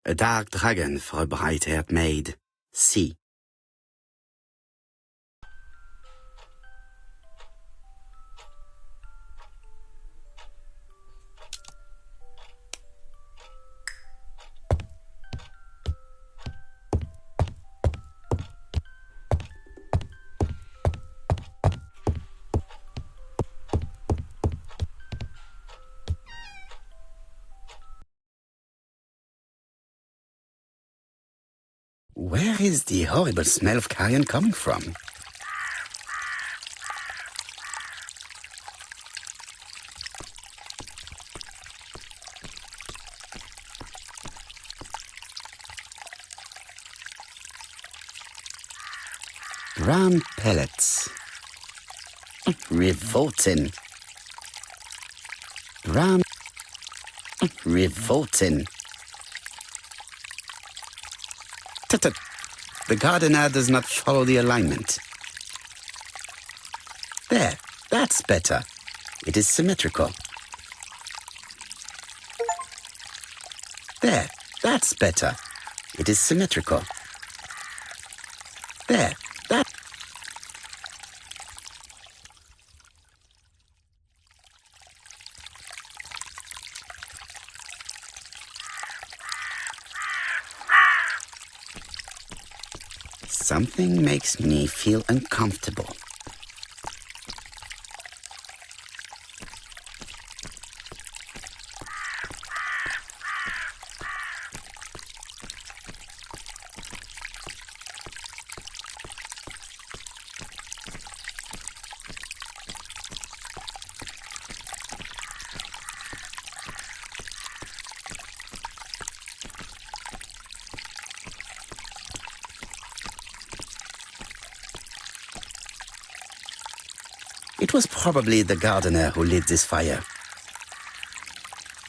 A dark dragon for a bright-haired maid. C. Where is the horrible smell of carrion coming from? Brown pellets. Revolting. Brown. Revolting. Tut-tut. The gardener does not follow the alignment. There, that's better. It is symmetrical. There, that's better. It is symmetrical. There, that... Something makes me feel uncomfortable. It was probably the gardener who lit this fire.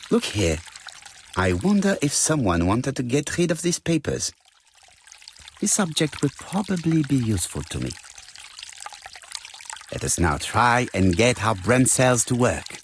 Look here. I wonder if someone wanted to get rid of these papers. This object will probably be useful to me. Let us now try and get our brain cells to work.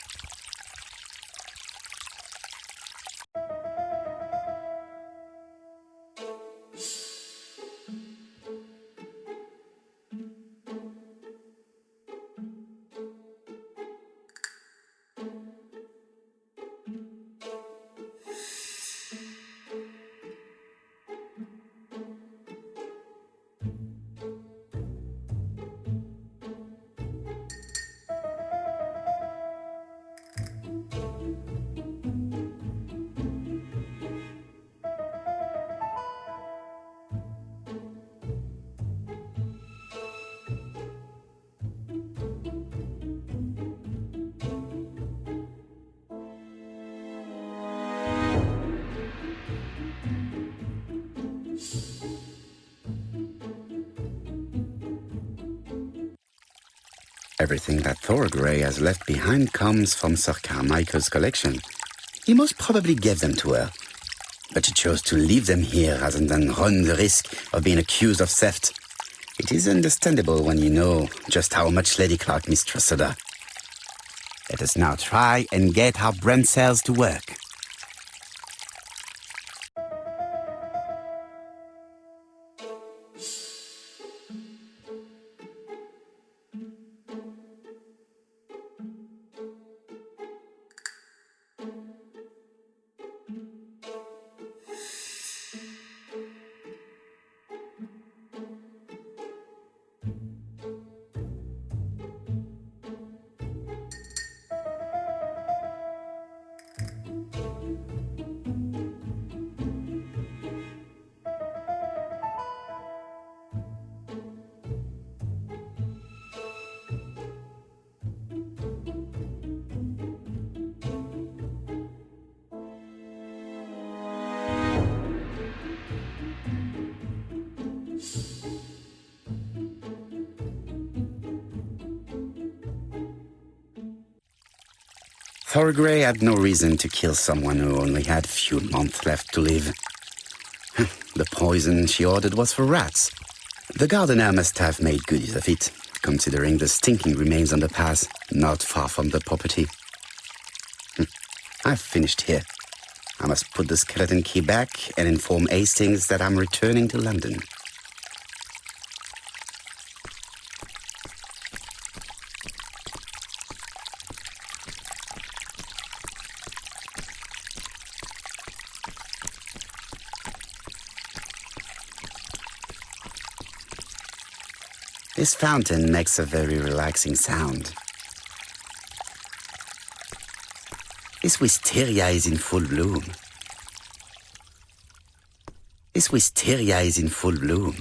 Everything that Thorgray has left behind comes from Sir Carmichael's collection. He most probably gave them to her, but she chose to leave them here rather than run the risk of being accused of theft. It is understandable when you know just how much Lady Clark mistrusted her. Let us now try and get our brain cells to work. Thorgray had no reason to kill someone who only had few months left to live. The poison she ordered was for rats. The gardener must have made good use of it, considering the stinking remains on the path, not far from the property. I've finished here. I must put the skeleton key back and inform Hastings that I'm returning to London. This fountain makes a very relaxing sound. This wisteria is in full bloom. This wisteria is in full bloom.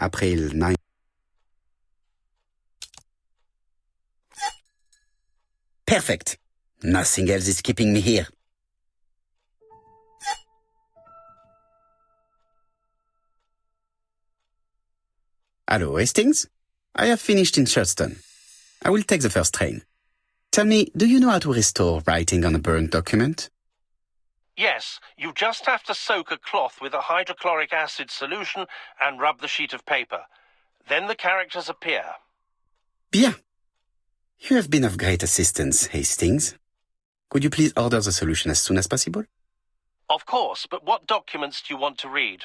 April 9. Perfect. Nothing else is keeping me here. Hello, Hastings? I have finished in Shurston. I will take the first train. Tell me, do you know how to restore writing on a burnt document? Yes, you just have to soak a cloth with a hydrochloric acid solution and rub the sheet of paper. Then the characters appear. Bien. You have been of great assistance, Hastings. Could you please order the solution as soon as possible? Of course, but what documents do you want to read?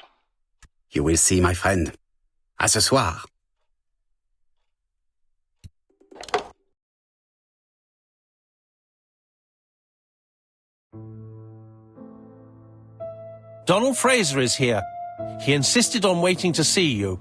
You will see, my friend. À ce soir. Donald Fraser is here. He insisted on waiting to see you.